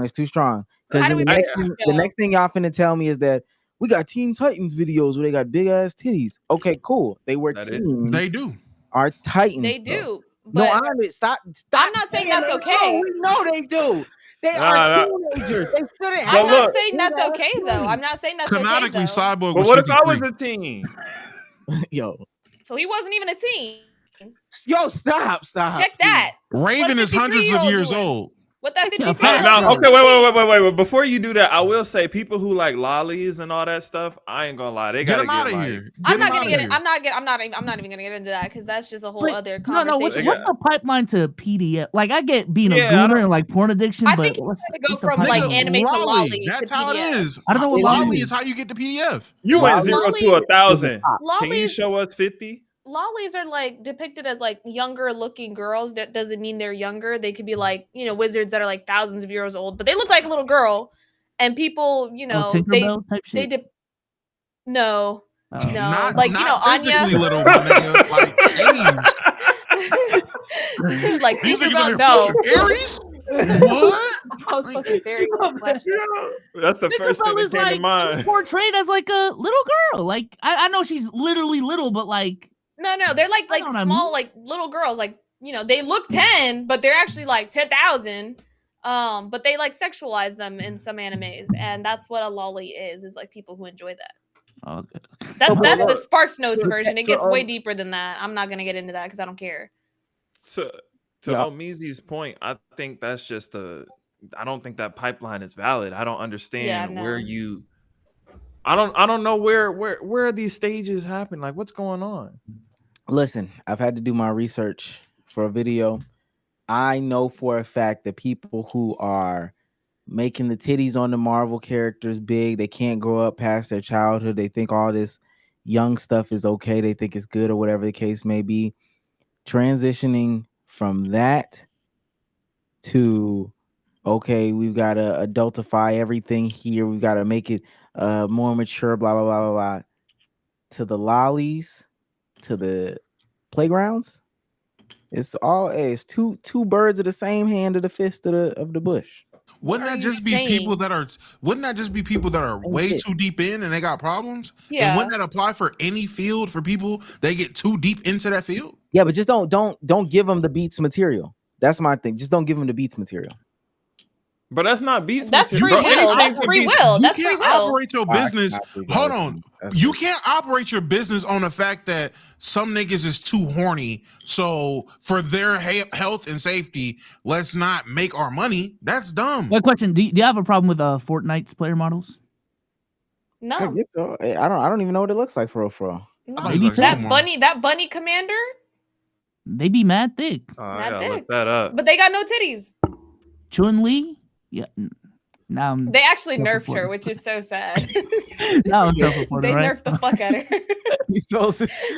It's too strong. Because the next thing y'all finna tell me is that we got Teen Titans videos where they got big ass titties. Okay, cool. They were teens. They do. Are Titans. They do. No, stop. I'm not saying that's okay. We know they do. They are teenagers. They shouldn't have. I'm not saying that's okay though. I'm not saying that's canonically, okay, Cyborg. But what if I was a teen? Yo. So he wasn't even a teen. Yo, stop. Check that. Raven is hundreds of years old. What that 53? Okay, wait. Before you do that, I will say people who like lollies and all that stuff, I ain't gonna lie, they gotta get out of here. I'm not even gonna get into that because that's just a whole other conversation. What's the pipeline to PDF? Like, I get being a gooner and like porn addiction, I but think it's gonna go from like anime to lolly. That's how it is. I don't know what lolly is. How you get the PDF. You went 0 to 1,000. Can you show us 50? Lollies are like depicted as like younger looking girls. That doesn't mean they're younger. They could be like, wizards that are like thousands of years old, but they look like a little girl. And people, no, not, like not Anya, little, my nigga, like age. like these niggas are no. Aries. What? I was fucking very That's the first thing that came to mind. She's portrayed as like a little girl. Like I know she's literally little, but like. No, they're like small, like little girls. Like, they look 10, but they're actually like 10,000. But they like sexualize them in some animes, and that's what a lolly is like people who enjoy that. Okay. That's the Sparks Notes version. It gets way deeper than that. I'm not gonna get into that because I don't care. To Omizi's point, I think that's just I don't think that pipeline is valid. I don't understand where you. I don't know where these stages happen. Like, what's going on? Listen, I've had to do my research for a video. I know for a fact that people who are making the titties on the Marvel characters big, they can't grow up past their childhood. They think all this young stuff is okay. They think it's good or whatever the case may be. Transitioning from that to, okay, we've got to adultify everything here. We've got to make it more mature, blah, blah, blah, blah, blah. To the lollies, to the playgrounds. It's two birds of the same hand of the fist of the bush. Wouldn't that just be people that are way too deep in and they got problems? Yeah. And wouldn't that apply for any field for people that get too deep into that field? Yeah, but just don't give them the beats material. That's my thing. Just don't give them the beats material. But that's not beats. That's free will. That's free will. That's free will. You can't operate your business. Hold on. You can't operate your business on the fact that some niggas is too horny. So for their health and safety, let's not make our money. That's dumb. One question: Do you have a problem with Fortnite's player models? No. I guess so. I don't even know what it looks like for real. No. That bunny commander. They be mad thick. I gotta look that up. But they got no titties. Chun-Li. Yeah. Now they actually nerfed her, which is so sad. Now they nerfed the fuck out of her.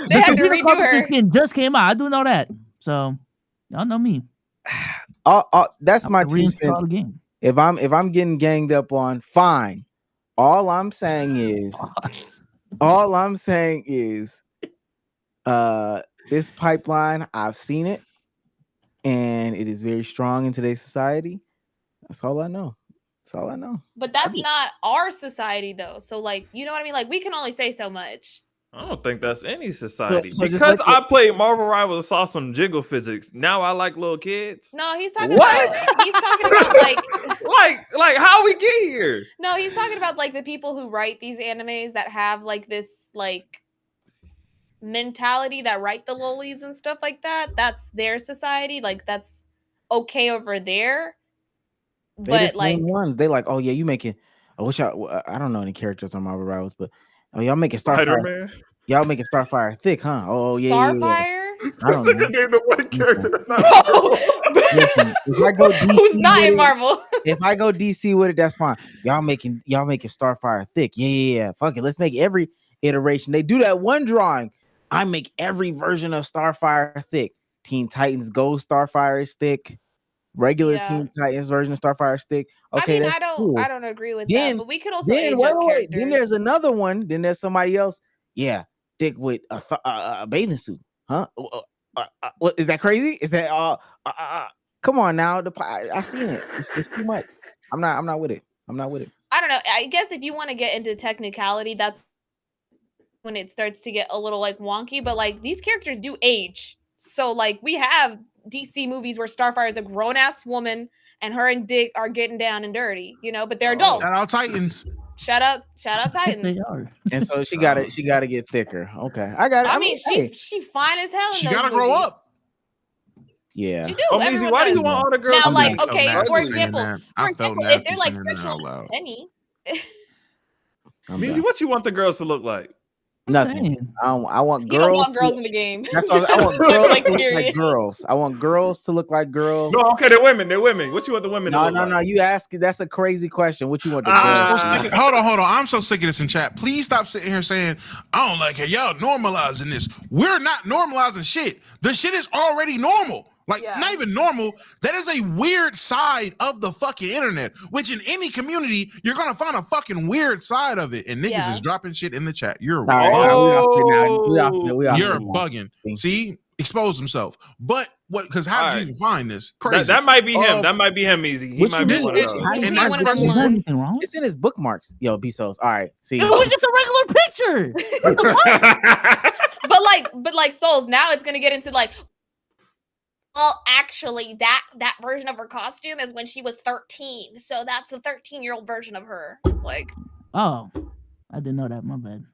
They had to redo her. Skin just came out. I do know that. So y'all know me. That's my 2 cents. If I'm getting ganged up on, fine. All I'm saying is this pipeline, I've seen it, and it is very strong in today's society. That's all I know. But that's not our society, though. So, like, you know what I mean? Like, we can only say so much. I don't think that's any society. So because I played Marvel Rivals, saw some jiggle physics. Now I like little kids. No, he's talking about like how we get here. No, he's talking about like the people who write these animes that have like this like mentality that write the lolis and stuff like that, that's their society. Like that's okay over there. They the But same like ones. They like, oh yeah, you making. I wish I don't know any characters on Marvel Rivals, but oh y'all making Starfire. Spider-Man. Y'all making Starfire thick, huh? Oh yeah. Starfire? I don't know. Name the one character that's not Listen, if I go DC who's not with in it, Marvel? if I go DC with it, that's fine. Y'all making Starfire thick. Yeah. Fuck it. Let's make every iteration. They do that one drawing. I make every version of Starfire thick. Teen Titans Go Starfire is thick. Regular Teen Titans version of Starfire is thick. Okay, I mean, that's cool. I don't agree with that, but we could also then age wait, up wait. characters. Then there's another one. Then there's somebody else. Yeah, thick with a bathing suit. Huh? What is that crazy? Is that come on now? I seen it. It's too much. I'm not with it. I'm not with it. I don't know. I guess if you want to get into technicality, that's when it starts to get a little like wonky. But like these characters do age, so like we have DC movies where Starfire is a grown ass woman and her and Dick are getting down and dirty, you know, but they're adults. Shout out Titans. Shout out Titans. They are. And so she got to get thicker. Okay, I got it. I mean, she fine as hell. She got to grow up. Yeah. She do. Oh, Meezy, why do you want all the girls? Now, to like, be- okay, for example, if they're like sexual Penny. Meezy, what you want the girls to look like? Nothing. I want girls. You don't want girls in the game. That's what I want. Girls like, to look like girls. I want girls to look like girls. No, okay, they're women. They're women. What you want the women? to look like? No. You ask. That's a crazy question. What you want the I'm girls? so sick of, hold on. I'm so sick of this in chat. Please stop sitting here saying I don't like it. Y'all normalizing this. We're not normalizing shit. The shit is already normal. Like, not even normal. That is a weird side of the fucking internet, which in any community, you're going to find a fucking weird side of it. And niggas is dropping shit in the chat. You're bugging. See? Expose himself. But what, because how did you even find this? Crazy. That might be him. That might be him, Easy. He might be one of those. And that's anything wrong? It's in his bookmarks. Yo, Bezos. All right. See. It was just a regular picture. But like Souls, now it's gonna get into like, well, actually, that version of her costume is when she was 13. So that's a 13-year-old version of her. It's like, oh, I didn't know that. My bad.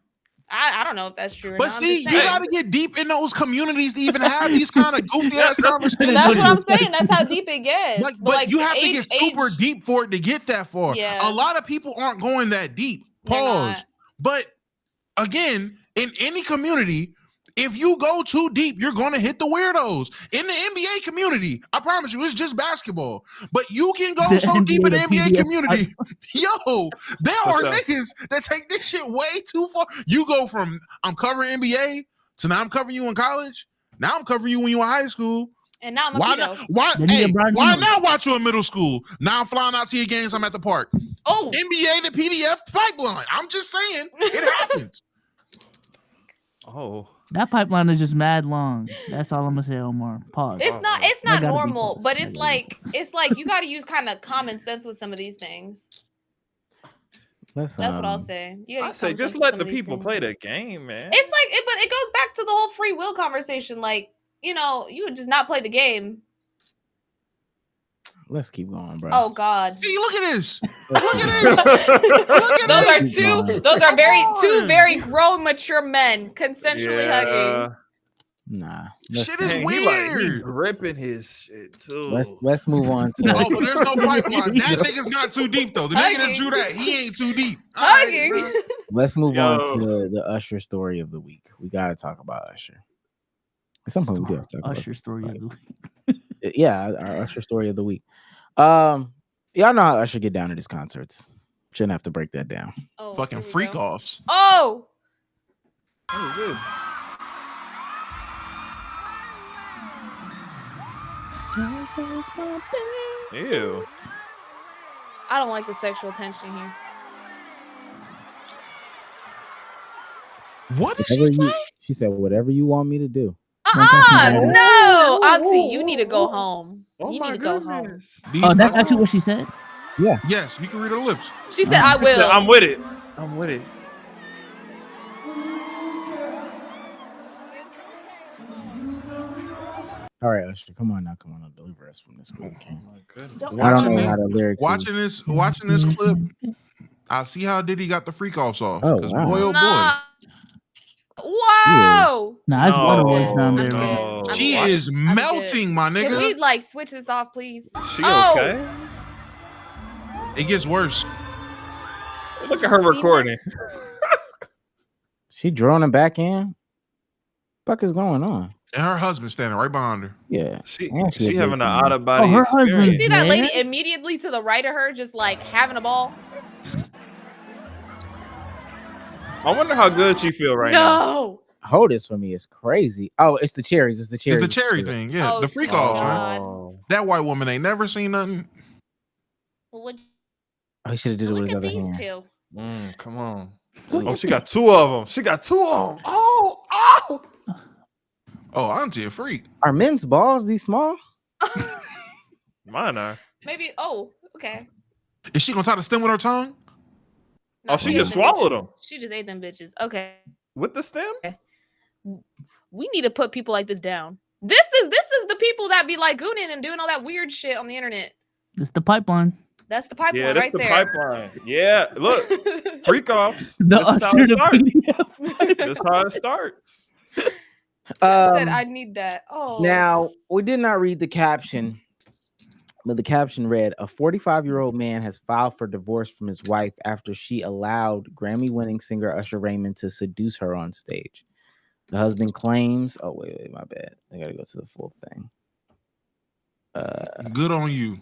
I don't know if that's true or but not. see, you got to get deep in those communities to even have these kind of goofy ass conversations. That's what I'm saying. That's how deep it gets. But you have to get super deep for it to get that far. Yeah. A lot of people aren't going that deep. Pause. But again, in any community, if you go too deep, you're going to hit the weirdos. In the NBA community, I promise you, it's just basketball. But you can go so deep in the NBA community. Yo, there are niggas that take this shit way too far. You go from, I'm covering NBA, to now I'm covering you in college. Now I'm covering you when you were in high school. And now I'm a why not watch you in middle school? Now I'm flying out to your games. I'm at the park. Oh, NBA to PDF pipeline. I'm just saying, it happens. Oh. That pipeline is just mad long. That's all I'm gonna say, Omar. Pause. It's not normal, but it's like you got to use kind of common sense with some of these things. That's what I'll say. I say just let the people play the game, man. It's like, but it goes back to the whole free will conversation. Like, you know, you would just not play the game. Let's keep going, bro. Oh God! See, look at this. Look at this. Those are two very grown, mature men consensually hugging. Nah, shit is weird. He gripping his shit too. Let's move on to. Oh, but there's no pipeline. That nigga's not too deep though. The nigga that drew that, he ain't too deep. Hugging. Right, let's move on to the Usher story of the week. We gotta talk about Usher. At some point, we do have to talk about Usher story of the week. Yeah, our Usher story of the week. Y'all know how Usher get down at his concerts. Shouldn't have to break that down. Oh, fucking freak offs. Oh. Ew. I don't like the sexual tension here. What did she say? She said, "Whatever you want me to do." No, Auntie, you need to go home. You need to go home. Oh, that's actually what she said? Yeah. Yes, you can read her lips. She said, "I will." I'm with it. I'm with it. All right, Usher, come on now, deliver us from this. Oh my goodness. I don't know how the lyrics. Watching this clip, I see how Diddy got the freak offs off. Oh, Because wow. boy, oh boy. Whoa! Nah, it's water voice down I'm there, good. bro. I'm She good. is I'm melting, good. my Can we nigga. like switch this off, please? She okay? It gets worse. Look at her recording. She droning back in. Fuck is going on? And her husband standing right behind her. Yeah, She a having an big out of body her experience. husband's You see that lady there? immediately to the right of her, just like having a ball? I wonder how good she feel right now. No. Hold this for me. It's crazy. Oh, it's the cherries. It's the cherries. It's the cherry thing, yeah. Oh, The freak thank offs, man. God. That white woman ain't never seen nothing. Well, look, Oh, he should have did it with look his at other these hand. two. Come on. Oh, she got two of them. She got two of them. Oh. Oh, auntie a freak. Are men's balls these small? Mine are. Maybe. Oh, okay. Is she gonna try to stem with her tongue? No, Oh, she ate just them swallowed bitches. them. She just ate them bitches. Okay. With the stem? We need to put people like this down. This is the people that be like gooning and doing all that weird shit on the internet. It's the pipeline. That's the pipeline Yeah, that's right the there. pipeline. Yeah, look, freak offs. The This is how usher it to starts. PDF. This is how it starts. Said I need that. Oh. Now, we did not read the caption, but the caption read, a 45-year-old man has filed for divorce from his wife after she allowed Grammy-winning singer Usher Raymond to seduce her on stage. The husband claims, oh, wait, my bad. I gotta go to the full thing. Good on you.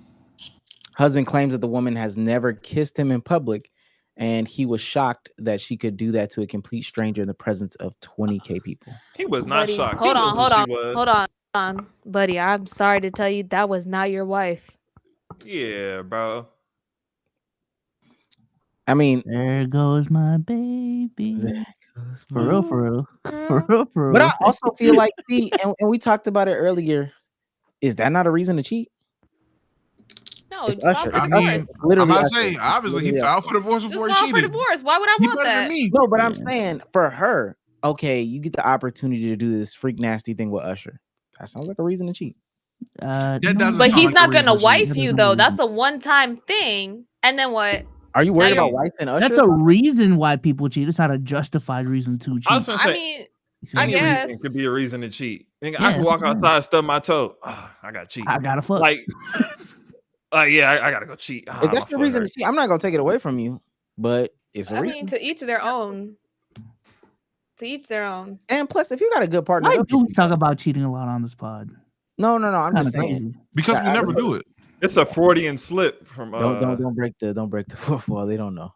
Husband claims that the woman has never kissed him in public, and he was shocked that she could do that to a complete stranger in the presence of 20K people. He was not Buddy, shocked. hold He on, knew who she was. hold on, buddy. I'm sorry to tell you that was not your wife. Yeah, bro. I mean, There goes my baby. For real, for real. For real, for real. but I also feel like, see, and we talked about it earlier. Is that not a reason to cheat? No, It's just Usher. file for I mean, divorce. I'm Literally about to Usher. say, obviously, he Literally filed Usher. for divorce Just before he file for cheated. divorce. Why would I He want better that? than me. No, but I'm saying for her, okay, you get the opportunity to do this freak nasty thing with Usher. That sounds like a reason to cheat. That no. doesn't But sound he's like a not reason gonna to cheat. wife That you doesn't though. really- That's a one-time thing. And then what? Are you worried Now about you're- wife and Usher? That's a reason why people cheat. It's not a justified reason to cheat. I was gonna say, I mean, You see what I I'm any saying? guess. reason could be a reason to cheat. Nigga, I Yeah, can walk yeah. outside, stub my toe. I gotta cheat. I gotta fuck. Like yeah, I gotta go cheat. If that's the reason to cheat, I'm not gonna take it away from you, but it's a I reason. mean, to each their own. To each their own. And plus, if you got a good partner, Why they'll do get we you. talk about cheating a lot on this pod? No, I'm Kinda just saying. crazy. Because we I- never do it. It's a Freudian slip from Don't break the fourth wall. They don't know.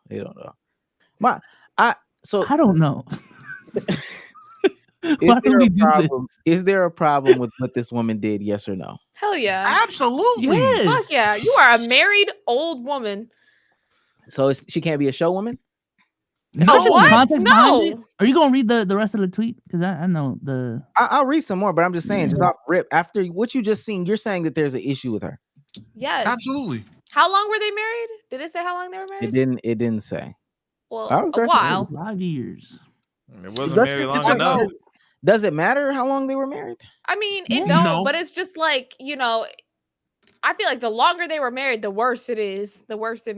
So I don't know. is Why do there we a do problem? Is there a problem with what this woman did? Yes or no? Hell yeah. Absolutely. Yes. Fuck yeah. You are a married old woman. So she can't be a show woman. Is No. there some What? context behind it? No. Are you gonna read the rest of the tweet? Because I know the I'll read some more, but I'm just saying, just off rip. After what you just seen, you're saying that there's an issue with her. Yes. Absolutely. How long were they married? Did it say how long they were married? It didn't say. Well, I was a very while. 5 years. It wasn't Does married it- long it's a enough. no. Does it matter how long they were married? I mean, it Yeah. don't, No. but it's just like, I feel like the longer they were married, the worse it is. The worse it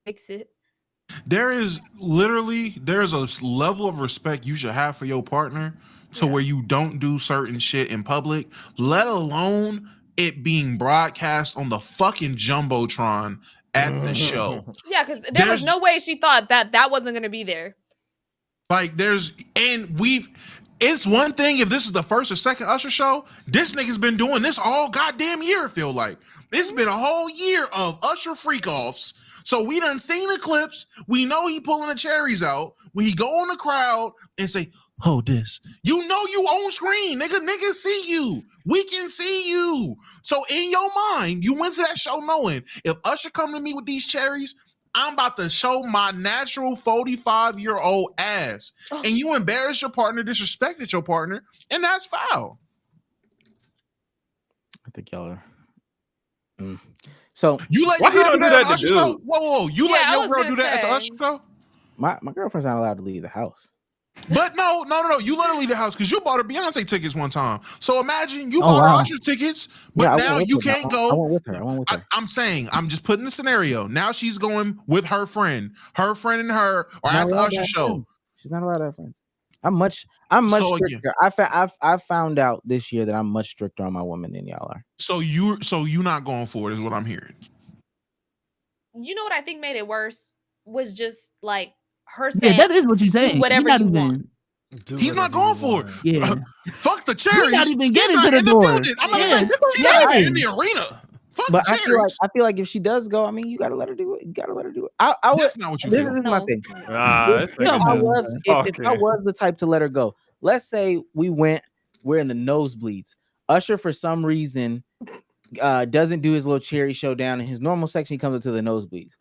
makes it. There's a level of respect you should have for your partner to where you don't do certain shit in public, let alone it being broadcast on the fucking jumbotron at the show. Yeah, because there was no way she thought that wasn't going to be there. Like it's one thing if this is the first or second Usher show. This nigga's been doing this all goddamn year, it feel like. It's been a whole year of Usher freak-offs. So we done seen the clips. We know he pulling the cherries out. When he go on the crowd and say, hold this. You know you on screen, nigga. Niggas see you. We can see you. So in your mind, you went to that show knowing if Usher come to me with these cherries, I'm about to show my natural 45-year-old ass. And you embarrass your partner, disrespected your partner, and that's foul. I think y'all are. So you let Why your girl he do don't that do at the that Usher to show? dude? Whoa. You Yeah, let I your was girl gonna do that at the say. Usher show? my girlfriend's not allowed to leave the house. But no. You let her leave the house because you bought her Beyonce tickets one time. So imagine you Oh, bought her wow. Usher tickets, but Yeah, I now went with you her. can't I go. went with her. I'm saying, I'm just putting the scenario. Now she's going with her friend. Her friend and her are Not at the allowed to Usher have show. friends. She's not allowed to have friends. I'm much So again- stricter. I found out this year that I'm much stricter on my women than y'all are. So you not going for it is what I'm hearing. You know what I think made it worse was just like her Yeah, saying, that is what you're saying. "Do whatever You're not you even, want." He's not going for it. Yeah. Fuck the He's cherries. not even He's getting not to the in door. the building. I'm gonna Yeah, say that's she's what not I'm in saying. the arena. Fuck But the cherries. I feel like if she does go, I mean, you gotta let her do it. You gotta let her do it. I would. That's not what you This feel. is my No. thing. It's If I was, if I Okay. was the type to let her go, let's say we're in the nosebleeds. Usher, for some reason, doesn't do his little cherry showdown in his normal section. He comes up to the nosebleeds.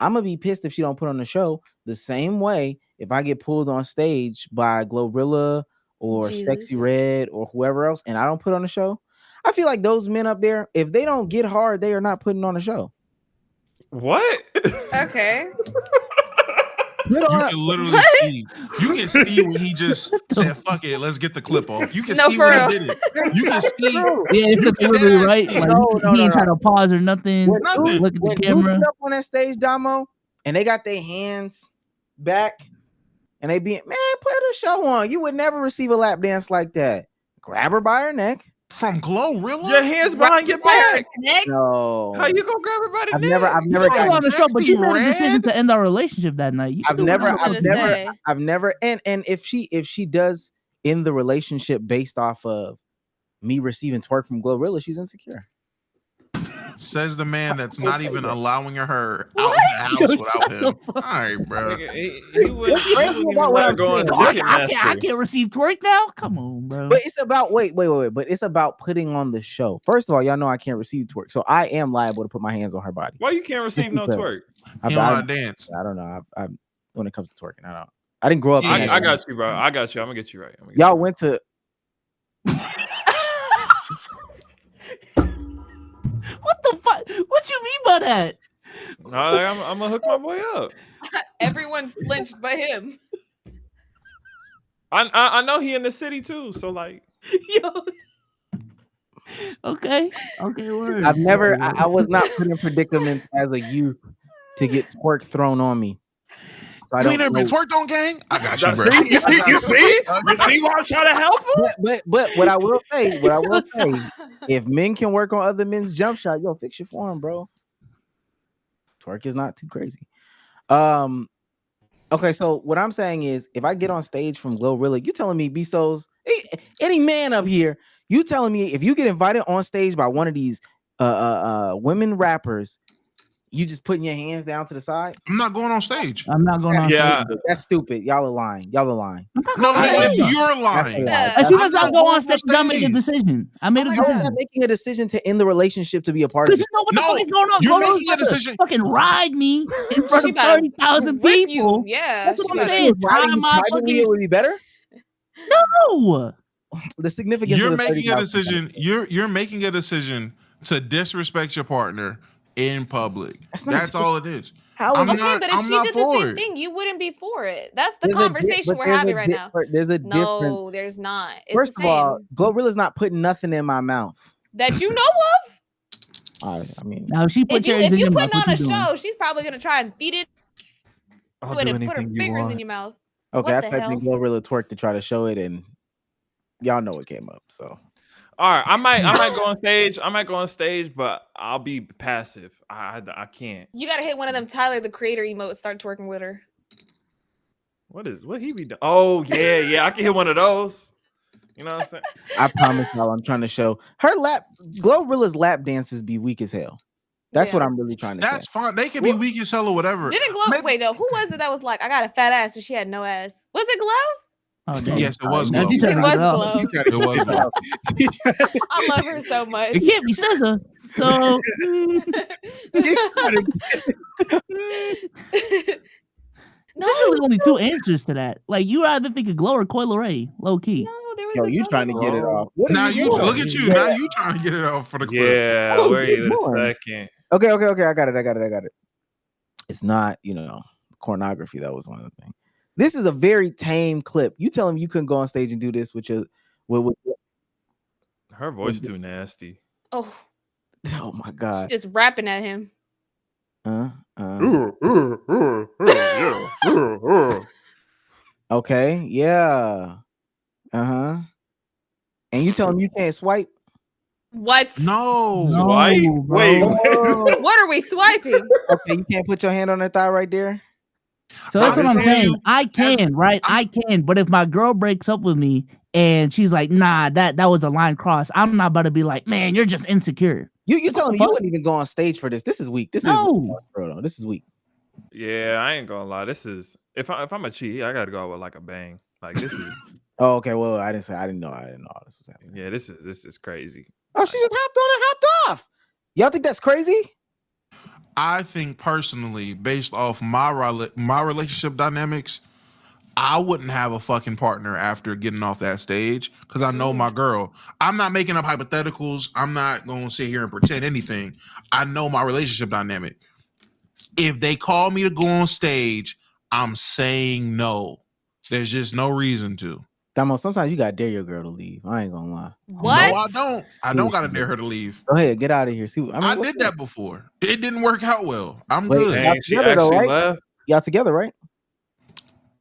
I'm gonna be pissed if she don't put on the show the same way if I get pulled on stage by Glorilla or Sexy Jesus. Red or whoever else and I don't put on the show. I feel like those men up there, if they don't get hard, they are not putting on a show. What? Okay. You can literally see. You can see when he just said, "Fuck it, let's get the clip off." You can No, see for when real. he did it. You can see. Yeah, it's You a can delivery, dead ass right? see. Like No, he ain't trying to pause or nothing. When Nothing. Look at the when dudes camera. get up on that stage, Domo, and they got their hands back, and they be man, put a show on. You would never receive a lap dance like that. Grab her by her neck. From Glorilla? Your hands behind your back. No. How you gonna grab everybody? I've never You gotten put on the show, but Sexy you made a decision Red? to end our relationship that night. You can do whatever you want. I've never and if she does end the relationship based off of me receiving twerk from Glorilla, she's insecure. Says the man that's not even allowing her What? out of the house Yo, without shut him. the All fuck right, bro. He wouldn't even about what let her I'm go on saying. I can't receive twerk now. Come on, bro. But it's about wait. But it's about putting on the show. First of all, y'all know I can't receive twerk, so I am liable to put my hands on her body. Why you can't receive no twerk? He don't know how to dance. I don't know. I when it comes to twerking, I didn't grow up. I got you, bro. I got you. I'm gonna get you right. Y'all went to. What the fuck? What you mean by that? No, I'm gonna hook my boy up. Everyone flinched but him. I know he in the city too, so like, yo. Okay, word. I've never. I was not put in predicament as a youth to get twerk thrown on me. So I You ain't don't never been know. twerked on, gang? I got you, bro. You see why I'm trying to help him? But what I will say, if men can work on other men's jump shot, yo, fix your form, bro. Twerk is not too crazy. Okay, so what I'm saying is, if I get on stage from Glorilla, you telling me B-Souls, any man up here, you telling me if you get invited on stage by one of these women rappers, you just putting your hands down to the side? I'm not going on stage. I'm not going on Yeah. stage. That's stupid. Y'all are lying. No, you're lying. As soon as I not go going on stage, I made a stage. decision. I made a How is decision. that making a decision to end the relationship to be a part of Because it? you know what the No, fuck is going on? you're Glorilla's making a about to decision. Fucking ride me in front She of about to 30,000 whip you. people. Yeah. That's she what I'm about to- saying. Riding Time my privately, it fucking would be better. no. The significance. You're of the making a 30,000 decision. You're making a decision to disrespect your partner in public. That's all it is. How is I'm it? Okay, not. but if I'm she not did the for same it. thing, you wouldn't be for it. That's the There's conversation we're having right now. There's a No, difference. there's not. It's First the of all, same. Glorilla's not putting nothing in my mouth. That you know of. I mean, Now if she put If you cherries if in you your mouth, putting what on you a doing? show, she's probably gonna try and feed it I'll to it do and put her anything you fingers want. in your mouth. okay, What I the typed in hell? Glorilla twerk to try to show it, and y'all know what came up. So All right, I might go on stage. I might go on stage, but I'll be passive. I can't. You gotta hit one of them Tyler the Creator emotes. Start twerking with her. What he be doing? Oh yeah, I can hit one of those. You know what I'm saying? I promise y'all, I'm trying to show her Glorilla's lap dances be weak as hell. That's what I'm really trying to That's say. fine. They can be weak as hell or whatever. Didn't Glow? Wait, no. Who was it that was like, I got a fat ass and she had no ass? Was it Glow? Oh, damn. Yes, it was Now Glow. she trying to It get was it off. Glow. It was Glow. I love her so much. It can't be scissor. So No, there's really only two answers to that. Like you either think of Glow or Coil Ray, low key. no, there was Yo, a you Glow. trying to get it off? What are Now you doing? look at you. Now you trying to get it off for the clip. Yeah, What are wait you a doing? second. Okay. I got it. It's not, pornography. That was one of the things. This is a very tame clip. You tell him you couldn't go on stage and do this with your with Her voice too nasty. Oh, oh my she's god. just rapping at him. Okay, yeah. Uh-huh. And you tell him you can't swipe? What? No. Swipe? No, Wait. bro. What are we swiping? Okay, you can't put your hand on her thigh right there? So that's I'm what I'm telling saying. you, I can, right? I'm- I can. But if my girl breaks up with me and she's like, nah, that was a line crossed, I'm not about to be like, man, you're just insecure. You telling me fuck? you wouldn't even go on stage for this. This is weak. This No. is bro, though. This is weak. Yeah, I ain't gonna lie. This is if I'm a cheat, I gotta go out with like a bang. Like this is Oh, okay. Well, I didn't know all this was happening. yeah, this is crazy. Oh, she just hopped on and hopped off. Y'all think that's crazy? I think personally, based off my relationship dynamics, I wouldn't have a fucking partner after getting off that stage because I know my girl. I'm not making up hypotheticals. I'm not going to sit here and pretend anything. I know my relationship dynamic. If they call me to go on stage, I'm saying no. There's just no reason to. Domo, sometimes you got to dare your girl to leave. I ain't going to lie. What? No, I don't. I don't got to dare her to leave. Go ahead. Get out of here. See, I did that before. It didn't work out well. I'm Wait, good. Dang, she together though, actually right? left. Y'all together, right?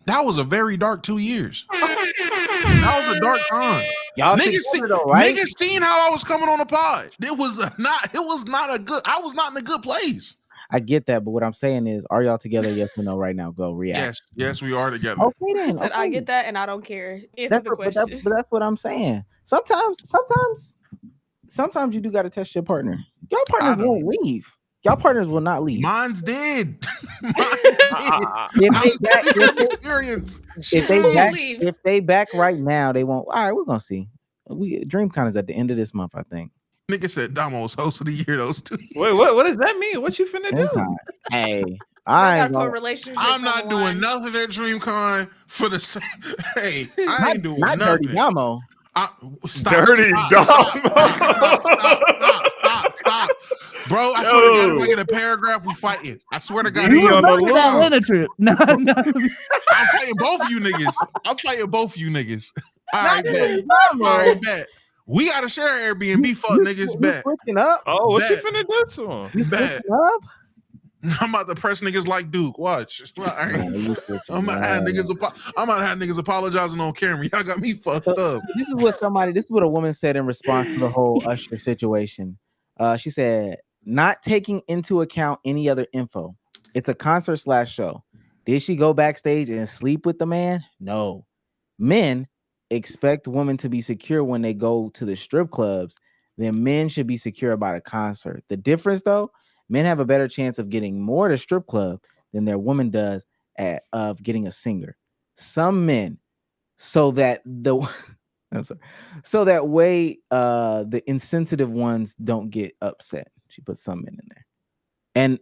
That was a very dark 2 years. That was a dark time. Y'all together though, right? Niggas seen how I was coming on the pod. It was not a good. I was not in a good place. I get that, but what I'm saying is, are y'all together? Yes or no? Right now, go react. Yes, we are together. Okay I then. said, I okay. get that, and I don't care. Answer That's the what, question. but that's what I'm saying. Sometimes you do got to test your partner. Y'all partners won't leave. Y'all partners will not leave. Mine's did. If Leave. if they back right now, they won't. All right, we're gonna see. DreamCon is at the end of this month, I think. Nigga said Domo's host of the year those 2 years. Wait, what does that mean? What you finna do? DreamCon. Hey, I I gotta ain't put gonna, relationships I'm not on the doing line. nothing at DreamCon for the same. Hey, I ain't doing not nothing. Dirty Domo. Stop, Dirty stop, Domo. stop. Bro, I swear to God, if I get a paragraph, we fighting. I swear to God. He on the Remember that loose. Atlanta trip? No. I'm fighting both of you niggas. All right, bet. All right, bet. We gotta share Airbnb, fuck niggas, bet. Switching up. Oh, what you Bet. finna do to him? You Bet. switching up. I'm about to press niggas like Duke. Watch. All right. You switching I'm about to have niggas apologizing on camera. Y'all got me fucked up. This is what a woman said in response to the whole Usher situation. She said, not taking into account any other info. It's a concert/show. Did she go backstage and sleep with the man? No. Men expect women to be secure when they go to the strip clubs. Then men should be secure about a concert. The difference, though, men have a better chance of getting more at a strip club than their woman does of getting a singer. Some men, so that way the insensitive ones don't get upset. She put some men in there.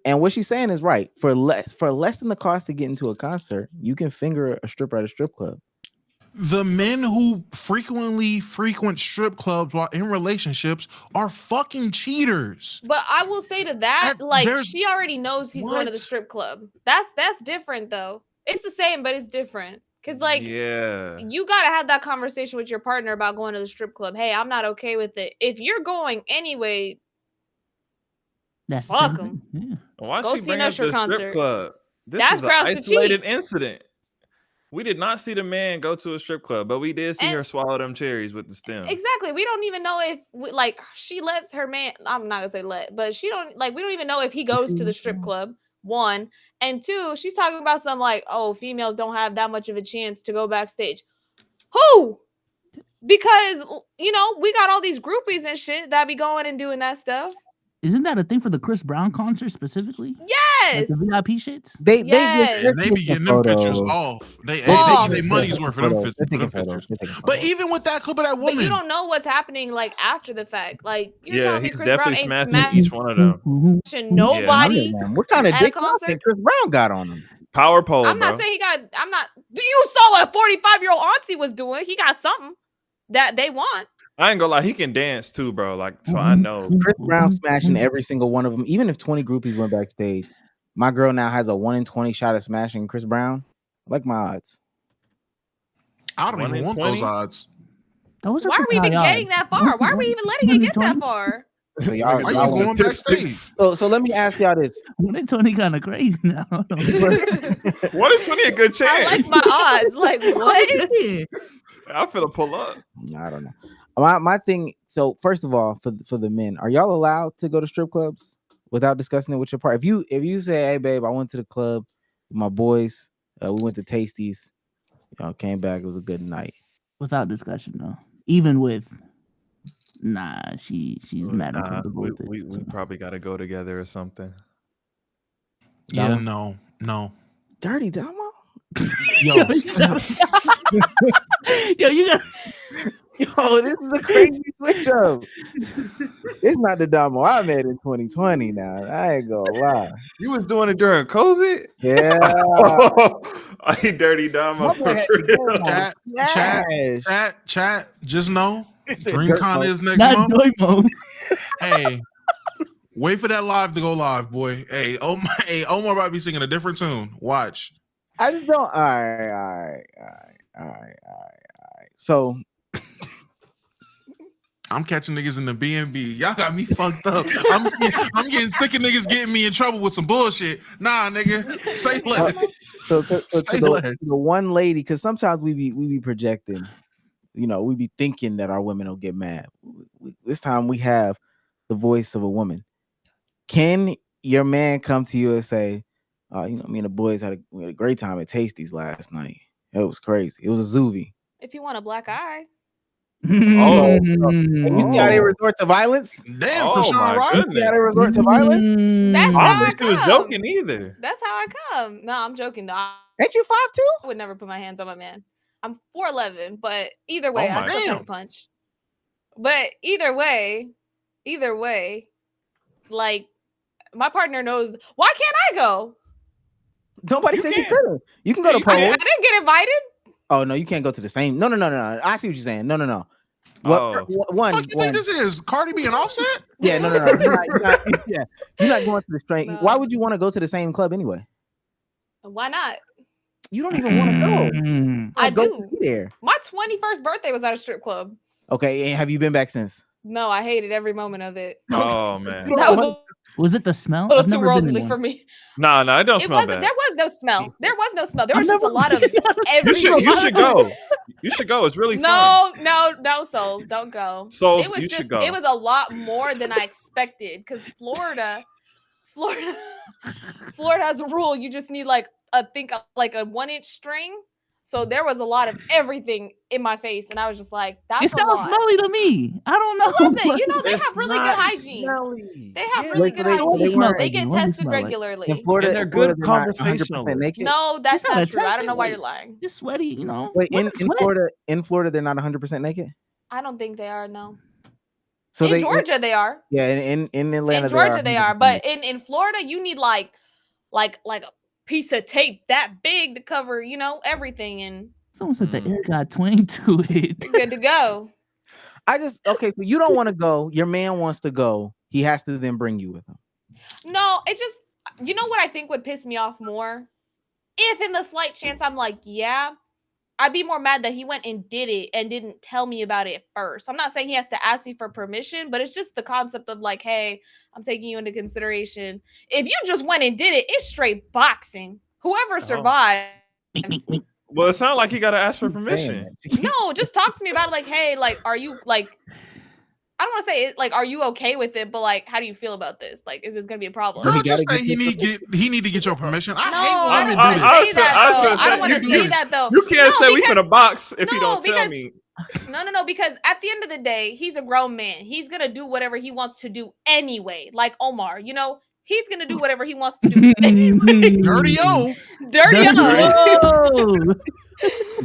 And what she's saying is right. For less than the cost to get into a concert, you can finger a stripper at a strip club. The men who frequently frequent strip clubs while in relationships are fucking cheaters. But I will say to that, like, she already knows he's going to the strip club. That's different though. It's the same, but it's different. Cause like, yeah, you gotta have that conversation with your partner about going to the strip club. Hey, I'm not okay with it. If you're going anyway, fuck them. Yeah. Why Go she see bring an up Usher the concert. strip club? This That's is an grounds to isolated cheat. incident. We did not see the man go to a strip club, but we did see And- her swallow them cherries with the stem. Exactly. We don't even know if like she lets her man. I'm not gonna say let, but we don't even know if he goes to the strip club. One and two, she's talking about some like, oh, females don't have that much of a chance to go backstage. Who? Because we got all these groupies and shit that be going and doing that stuff. Isn't that a thing for the Chris Brown concert specifically? Yes. Like the VIP shits? They be getting them pictures off. They get their money's worth for them pictures. But even with that clip of that woman, but you don't know what's happening like after the fact. Like you're Yeah, telling me he's Chris Brown definitely ain't smashing each one of them. nobody What kind of at a dick you concert? think Chris Brown got on him? Power pole, I'm bro. not saying he got. I'm not. You saw what a 45-year-old auntie was doing. He got something that they want. I ain't gonna lie, he can dance too, bro. Like, so I know. Chris Brown smashing every single one of them. Even if 20 groupies went backstage, my girl now has a 1 in 20 shot at smashing Chris Brown. I like my odds. I don't even want those odds. Why are we even getting that far? Why are we even letting it get that far? So y'all, Why y'all you going backstage? So let me ask y'all this. One in 20 kind of crazy now. 1 in 20 a good I chance. like my odds. Like what? I'm finna pull up. I don't know. My thing. So first of all, for the men, are y'all allowed to go to strip clubs without discussing it with your partner? If you say, "Hey, babe, I went to the club with my boys. We went to Tasties. Y'all came back. It was a good night." Without discussion, though. Even with, she's mad Nah, uncomfortable with it. we probably got to go together or something. Yeah, Domo? no. Dirty Domo. Yo, Yo, you got. Yo, this is a crazy switch up. It's not the Domo I met in 2020. Now I ain't gonna lie. You was doing it during COVID? Yeah. I ain't dirty Domo. Chat. Just know, said DreamCon dirt is next Not month. joy mode. Hey, wait for that live to go live, boy. Hey, Omar about to be singing a different tune. Watch. I just don't. All right. So I'm catching niggas in the B&B. Y'all got me fucked up. I'm getting sick of niggas getting me in trouble with some bullshit. Nah, nigga, say less. So Say to less. the one lady, because sometimes we be projecting. You know, we be thinking that our women will get mad. This time we have the voice of a woman. Can your man come to you and say, me and the boys we had a great time at Tasties last night. It was crazy. It was a zoovie. If you want a black eye. Oh, and you see how they resort to violence? Damn, Oh Krishan my Rock. You see how they resort to violence? That's I how don't I think she was come. joking either. That's how I come. No, I'm joking though. Ain't you 5'2"? I would never put my hands on my man. I'm 4'11", but either way, I still pack a punch. But either way, like my partner knows. Why can't I go? Nobody said you couldn't. You can go to I pole. didn't get invited. Oh no, you can't go to the same. No. I see what you're saying. No. What you think this is? Cardi B and Offset? Yeah, no. You're not going to the straight. No. Why would you want to go to the same club anyway? Why not? You don't even want to go. I go do. There. My 21st birthday was at a strip club. Okay, and have you been back since? No, I hated every moment of it. Oh man, that was it the smell? a little I've too never been worldly in for one. me. No, it don't smell wasn't. bad. There was no smell. There was just a lot of everything. You should go. You should go. It's really fun. No, Souls, don't go. Souls, it was you just should go. It was a lot more than I expected because Florida has a rule. You just need like a 1-inch string. So there was a lot of everything in my face, and I was just like, "That's it sounds smelly to me. I don't know. Listen, they have really good hygiene. Smelly. They have really good hygiene. They get tested regularly. In Florida, and they're good conversationalists. naked. No, that's not true. I don't know why you're lying. Just sweaty, Wait, in Florida, they're not 100% naked. I don't think they are. No. So in Georgia, they are. Yeah, in Atlanta, in Georgia, they are. But in Florida, you need like a piece of tape that big to cover, everything. And someone said the air got twang to it. You're good to go. So you don't want to go. Your man wants to go. He has to then bring you with him. No, it just, what I think would piss me off more? If in the slight chance I'm like, yeah, I'd be more mad that he went and did it and didn't tell me about it first. I'm not saying he has to ask me for permission, but it's just the concept of like, hey, I'm taking you into consideration. If you just went and did it, it's straight boxing. Whoever survives. Well, it sounds like he got to ask for permission. No, just talk to me about it. Like, hey, like, are you like, I don't want to say it, like, are you okay with it? But like, how do you feel about this? Like, is this gonna be a problem? Girl, just say he need to get your permission. I hate women I do this. I don't want to say that though. You can't say we finna box if you don't tell me. No, because at the end of the day, he's a grown man. He's gonna do whatever he wants to do anyway. Like Omar, he's gonna do whatever he wants to do anyway. Dirty-o.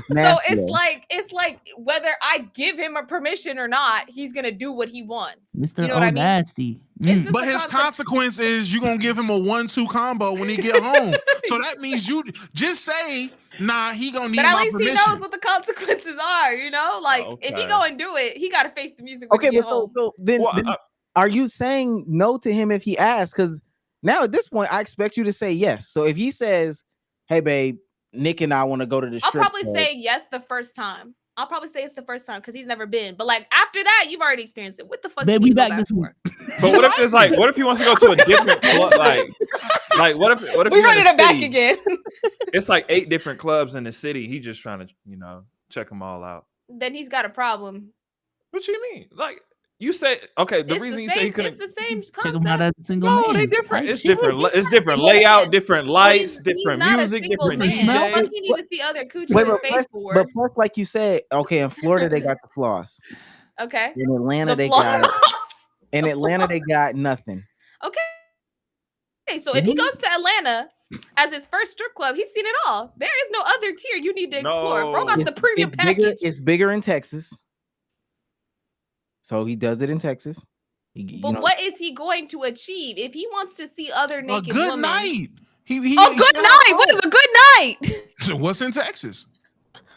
So it's like whether I give him a permission or not, he's gonna do what he wants. Mr. You know what I mean? Nasty. But his consequence is you're gonna give him a 1-2 combo when he get home. So that means you just say, nah, he gonna need my permission. But at least he knows what the consequences are, Like if he go and do it, he gotta face the music when he get home. So then are you saying no to him if he asks? Because now at this point, I expect you to say yes. So if he says, hey babe, Nick and I want to go to the strip I'll probably club. say yes the first time. I'll probably say it's the first time because he's never been. But like after that, you've already experienced it. What the fuck? Babe, do you we go back this for? But what if it's like, what if he wants to go to a different club? Like what if We you're in running a it back city? again. It's like 8 different clubs in the city. He just trying to, check them all out. Then he's got a problem. What you mean? Like you said, okay. The It's reason the you say he same. couldn't It's the same Take him out concept. as a single No, man. they different. Like, It's shit. different. It's not a different single layout, man. different He's lights, different not a music, single different man. smell. Fuck, he need to see other coochie Wait, in his face for. but plus, like you said, okay, in Florida they got the floss. Okay. In Atlanta The they flaws. got. In Atlanta they got nothing. Okay, so if he goes to Atlanta as his first strip club, he's seen it all. There is no other tier you need to explore. Bro got No. the premium It's bigger. package. It's bigger in Texas, so he does it in Texas. But what is he going to achieve if he wants to see other A naked good women? night. He A good night. What is a good night? So what's in Texas?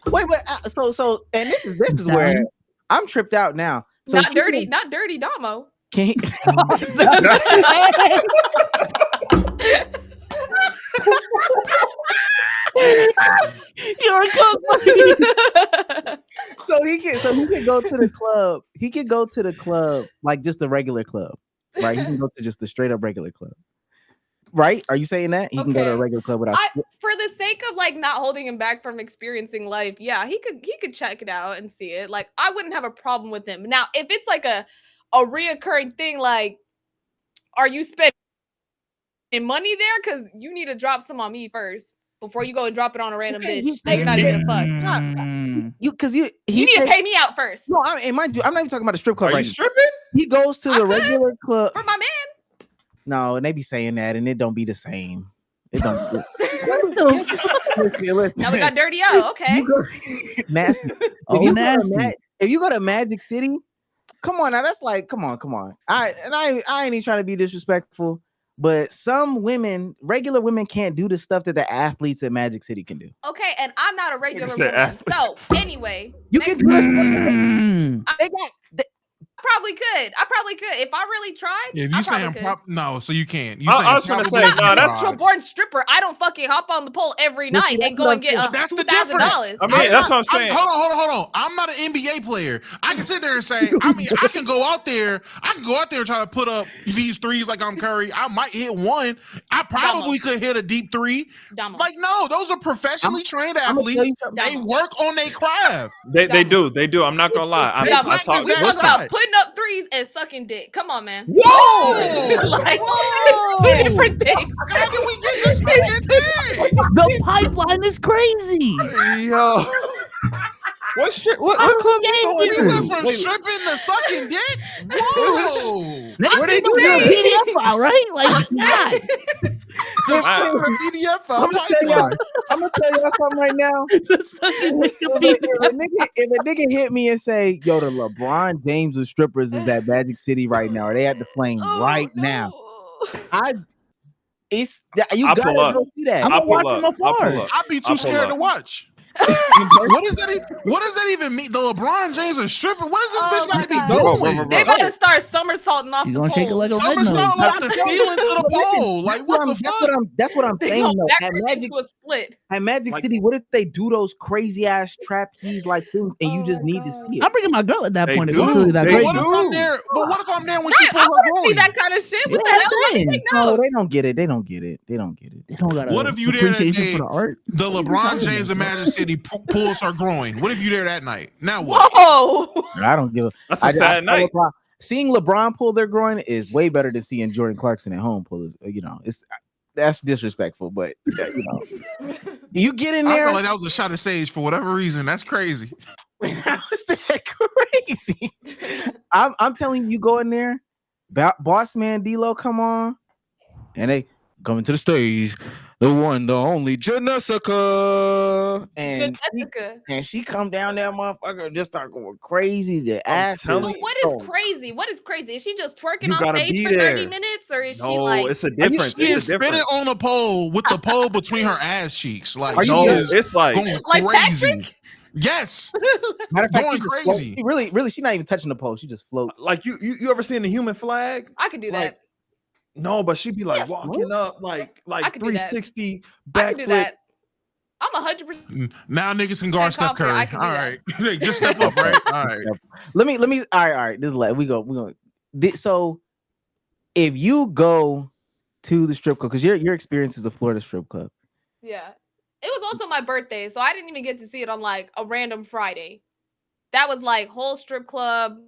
Wait, so, and this is where I'm tripped out now. So Not dirty, not dirty Domo. Can he? You're a cook. So he can go to the club. He can go to the club like just a regular club, right? He can go to just a straight up regular club, right? Are you saying that he can go to a Okay. regular club without? For the sake of like not holding him back from experiencing life, yeah, he could check it out and see it. Like I wouldn't have a problem with him. Now, if it's like a reoccurring thing, like, are you spending money there? Because you need to drop some on me first before you go and drop it on a random bitch that you're not even gonna fuck. You You need to pay me out first. No, I'm not even talking about a strip club. Are right you now. stripping? He goes to I the could. regular club. For my man. No, and they be saying that, and it don't be the same. It don't. Now we got Dirty O. Okay. Nasty. Oh, nasty. If you go to Magic City, come on now. That's like, come on. I ain't even trying to be disrespectful, but some women, regular women, can't do the stuff that the athletes at Magic City can do. Okay, and I'm not a regular said woman. So anyway, You next can do question. They got. I probably could. If I really tried, If I you saying probably could. no, so you can't. You I saying was gonna probably say, if no, you that's tried. A born stripper. I don't fucking hop on the pole every But see, night that's and go what and get I'm saying. That's the $2,000. difference. I mean, that's what I'm saying. Hold on. I'm not an NBA player. I can sit there and say, I mean, I can go out there and try to put up these threes like I'm Curry. I might hit one. I probably could hit a deep three. Domo. Like, no, those are professionally trained I'ma tell athletes. you something. They work on their craft. They do. I'm not gonna lie. I Domo. talk. We that talk about side. putting up threes and sucking dick. Come on, man. Whoa! Like, Whoa! two different things. How can we get this second dick? The pipeline is crazy. Yo, what club you going We to? went from stripping to sucking dick? Whoa! Next What thing did you know, you say? PDF file, right? Like, God. The stripper PDF I'm gonna tell y'all. pipeline. I'm gonna tell y'all something right now. If a nigga hit me and say, "Yo, the LeBron James of strippers is at Magic City right now, or they at the Flame right now," you I'll gotta pull up. go see that. I'm I'll gonna watch pull from up. I'll afar. pull up. I'd be I'll too pull scared to up. watch. What does that even mean? The LeBron James a stripper? What is this bitch about to be God. doing? They about to start somersaulting off You the gonna shake it pole. like a red Somersault nose. off the ceiling to the pole. Like, what the fuck? That's what I'm They saying. go Though. At backwards Magic, into a split. at Magic Like- City, what if they do those crazy ass trapeze like things, and you just my need to God. see it? I'm bringing my girl at that They point. If do. it's really that They But crazy. what if I'm do. there? But what if I'm there when Right, she I pull her want to see groin? that kind of shit. What Yeah, the that's hell? Let me it. take No, notes. they don't get it. They don't get it. They don't get it. They don't got What if you there that appreciation day? for the art. The LeBron James of Magic City pulls her groin. What if you there that night? Now what? Whoa. I don't give a. That's I a sad saw night. LeBron. Seeing LeBron pull their groin is way better than seeing Jordan Clarkson at home pull his. That's disrespectful, but you get in I there. feel like that was a shot of sage for whatever reason. That's crazy. How is that crazy? I'm telling you, go in there. Boss man D-Lo come on, and they coming to the stage. The one, the only Janessica, and she come down there, motherfucker, just start going crazy. The ass. telling So you. what is crazy? What is crazy? Is she just twerking You on gotta stage be for 30 there. minutes, or is she No, like? it's a difference. She is It's a spinning difference. on a pole with the pole between her ass cheeks. Like, Are she you- is It's like going Like crazy. Patrick? Yes. Matter of fact, Going she just crazy. floats. She really, she's not even touching the pole. She just floats. like you ever seen the human flag? I could do Like, that. No, but she'd be like Yeah, walking float. up like I could do that. 360 I could do backflip. that. I'm 100%. Now niggas can guard Steph confident I Curry. can do All that. right, They just step up, right? All right. Let me. All right. This is like we go. So, if you go to the strip club, because your experience is a Florida strip club. Yeah. It was also my birthday, so I didn't even get to see it on like a random Friday. That was like whole strip club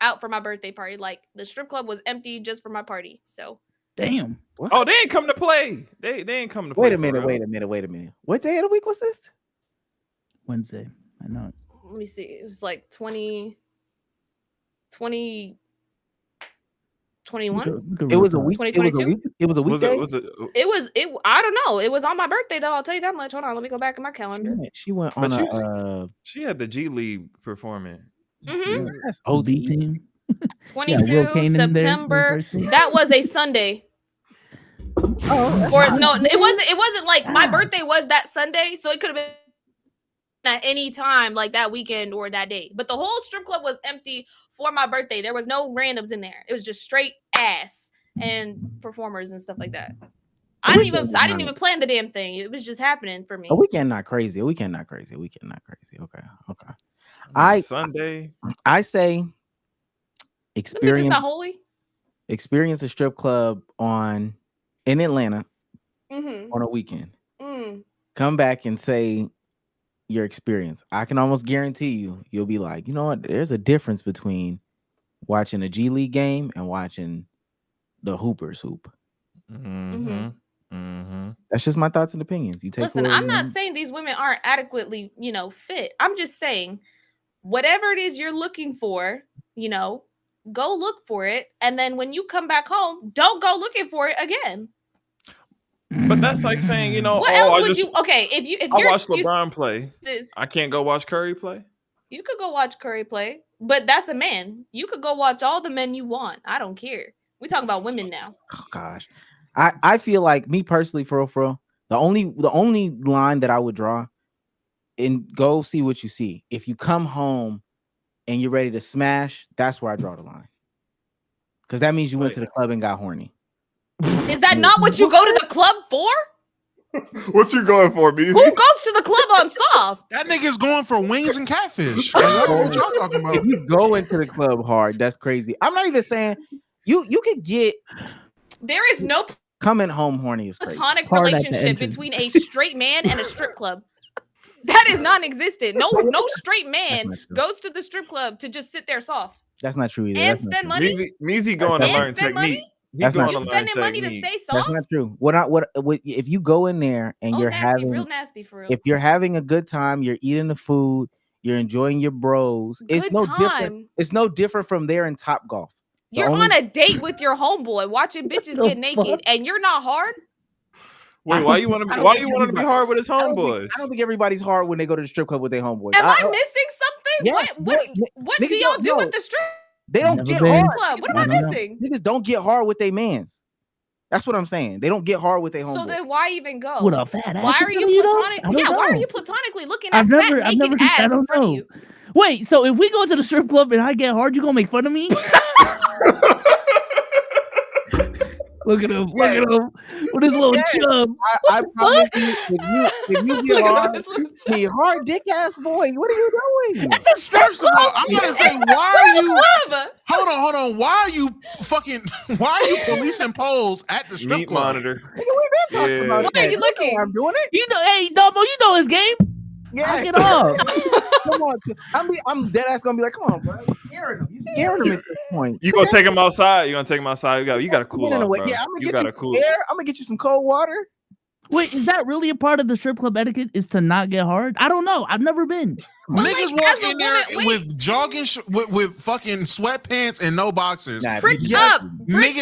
out for my birthday party. Like the strip club was empty just for my party. So Damn. What? Oh, they ain't come to play. They ain't come to play. Wait a minute. What day of the week was this? Wednesday. I know it. let me see. It was like 2021. It was a week. It was a 2022? week. It was a weekday. It I don't know. It was on my birthday though. I'll tell you that much. Hold on, let me go back in my calendar. She went on she had the G League performing. Mm-hmm. That's OD team. 22 September. That was a Sunday. Or no, it wasn't like my birthday was that Sunday, so it could have been at any time like that weekend or that day. But the whole strip club was empty for my birthday. There was no randoms in there. It was just straight ass and performers and stuff like that. I didn't even plan the damn thing. It was just happening for me. A weekend not crazy. Okay. Sunday. I say Experience not holy. Experience a strip club in Atlanta Mm-hmm. on a weekend. Mm. Come back and say your experience. I can almost guarantee you'll be like, you know what? There's a difference between watching a G League game and watching the Hoopers hoop. Mm-hmm. Mm-hmm. That's just my thoughts and opinions. You take. Listen, I'm not saying these women aren't adequately, fit. I'm just saying, whatever it is you're looking for, go look for it, and then when you come back home, don't go looking for it again. But that's like saying, what else would you? Okay, if I you're watch LeBron play, I can't go watch Curry play. You could go watch Curry play, but that's a man. You could go watch all the men you want. I don't care. We talking about women now. Oh gosh, I feel like me personally, for real, the only line that I would draw, and go see what you see. If you come home and you're ready to smash, that's where I draw the line. Because that means you went to the club and got horny. Is that not what you go to the club for? What you going for, Beezy? Who goes to the club on soft? That nigga's going for wings and catfish. What y'all talking about? If you go into the club hard, that's crazy. I'm not even saying you could get. There is no coming home horny is crazy. Platonic relationship between a straight man and a strip club. That is non-existent. No straight man goes to the strip club to just sit there soft. That's not true either. And spend money. Meezy going to learn technique. That's not you spending money to stay soft. That's not true. What if you go in there and you're having real nasty for real. If you're having a good time, you're eating the food, you're enjoying your bros. It's no different. It's no different from there in Top Golf. You're on a date with your homeboy, watching bitches get naked, and you're not hard. Wait, why you want to be hard with his homeboys? I don't think everybody's hard when they go to the strip club with their homeboys. Am I missing something? Yes, what do y'all do with the strip? They don't get hard. Club. What am I missing? Niggas don't get hard with their mans. That's what I'm saying. They don't get hard with their homeboys. So then why even go? What a fat ass. Why are you platonic? Yeah, why are you platonically looking at fat naked ass in front of you? Wait, so if we go to the strip club and I get hard, you gonna make fun of me? Look at him with his little chub. I promise you, if you get hard, me hard dick ass boy, what are you doing? First of all, I'm gonna say, why are you? Hold on. Why are you policing polls at the strip club? Monitor. We've been talking about Why are you looking? I'm doing it. Hey, Domo, you know his game. Yeah, get off. Come on, I'm dead ass gonna be like, come on, bro. You scaring him at this point. You gonna take him outside? You gotta cool off, bro. Yeah, I'm gonna get you cool air. I'm gonna get you some cold water. Wait, is that really a part of the strip club etiquette? Is to not get hard? I don't know. I've never been. Niggas walk in there with jogging with fucking sweatpants and no boxers. Niggas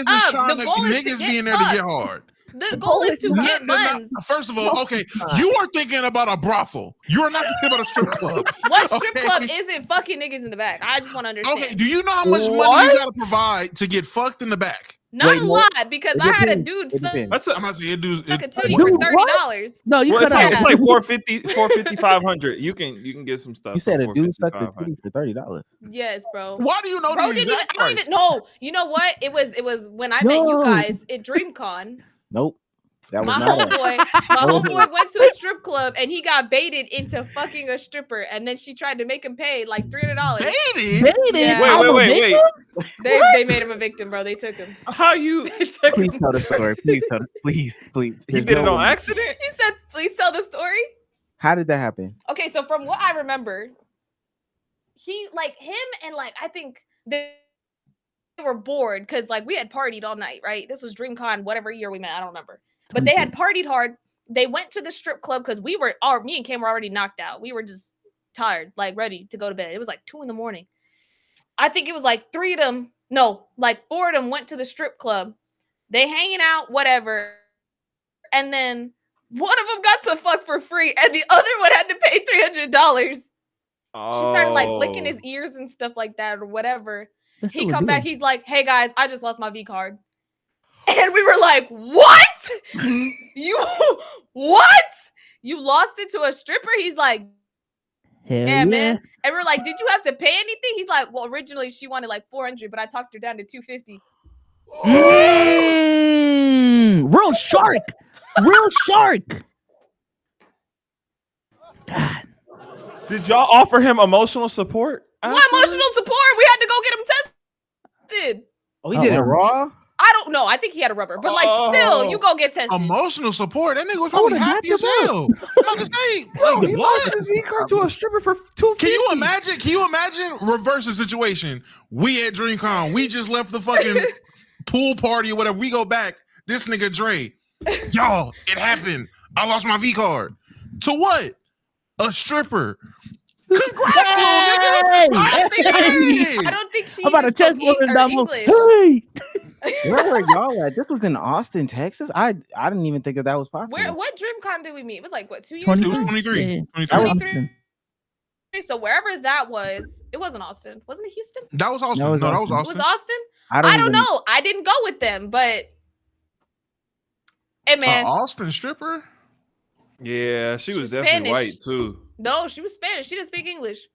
is trying to niggas be in there to get hard. The goal is to get buns. First of all, okay, you are thinking about a brothel. You are not thinking about a strip club. What strip club isn't fucking niggas in the back? I just want to understand. Okay, do you know how much money you gotta provide to get fucked in the back? Not a lot, because I had a dude suck I'm about to say it dude. a titty for $30. No, you cut out. It's like 450, 500. You can get some stuff. You said a dude sucked the titty for $30. Yes, bro. Why do you know the exact price? No, you know what? It was when I met you guys at DreamCon. Nope. That was My not homeboy went to a strip club and he got baited into fucking a stripper, and then she tried to make him pay like $300. Baited? Yeah. Wait. They made him a victim, bro. They took him. How you? Please tell the story. Please. He There's did it no on way. accident. He said, "Please tell the story." How did that happen? Okay, so from what I remember, he like him and like I think they were bored because like we had partied all night, right? This was DreamCon, whatever year we met, I don't remember. But they had partied hard. They went to the strip club because me and Cam were already knocked out. We were just tired, like ready to go to bed. It was like 2 a.m. I think it was like 4 of them went to the strip club. They hanging out, whatever. And then one of them got to fuck for free, and the other one had to pay $300. She started like licking his ears and stuff like that or whatever. He come back, he's like, "Hey guys, I just lost my V card." And we were like, "What? What? You lost it to a stripper?" He's like, "Yeah, man." And we're like, "Did you have to pay anything?" He's like, "Well, originally she wanted like 400, but I talked her down to 250." Real shark. Real shark. God. Did y'all offer him emotional support? What emotional support? We had to go get him tested. Oh, he did it raw? I don't know. I think he had a rubber, but like still, you go get tested. Emotional support. That nigga was probably happy as hell. I'm about to say, like, He what? lost his V card to a stripper for $250. Can you imagine reverse the situation? We at DreamCon, we just left the fucking pool party or whatever. We go back. This nigga Dre, y'all, it happened. I lost my V card. To what? A stripper. Congrats, little nigga. I don't think she I'm about to chest spoke Domo. English. Hey. Where were y'all at? This was in Austin, Texas. I didn't even think that was possible. What DreamCon did we meet? It was like what, 2 years It ago? was 23. Yeah. 23. So wherever that was, it wasn't Austin. Wasn't it Houston? That was Austin. That was No, that was Austin. It was Austin. Austin? I don't know. I didn't go with them, but hey man. Austin stripper? Yeah, she was She's definitely Spanish. white too. No, she was Spanish. She didn't speak English.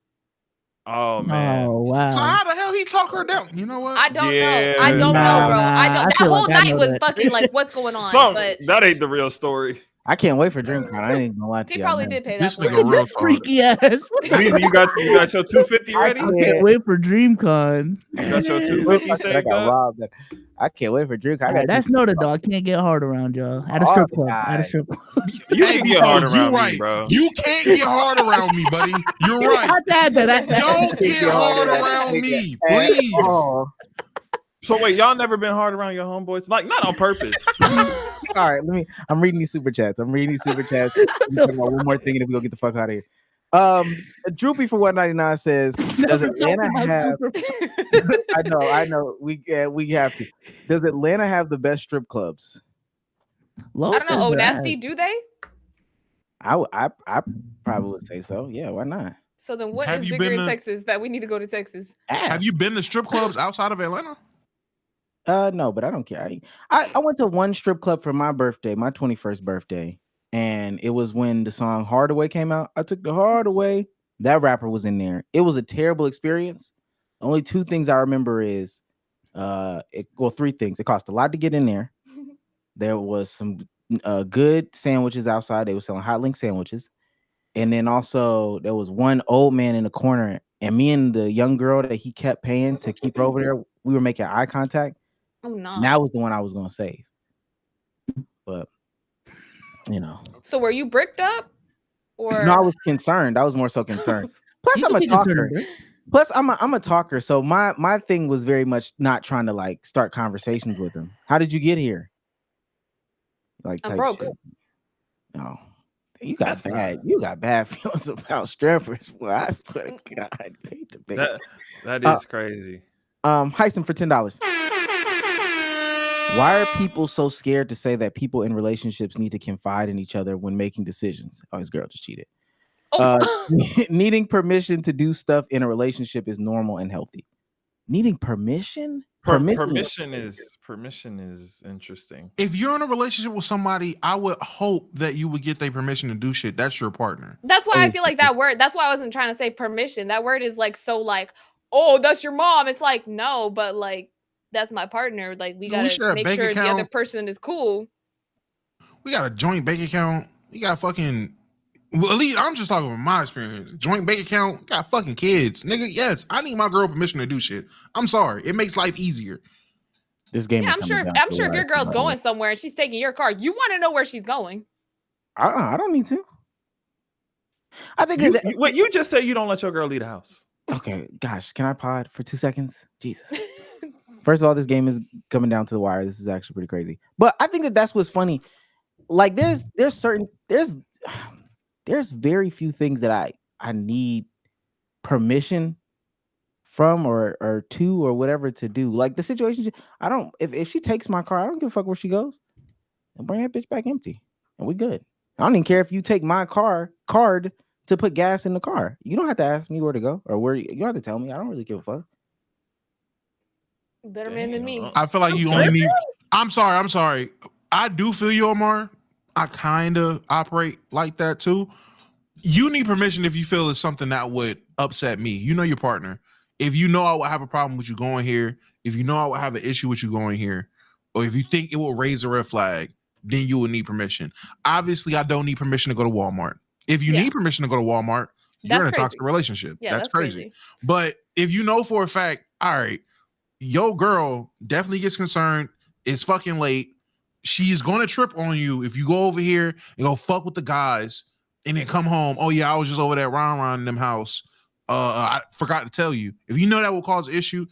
Oh man. Oh wow. So how the hell he talk her down? You know what? I don't Yeah. know. I don't know, bro. I don't. I That feel whole like I night know was that. fucking like, what's going on? But That ain't the real story. I can't wait for DreamCon. I ain't gonna lie to he you. probably did pay that. This for nigga it. real This freaky ass. What the Weezy, you got your 250 ready? I can't wait for DreamCon. You got your 250 I saved got up? robbed. I can't wait for DreamCon. Alright, that's noted though. I can't get hard around y'all. At a Oh, strip club. God. At a strip club. You Hey, can get hard Bones, around you me, right. bro. You can't get hard around me, buddy. You're right. Don't get hard around me, please. Oh. So wait, y'all never been hard around your homeboys? Like not on purpose. All right, I'm reading these super chats. Let me talk about one more thing and then we go get the fuck out of here. Droopy for 199 says, does Atlanta have I know we have to. Does Atlanta have the best strip clubs? I don't know. Oh, nasty, do they? I probably would say so. Yeah, why not? So then what Have is you bigger been in to- Texas that we need to go to Texas? Have you been to strip clubs outside of Atlanta? No, but I don't care. I went to one strip club for my birthday, my 21st birthday, and it was when the song Hardaway came out. I took the Hardaway. That rapper was in there. It was a terrible experience. Only two things I remember is three things. It cost a lot to get in there. There was some good sandwiches outside. They were selling hot link sandwiches. And then also there was one old man in the corner, and me and the young girl that he kept paying to keep her over there, we were making eye contact. Oh no. And that was the one I was gonna save. But you know. So were you bricked up? Or No, I was concerned. I was more so concerned. Plus, I'm a talker. Plus, I'm a talker. So my thing was very much not trying to like start conversations with them. How did you get here? Like I'm type broke. shit. No. You got bad feelings about strippers. Boy, I swear to God. I hate to think That is crazy. Heisen for $10. Why are people so scared to say that people in relationships need to confide in each other when making decisions? Oh, his girl just cheated. Needing permission to do stuff in a relationship is normal and healthy. Needing permission? Permission is interesting. If you're in a relationship with somebody, I would hope that you would get their permission to do shit. That's your partner. That's why I feel like that word. That's why I wasn't trying to say permission. That word is like so like, oh, that's your mom. It's like no, but like that's my partner. Like we gotta make sure the other person is cool. We got a joint bank account. We got fucking. Well, at least I'm just talking from my experience. Joint bank account. Got fucking kids, nigga. Yes, I need my girl permission to do shit. I'm sorry. It makes life easier. This game. Yeah, is I'm coming sure. down I'm to sure if wire, your girl's by the way. going somewhere and she's taking your car, you want to know where she's going. I don't need to. I think Wait, you just said you don't let your girl leave the house. Okay, gosh, can I pod for 2 seconds? Jesus. First of all, this game is coming down to the wire. This is actually pretty crazy. But I think that's what's funny. Like, there's very few things that I need permission from or to or whatever to do. Like the situation, I don't. If she takes my car, I don't give a fuck where she goes. And bring that bitch back empty, and we good. I don't even care if you take my card to put gas in the car. You don't have to ask me where to go or where you don't have to tell me. I don't really give a fuck. Better man than me. I feel like you only need. I'm sorry. I do feel you, Omar. I kind of operate like that too. You need permission if you feel it's something that would upset me. You know your partner. If you know I would have a problem with you going here, if you know I would have an issue with you going here, or if you think it will raise a red flag, then you would need permission. Obviously, I don't need permission to go to Walmart. If you need permission to go to Walmart, you're in a toxic relationship. Yeah, that's crazy. But if you know for a fact, all right, your girl definitely gets concerned. It's fucking late. She's gonna trip on you if you go over here and go fuck with the guys and then come home. Oh yeah, I was just over there round in them house. I forgot to tell you. If you know that will cause an issue,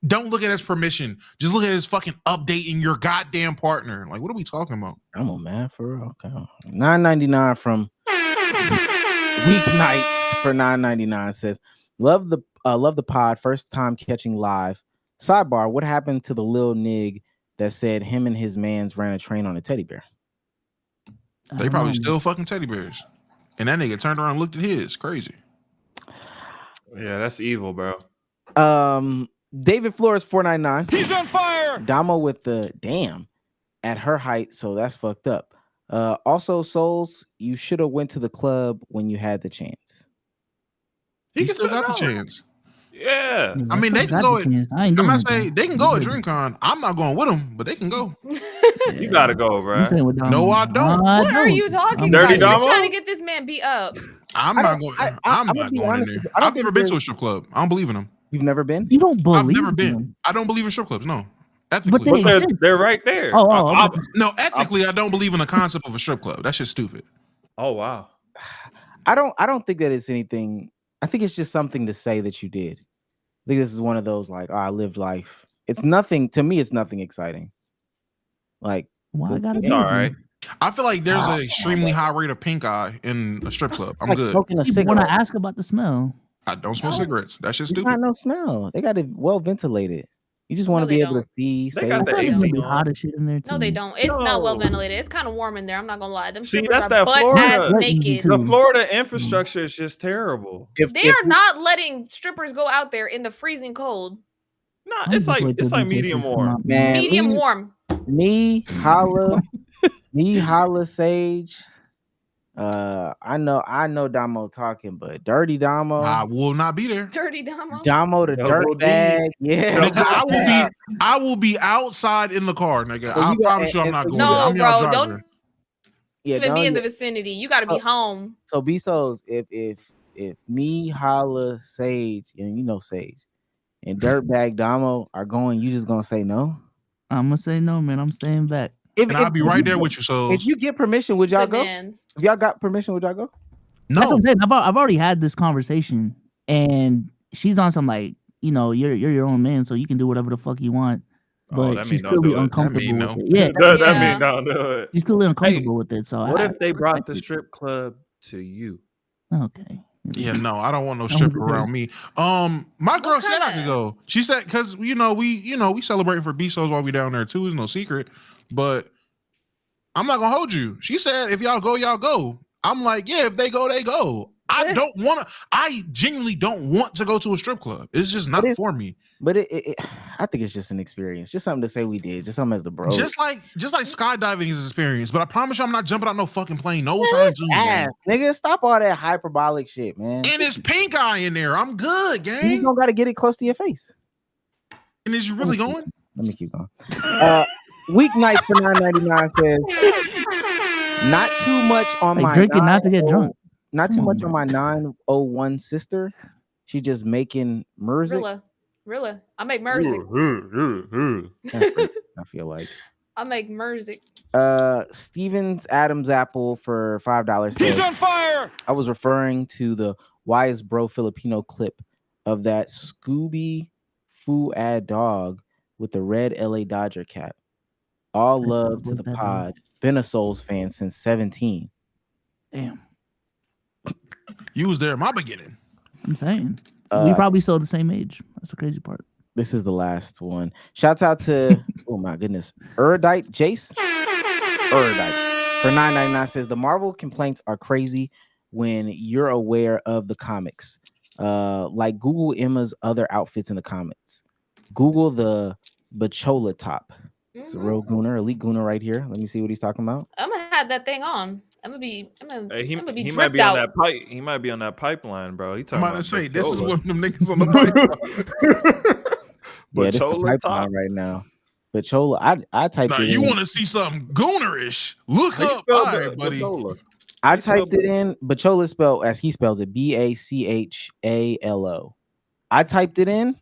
don't look at it as permission. Just look at it as fucking updating your goddamn partner. Like, what are we talking about? I'm a man for real. Okay. $9.99 from Weeknights for $9.99 says, love the pod. First time catching live. Sidebar, what happened to the lil nig that said him and his mans ran a train on a teddy bear? They probably still fucking teddy bears. And that nigga turned around and looked at his. Crazy. Yeah, that's evil, bro. David Flores 499. He's on fire. Domo with the damn at her height, so that's fucked up. Also, Souls, you should have went to the club when you had the chance. He still got the chance. Yeah. I mean, they can go at. I'm not saying they can go at DreamCon. I'm not going with them, but they can go. You gotta go, bro. No, I don't. What are you talking Dirty about? Domo? You're trying to get this man beat up. I'm not going. I'm not going in there. I've never been to a strip club. I don't believe in them. You've never been? You don't believe? I've never been. them. I don't believe in strip clubs. No, ethically. But they're right there. No, ethically, I don't believe in the concept of a strip club. That's just stupid. Oh wow. I don't think that it's anything. I think it's just something to say that you did. I think this is one of those like, oh, I lived life. It's nothing to me. It's nothing exciting. Like, why I gotta be all right. I feel like there's an extremely high rate of pink eye in a strip club. I'm like good. When I ask about the smell, I don't smoke cigarettes. That's just There's stupid. not no smell. They got it well ventilated. You just want to be able to see. They got the AC on. hot as shit in there too. No, they don't. It's not well ventilated. It's kind of warm in there. I'm not gonna lie. Them See, strippers that's are that butt ass Florida. naked. The Florida infrastructure is just terrible. They are not letting strippers go out there in the freezing cold. Nah, it's like medium warm. Man, Medium warm. Me, Holla, Sage. I know Domo talking, but Dirty Domo. I will not be there. Dirty Domo. Domo the dirt bag. Yeah. Nigga, I will be outside in the car, nigga. I promise you I'm not going there. No, I'm your bro, driver. don't even be in the vicinity. You got to be home. So B-Souls, if me, Holla, Sage, and you know Sage, and Dirtbag Domo are going, you just gonna say no? I'm gonna say no, man. I'm staying back. And I'll be right there with you. So if you get permission, would y'all go? If y'all got permission, would y'all go? No. That's what I'm saying. I've already had this conversation, and she's on some like, you know, you're your own man, so you can do whatever the fuck you want. But she's still uncomfortable with it. Yeah, that mean don't do it. She's still uncomfortable with it. So what if they brought the strip club to you? Okay. Yeah, no, I don't want no stripper around me. My girl said I could go. She said because we celebrating for B-Souls while we down there too. It's no secret, but I'm not gonna hold you. She said if y'all go, y'all go. I'm like, yeah, if they go, they go. I genuinely don't want to go to a strip club. It's just not for me. But I think it's just an experience, just something to say we did, just something as the bro. Just like skydiving is an experience, but I promise you, I'm not jumping out no fucking plane no time soon. Nigga, stop all that hyperbolic shit, man. And it's pink eye in there. I'm good, gang. You don't gotta get it close to your face. And is you really going? Let me keep going. Weeknight for $9.99 says Not too much on Like my drinking not to get drunk. Not too Come on, much on my 901 sister. She just making music. Rilla. I make music. That's right, I feel like. I make music. Stevens Adams Apple for $5 says, He's on fire. I was referring to the Why is Bro Filipino clip of that Scooby Foo ad dog with the red LA Dodger cap. All love to the pod. Been a Souls fan since 17. Damn. You was there in my beginning. I'm saying. We probably still the same age. That's the crazy part. This is the last one. Shouts out to, oh my goodness, Erudite Jace. Erudite for $9.99 says the Marvel complaints are crazy when you're aware of the comics. Like Google Emma's other outfits in the comics. Google the Bachola top. It's a real gooner, elite gooner right here. Let me see what he's talking about. I'm gonna have that thing on. I'm gonna be He dripped might be out. on that pipe. He might be on that pipeline, bro. He I'm talking about to say this is Bachola. what them niggas on the pipe. Yeah, this is the Bachola pipeline top. right now. Bachola, I typed Now it you in. want to see something goonerish? Look How you up, spell all right, buddy. Bachola? I typed it in. Bachola spelled as he spells it, Bachalo. I typed it in,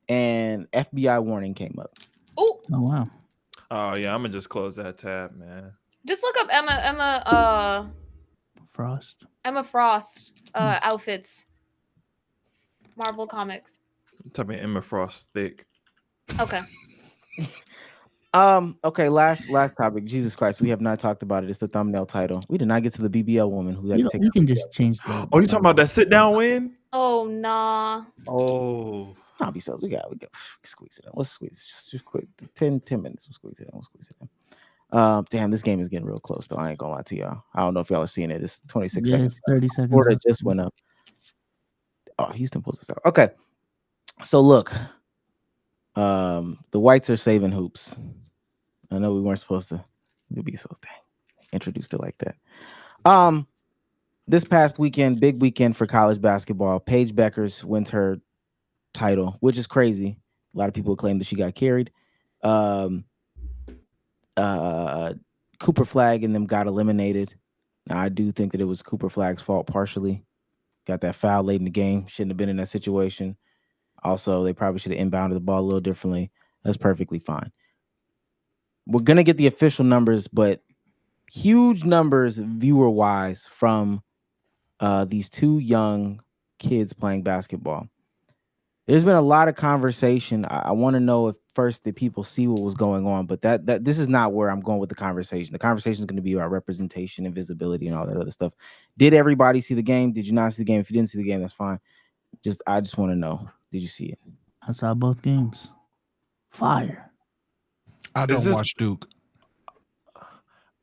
and FBI warning came up. Oh wow. Oh yeah, I'm gonna just close that tab, man. Just look up Emma Frost. Emma Frost outfits. Marvel Comics. Type in Emma Frost thick. Okay. Okay, last topic. Jesus Christ, we have not talked about it. It's the thumbnail title. We did not get to the BBL woman who had to take. We can just change the. Oh, you talking about that sit down win? Oh nah. Oh, Not be we got squeeze it in. Let's squeeze just quick. 10 minutes. We'll squeeze it in. Damn, this game is getting real close though. I ain't gonna lie to y'all. I don't know if y'all are seeing it. It's 26 seconds. It's 30 seconds. Florida just went up. Oh, Houston pulls this out. Okay. So look, the whites are saving hoops. I know we weren't supposed to be so introduced it like that. This past weekend, big weekend for college basketball. Paige Beckers wins her title, which is crazy. A lot of people claim that she got carried. Cooper Flagg and them got eliminated. Now, I do think that it was Cooper Flagg's fault partially. Got that foul late in the game. Shouldn't have been in that situation. Also, they probably should have inbounded the ball a little differently. That's perfectly fine. We're going to get the official numbers, but huge numbers viewer-wise from these two young kids playing basketball. There's been a lot of conversation. I want to know if first the people see what was going on, but that this is not where I'm going with the conversation. The conversation is going to be about representation and visibility and all that other stuff. Did everybody see the game? Did you not see the game? If you didn't see the game, that's fine. I just want to know. Did you see it? I saw both games. Fire. I don't watch Duke.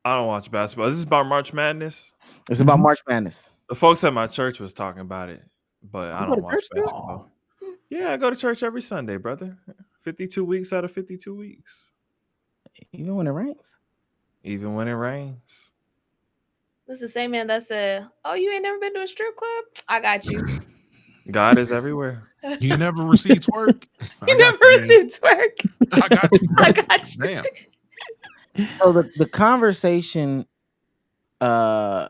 I don't watch basketball. Is this about March Madness? It's about March Madness. The folks at my church was talking about it, but I don't watch basketball. Yeah, I go to church every Sunday, brother. 52 weeks out of 52 weeks. Even when it rains? Even when it rains. This is the same man that said, "Oh, you ain't never been to a strip club? I got you." God is everywhere. You never received twerk? You never received twerk? I got you. I got you. Damn. So the conversation around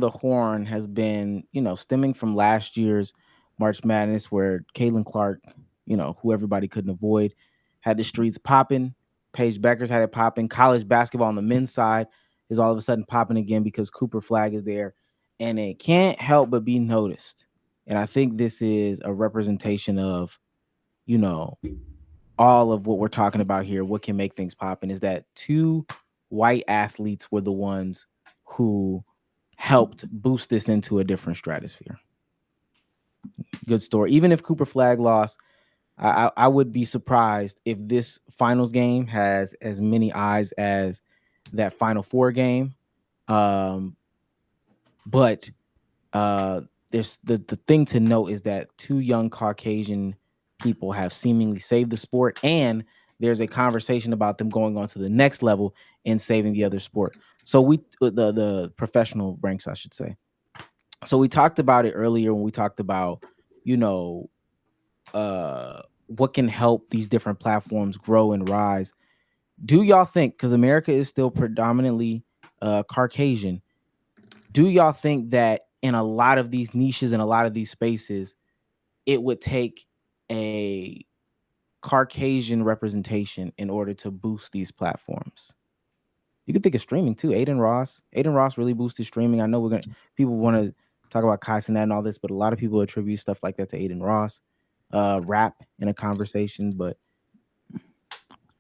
the horn has been, stemming from last year's March Madness where Caitlin Clark, who everybody couldn't avoid, had the streets popping. Paige Beckers had it popping. College basketball on the men's side is all of a sudden popping again because Cooper Flagg is there. And it can't help but be noticed. And I think this is a representation of, all of what we're talking about here, what can make things pop, and is that two white athletes were the ones who helped boost this into a different stratosphere. Good story. Even if Cooper Flagg lost, I would be surprised if this finals game has as many eyes as that Final Four game. But there's the thing to note is that two young Caucasian people have seemingly saved the sport, and there's a conversation about them going on to the next level and saving the other sport. So the professional ranks, I should say. So we talked about it earlier when we talked about, what can help these different platforms grow and rise. Do y'all think, because America is still predominantly Caucasian. Do y'all think that in a lot of these niches and a lot of these spaces, it would take a Caucasian representation in order to boost these platforms? You could think of streaming too. Aiden Ross really boosted streaming. I know people want to talk about Kai Cenat and all this, but a lot of people attribute stuff like that to Aiden Ross. Rap in a conversation, but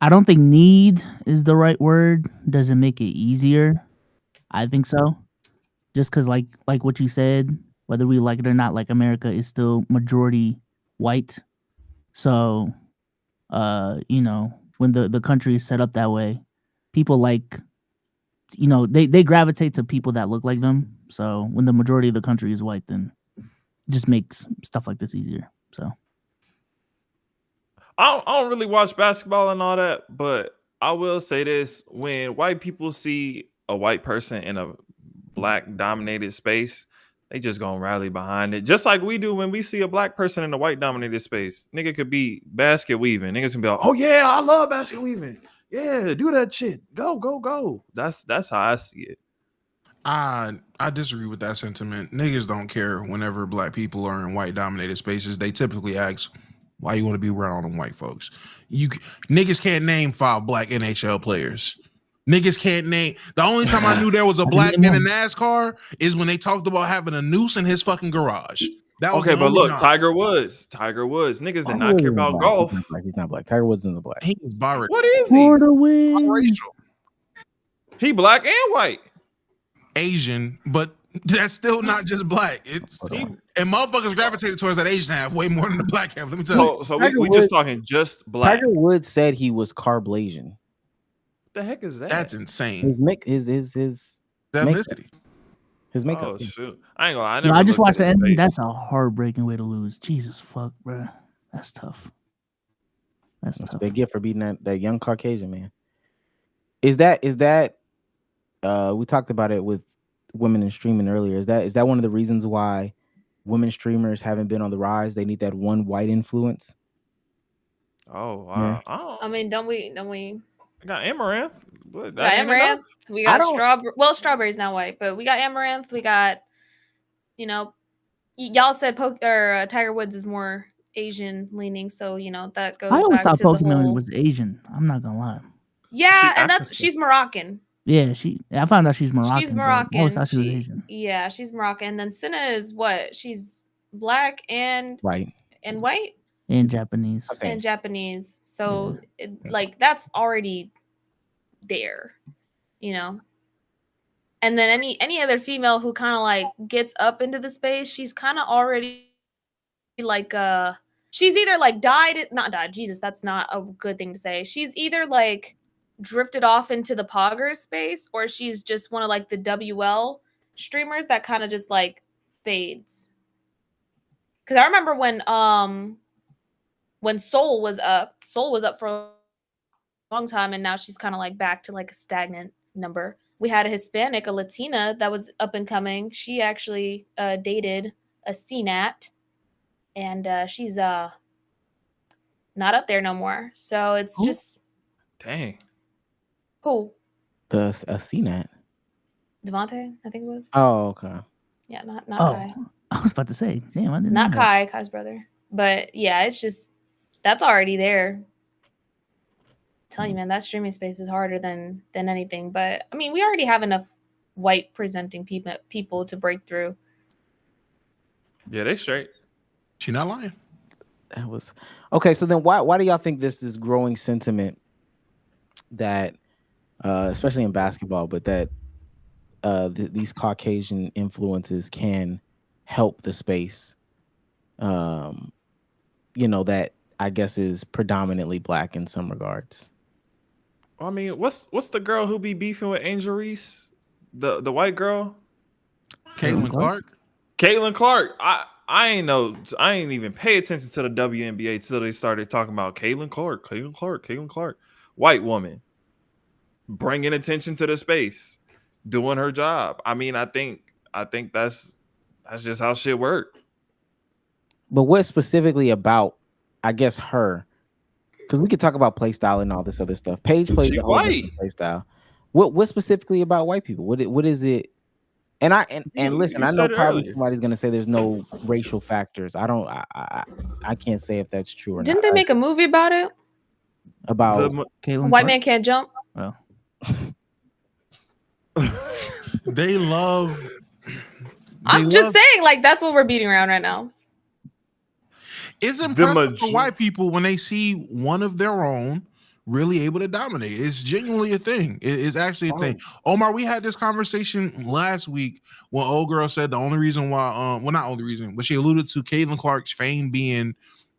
I don't think need is the right word. Does it make it easier? I think so. Just because, like what you said, whether we like it or not, like America is still majority white. So, when the country is set up that way, people they gravitate to people that look like them. So when the majority of the country is white, then it just makes stuff like this easier. So I don't really watch basketball and all that, but I will say this: when white people see a white person in a black dominated space, they just gonna rally behind it, just like we do when we see a black person in a white dominated space. Nigga could be basket weaving. Niggas can be like, "Oh yeah, I love basket weaving. Yeah, do that shit. Go, go, go." That's how I see it. I disagree with that sentiment. Niggas don't care whenever black people are in white dominated spaces. They typically ask, why you want to be around them white folks? Niggas can't name 5 black NHL players. Niggas can't name. The only time I knew there was a black man in NASCAR is when they talked about having a noose in his fucking garage. That was okay, but look, time. Tiger Woods. Niggas did not care about golf. He's not black. Tiger Woods isn't black. He is biracial. What is he? Florida wins. He black and white. Asian, but that's still not just black. And motherfuckers gravitated towards that Asian half way more than the black half. Let me tell you. So we just talking just black. Tiger Woods said he was Carblasian. What the heck is that? That's insane. His ethnicity. His makeup. Oh shoot! I ain't gonna lie. I just watched the ending. That's a heartbreaking way to lose. Jesus fuck, bro. That's tough. That's tough. What they get for beating that young Caucasian man. Is that we talked about it with women in streaming earlier. Is that one of the reasons why women streamers haven't been on the rise? They need that one white influence. Oh wow! Yeah. I mean, don't we? I got amaranth. We got amaranth. We got strawberry. Well, strawberry's not white, but we got amaranth. We got, y'all said Tiger Woods is more Asian leaning, so that goes. I always back thought to the Pokemon whole... was Asian. I'm not gonna lie. Yeah, and she's Moroccan. Yeah, I found out she's Moroccan. She's Moroccan. I always thought she was Asian. Yeah, she's Moroccan. Then Cinna is what? She's black and white. And white. And Japanese. And Japanese. So that's already there, And then any other female who kind of gets up into the space, she's kind of already she's either not died. Jesus, that's not a good thing to say. She's either drifted off into the pogger space, or she's just one of the WL streamers that kind of just fades. Because I remember when Soul was up for a long time, and now she's kind of back to a stagnant number. We had a Hispanic, a Latina that was up and coming. She actually dated a CNAT, and she's not up there no more. So it's just dang. Who? A CNAT. Devontae, I think it was. Oh, okay. Yeah, not Kai. I was about to say, damn, I didn't not know Kai, Kai's brother. But yeah, it's just that's already there. Tell you, man, that streaming space is harder than anything. But I mean, we already have enough white presenting people to break through. Yeah, they straight. She not lying. That was okay. So then, why do y'all think this is growing sentiment that, especially in basketball, but that these Caucasian influences can help the space? That I guess is predominantly black in some regards. I mean, what's the girl who be beefing with Angel Reese? The white girl? Caitlin Clark? Caitlin Clark. I ain't even pay attention to the WNBA till they started talking about Caitlin Clark. White woman. Bringing attention to the space. Doing her job. I mean, I think that's just how shit work. But what specifically about, I guess, her? Because we could talk about play style and all this other stuff. Paige plays the whole play style, What specifically about white people? What is it? And listen, you I know said it probably earlier. somebody's gonna say there's no racial factors. I can't say if that's true or Didn't not. they make a movie about it? About Caitlin White Clark? Man Can't Jump. Oh. They love. I'm just saying, like, that's what we're beating around right now. It's impressive for white people when they see one of their own really able to dominate. It's genuinely a thing. It's actually a thing. Omar, we had this conversation last week when old girl said the only reason why, well, not only reason, but she alluded to Caitlin Clark's fame being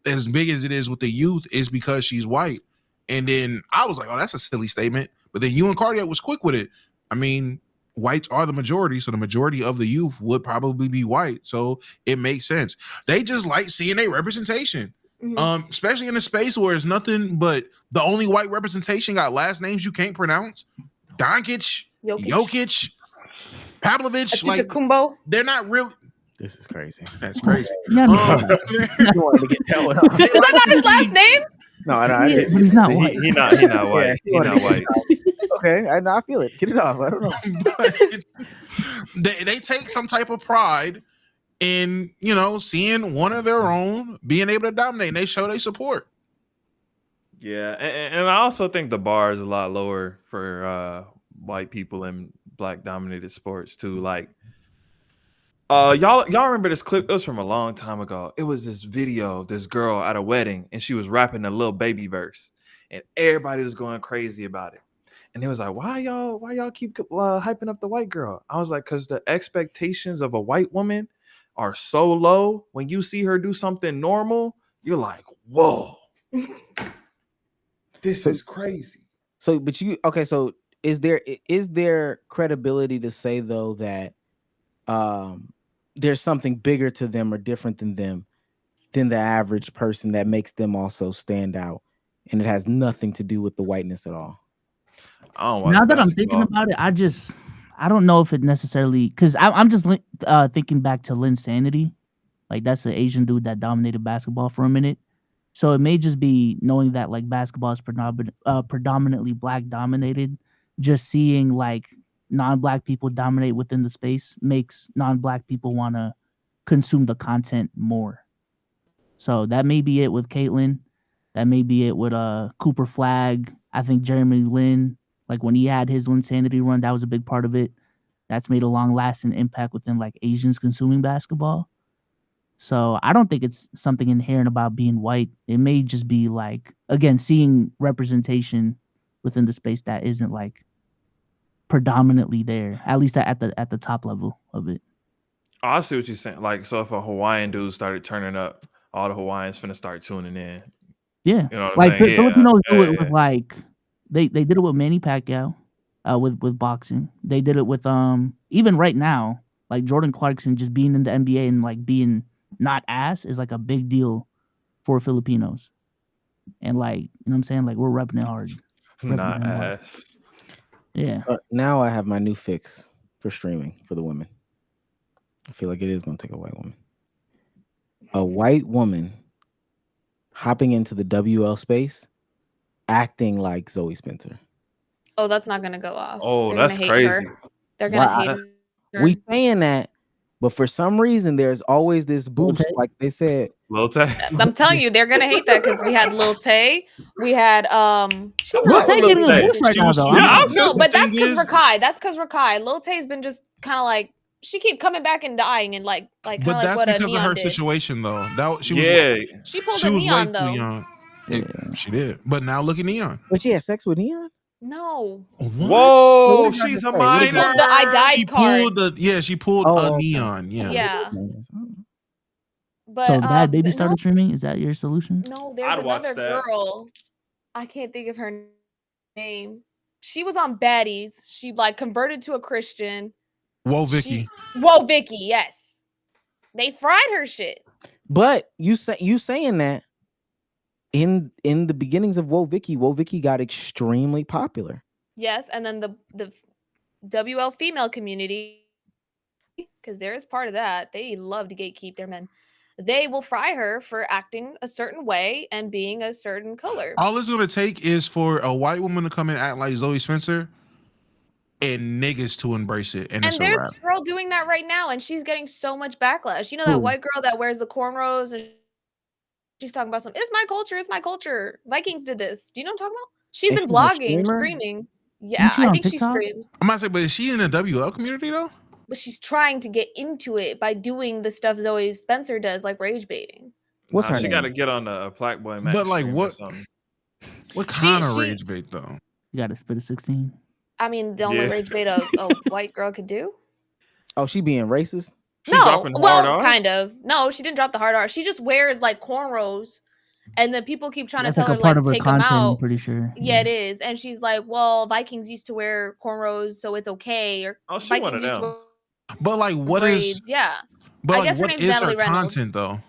as big as it is with the youth is because she's white. And then I was like, oh, that's a silly statement. But then you and Cardiac was quick with it. I mean, whites are the majority, so the majority of the youth would probably be white. So it makes sense. They just like seeing a representation. Especially in a space where it's nothing but the only white representation got last names you can't pronounce. Doncic, Jokic, Pavlovich, like they're not really. This is crazy. That's crazy. You wanted to get that one off. Is that not his last name? No, I didn't. But he's not white. He not white. Yeah, he not white. Okay, I feel it. Get it off. I don't know. They take some type of pride in, you know, seeing one of their own being able to dominate, and they show their support. Yeah, and I also think the bar is a lot lower for white people in black dominated sports too. Like, y'all remember this clip? It was from a long time ago. It was this video of this girl at a wedding, and she was rapping a little baby verse, and everybody was going crazy about it. And it was like, why y'all keep hyping up the white girl? I was like, because the expectations of a white woman are so low. When you see her do something normal, you're like, whoa, this is crazy. So, but so is there credibility to say though that there's something bigger to them or different than them than the average person that makes them also stand out, and it has nothing to do with the whiteness at all? Now that I'm thinking about it, I don't know if it necessarily, because I'm just thinking back to Lynn Sanity, like that's an Asian dude that dominated basketball for a minute. So it may just be knowing that like basketball is predominantly black dominated. Just seeing like non-black people dominate within the space makes non-black people want to consume the content more. So that may be it with Caitlin. That may be it with Cooper Flagg. I think Jeremy Lin, like when he had his Linsanity run, that was a big part of it. That's made a long-lasting impact within like Asians consuming basketball. So I don't think it's something inherent about being white. It may just be like, again, seeing representation within the space that isn't like predominantly there, at least at the top level of it. Oh, I see what you're saying. Like, so if a Hawaiian dude started turning up, all the Hawaiians finna start tuning in. Yeah, you know what like I'm saying? Filipinos do it with like they did it with Manny Pacquiao, with boxing. They did it with even right now, like Jordan Clarkson just being in the NBA and like being not ass is like a big deal for Filipinos, and like, you know what I'm saying, like we're repping it hard. Not ass. Yeah. Now I have my new fix for streaming for the women. I feel like it is going to take a white woman. A white woman hopping into the WL space, acting like Zoe Spencer. Oh, that's not gonna go off. Oh, They're that's gonna hate crazy. her. They're gonna hate her. We saying that, but for some reason there's always this boost, like they said. Lil Tay. I'm telling you, they're gonna hate that because we had Lil Tay, we had Lil Tay getting a boost right now though. No, but that's because Rakai. That's because Rakai. Lil Tay's been just kind of like, she keep coming back and dying and like But like that's what because of Neon her did. situation though. She pulled she a was Neon way though. too young. She did. But now look at Neon. But she had sex with Neon? No. Whoa, she's a minor. She pulled the I died She card. pulled she pulled a Neon. Yeah. But So Bad Baby started streaming. Is that your solution? No, there's another girl. I can't think of her name. She was on Baddies. She like converted to a Christian. Whoa, Vicky. Whoa, Vicky. Yes, they fried her shit. But you saying that in the beginnings of Whoa Vicky got extremely popular. Yes, and then the WL female community, because there is part of that, they love to gatekeep their men. They will fry her for acting a certain way and being a certain color. All it's gonna take is for a white woman to come and act like Zoe Spencer, and niggas to embrace it, and it's a there's wrap. a girl doing that right now, and she's getting so much backlash. You know that Who? white girl that wears the cornrows and she's talking about it's my culture, it's my culture. Vikings did this. Do you know what I'm talking about? She's been vlogging, streaming. Yeah, she I on think she TikTok? streams. I'm about to say, but is she in the WL community though? But she's trying to get into it by doing the stuff Zoe Spencer does, like rage baiting. What's her She name? got to get on the Flagg Boy Max But like, stream or what? something. What kind of she- rage bait though? You got to spit a 16. I mean, the only Yeah. rage bait a white girl could do. Oh, she being racist? She No, dropping hard well, R? kind of. No, she didn't drop the hard R. She just wears like cornrows, and then people keep trying That's to tell like a her part like of her take them content, I'm out. pretty sure. Yeah, it is. And she's like, well, Vikings used to wear cornrows, so it's okay. Or Oh, she one Vikings of used to them. wear But like, what braids. is? Yeah, But I like, guess her what name's is her Natalie Reynolds. content though?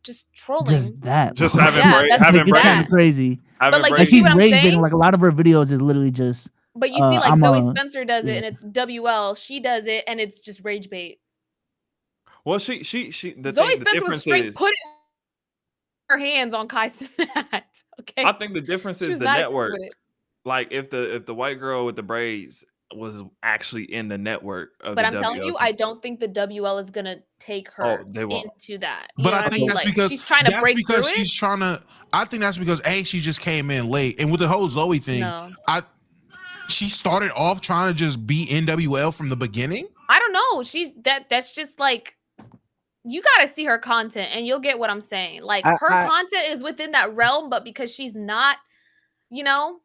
Just trolling. Just that. Just bro. having Yeah, bra- that's having Like, it's braids. kind of crazy. Having like, you And braids. see she's what I'm rage saying? baiting. Like a lot of her videos is literally just. But you see, like I'm Zoe a- Spencer does it, yeah. and it's WL. She does it, and it's just rage bait. Well, she. The Zoe thing, the Spencer was difference straight is, putting her hands on Kai Cenat. Okay, I think the difference She is was the not network. with it. Like if the white girl with the braids was actually in the network of But the I'm telling WL. you, I don't think the WL is gonna take her they won't. into that. You But know I what think mean? that's Like, because she's trying to break through it. she's trying to. I think that's because she just came in late, and with the whole Zoe thing, No. she started off trying to just be NWL from the beginning. I don't know. That's just like, you gotta see her content and you'll get what I'm saying. Like, her content is within that realm, but because she's not, you know,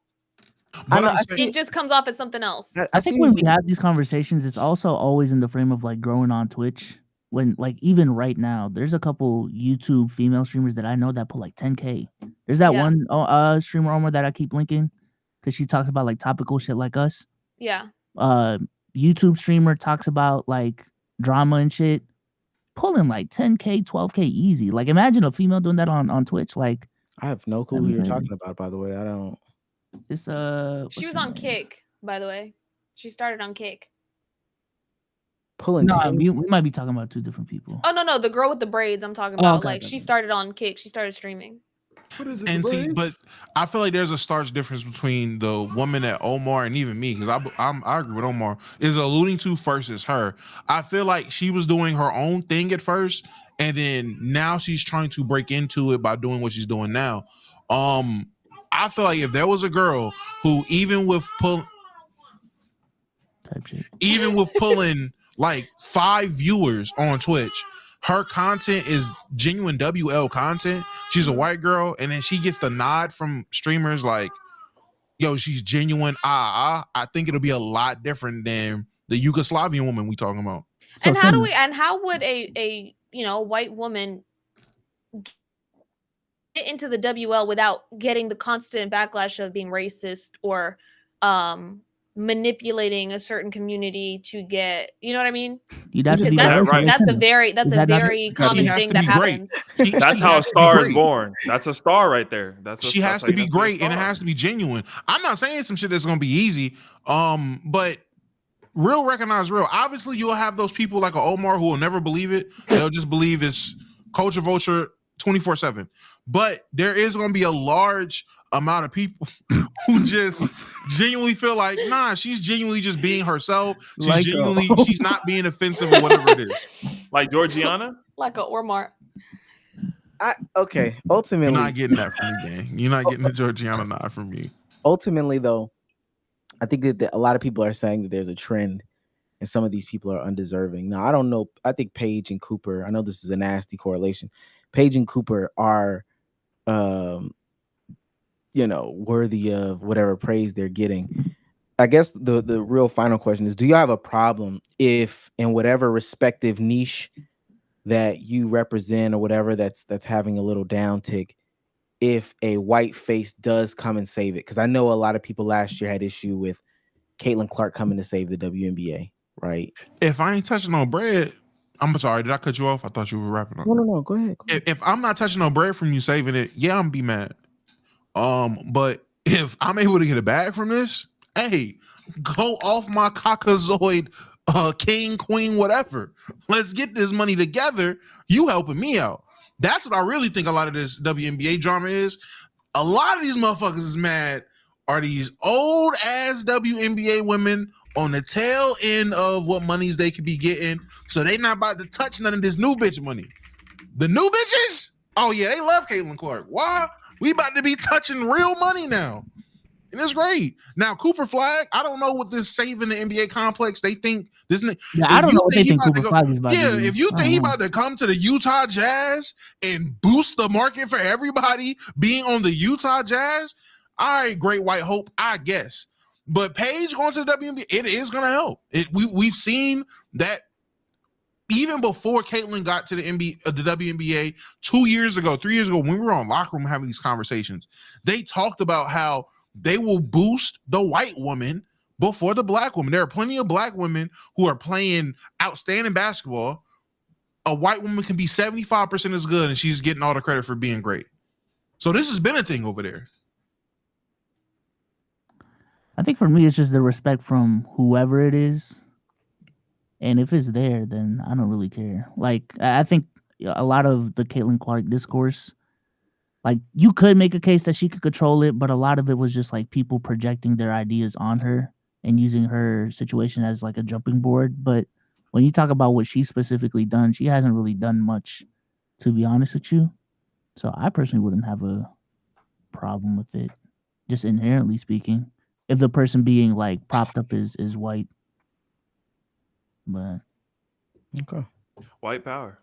But it just comes off as something else. I think when we have these conversations, it's also always in the frame of like growing on Twitch. When like even right now, there's a couple YouTube female streamers that I know that put like 10K. There's that one streamer Omar that I keep linking because she talks about like topical shit like us. Yeah. YouTube streamer talks about like drama and shit, pulling like 10K, 12K easy. Like imagine a female doing that on Twitch. Like I have no clue who you're talking about, by the way. I don't. It's She was on Kick, by the way. She started on Kick. Pulling. No, we might be talking about two different people. Oh no, the girl with the braids I'm talking Oh, about. okay, Like, she started on Kick. She started streaming. And see, but I feel like there's a stark difference between the woman that Omar and even me, because I agree with Omar, is alluding to first is her. I feel like she was doing her own thing at first, and then now she's trying to break into it by doing what she's doing now. I feel like if there was a girl who even with pulling like 5 viewers on Twitch, her content is genuine WL content. She's a white girl, and then she gets the nod from streamers like, yo, she's genuine. I think it'll be a lot different than the Yugoslavian woman we talking about. And how would a white woman get into the WL without getting the constant backlash of being racist or manipulating a certain community to get, you know what I mean? You'd have to be that's a very common thing that happens. That's how a star is born. That's a star right there. She has to be great, and it has to be genuine. I'm not saying some shit that's gonna be easy, but real recognize real. Obviously, you'll have those people like a Omar who will never believe it. They'll just believe it's culture vulture 24/7. But there is gonna be a large amount of people who just genuinely feel like, nah, she's genuinely just being herself. She's not being offensive or whatever it is. Like Georgiana? Like a Ormar. Okay. Ultimately, you're not getting that from me, gang. You're not getting the Georgiana nod from me. Ultimately, though, I think that a lot of people are saying that there's a trend and some of these people are undeserving. Now, I don't know. I think Paige and Cooper, I know this is a nasty correlation. Paige and Cooper are worthy of whatever praise they're getting. I guess the real final question is, do you have a problem if in whatever respective niche that you represent or whatever that's having a little downtick, if a white face does come and save it? Because I know a lot of people last year had issue with Caitlin Clark coming to save the WNBA, right? If I ain't touching no bread, I'm sorry, did I cut you off? I thought you were wrapping up. No, go ahead. If I'm not touching no bread from you saving it, yeah, I'm be mad. But if I'm able to get a bag from this, hey, go off my cockazoid, king, queen, whatever. Let's get this money together. You helping me out. That's what I really think a lot of this WNBA drama is. A lot of these motherfuckers is mad are these old ass WNBA women on the tail end of what monies they could be getting. So they not about to touch none of this new bitch money. The new bitches, oh yeah, they love Caitlin Clark. Why? We about to be touching real money now. And it's great. Now, Cooper Flagg, I don't know what this saving the NBA complex. They think this. Yeah, I don't know what they think Cooper Flagg is about to do. If you think he about to come to the Utah Jazz and boost the market for everybody being on the Utah Jazz, all right, great white hope, I guess. But Paige going to the WNBA, it is going to help. We've seen that even before Caitlin got to the WNBA 2 years ago, 3 years ago, when we were on Locker Room having these conversations, they talked about how they will boost the white woman before the black woman. There are plenty of black women who are playing outstanding basketball. A white woman can be 75% as good, and she's getting all the credit for being great. So this has been a thing over there. I think for me, it's just the respect from whoever it is. And if it's there, then I don't really care. Like, I think a lot of the Caitlin Clark discourse, like, you could make a case that she could control it, but a lot of it was just like people projecting their ideas on her and using her situation as like a jumping board. But when you talk about what she's specifically done, she hasn't really done much, to be honest with you. So I personally wouldn't have a problem with it, just inherently speaking, if the person being like propped up is white. But okay, white power.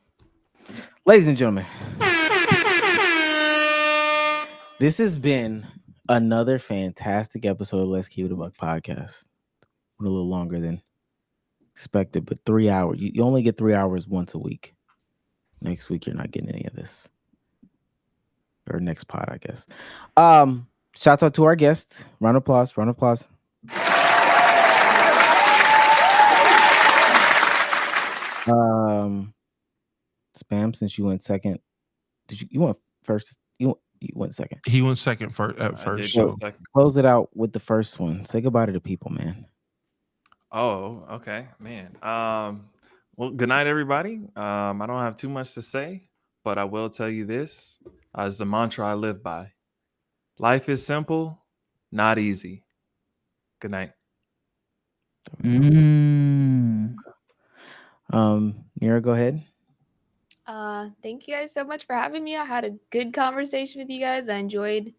Ladies and gentlemen, this has been another fantastic episode of Let's Keep It a Buck podcast. Went a little longer than expected, but 3 hours. You only get 3 hours once a week. Next week, you're not getting any of this. Or next pod, I guess. Shouts out to our guests. Round of applause. Round of applause. Spam, since you went second. You went first? You went second. He went second at first. So close it out with the first one. Say goodbye to the people, man. Oh, okay, man. Well, good night, everybody. I don't have too much to say, but I will tell you this as the mantra I live by. Life is simple, not easy. Good night. Mira, go ahead. Thank you guys so much for having me. I had a good conversation with you guys. I enjoyed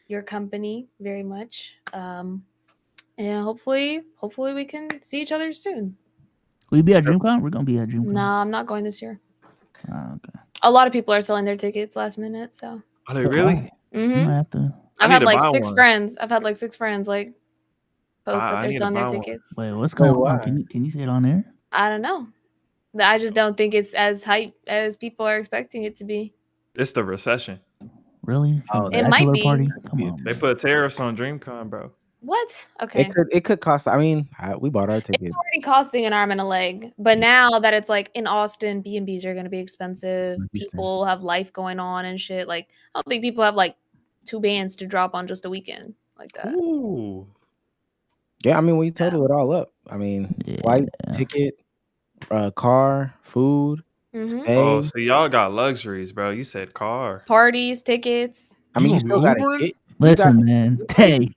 your company very much. And hopefully we can see each other soon. Will you be at DreamCon? We're gonna be at DreamCon. No, I'm not going this year. Okay. A lot of people are selling their tickets last minute, so. Are they really? Mm-hmm. I've had like 6 friends. I've had like 6 friends like post that they're selling their tickets. Wait, what's going on? Can you say it on air? I don't know. I just don't think it's as hype as people are expecting it to be. It's the recession. Really? Oh, it might be. Party? Come on. They put tariffs on DreamCon, bro. What? Okay. It could cost. I mean, we bought our tickets. It's already costing an arm and a leg, but now that it's like in Austin, B&Bs are going to be expensive. People have life going on and shit. Like, I don't think people have like 2 bands to drop on just a weekend like that. Ooh. Yeah, I mean, we total it all up. I mean, flight, ticket, car, food. Mm-hmm. Oh, so y'all got luxuries, bro. You said car, parties, tickets. I mean, you still got it. Listen, man. Hey.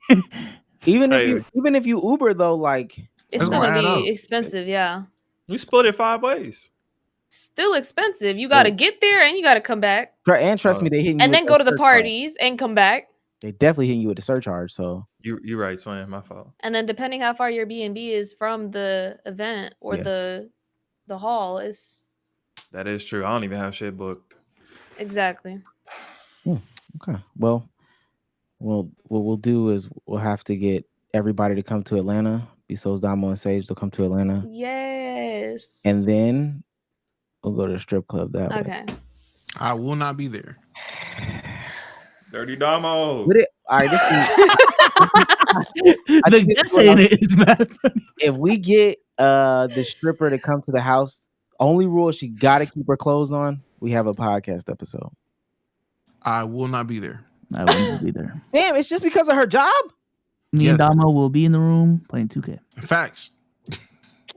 Even if you Uber though, like it's still gonna be expensive. Yeah. We split it 5 ways. Still expensive. You got to get there and you got to come back. And trust me, they hit you. And then go to the parties and come back. They definitely hit you with a surcharge. So you're right, Swam. My fault. And then depending how far your B&B is from the event or the hall is. That is true. I don't even have shit booked. Exactly. Okay. Well, what we'll do is we'll have to get everybody to come to Atlanta. Besides Domo and Sage, they'll come to Atlanta. Yes. And then we'll go to the strip club that way. Okay. I will not be there. Dirty Domo. All right, if we get the stripper to come to the house, only rule she got to keep her clothes on. We have a podcast episode. I will not be there. I won't be there. Damn, it's just because of her job? Me and Domo will be in the room playing 2K. Facts.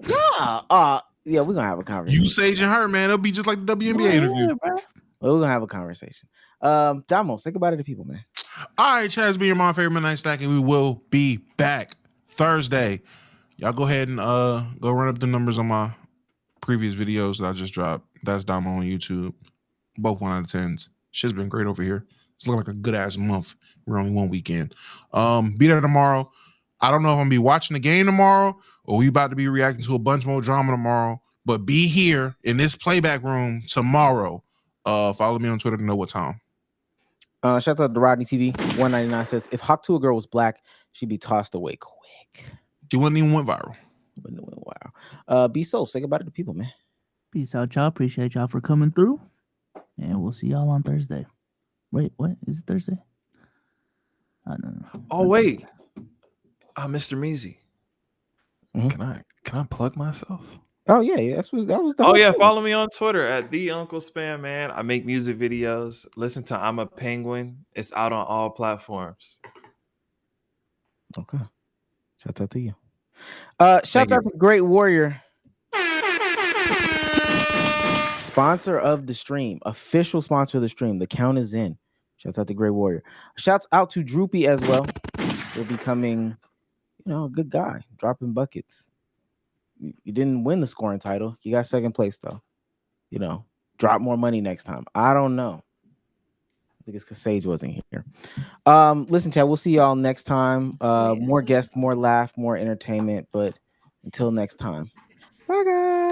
Yeah, we're gonna have a conversation. You, Sage, and her, man. It'll be just like the WNBA interview. Well, we're gonna have a conversation. Domo, say goodbye to the people, man. All right, Chaz, being my favorite night stack, and we will be back Thursday. Y'all go ahead and go run up the numbers on my previous videos that I just dropped. That's Domo on YouTube. Both 1 out of 10s. Shit's been great over here. It's looking like a good ass month. We're only one weekend. Be there tomorrow. I don't know if I'm gonna be watching the game tomorrow or we about to be reacting to a bunch more drama tomorrow. But be here in this playback room tomorrow. Follow me on Twitter to know what time. Shout out to Rodney TV. 199 says, if Hawk to a girl was black, she'd be tossed away quick. She wouldn't even went viral. Be so say goodbye to the people, man. Peace out, y'all. Appreciate y'all for coming through. And we'll see y'all on Thursday. Wait, what? Is it Thursday? No. Oh, wait. Mr. Measy. Can I plug myself? Oh yeah, that was the Oh whole yeah, thing. follow me on Twitter at the Uncle Spam, man. I make music videos. Listen to I'm a Penguin. It's out on all platforms. Okay. Shout out to you. Shout out to Great Warrior. Sponsor of the stream, official sponsor of the stream. The count is in. Shouts out to Great Warrior. Shouts out to Droopy as well for becoming, a good guy, dropping buckets. You didn't win the scoring title. You got second place though. Drop more money next time. I don't know. I think it's because Sage wasn't here. Listen, chat. We'll see y'all next time. More guests, more laugh, more entertainment. But until next time, bye guys.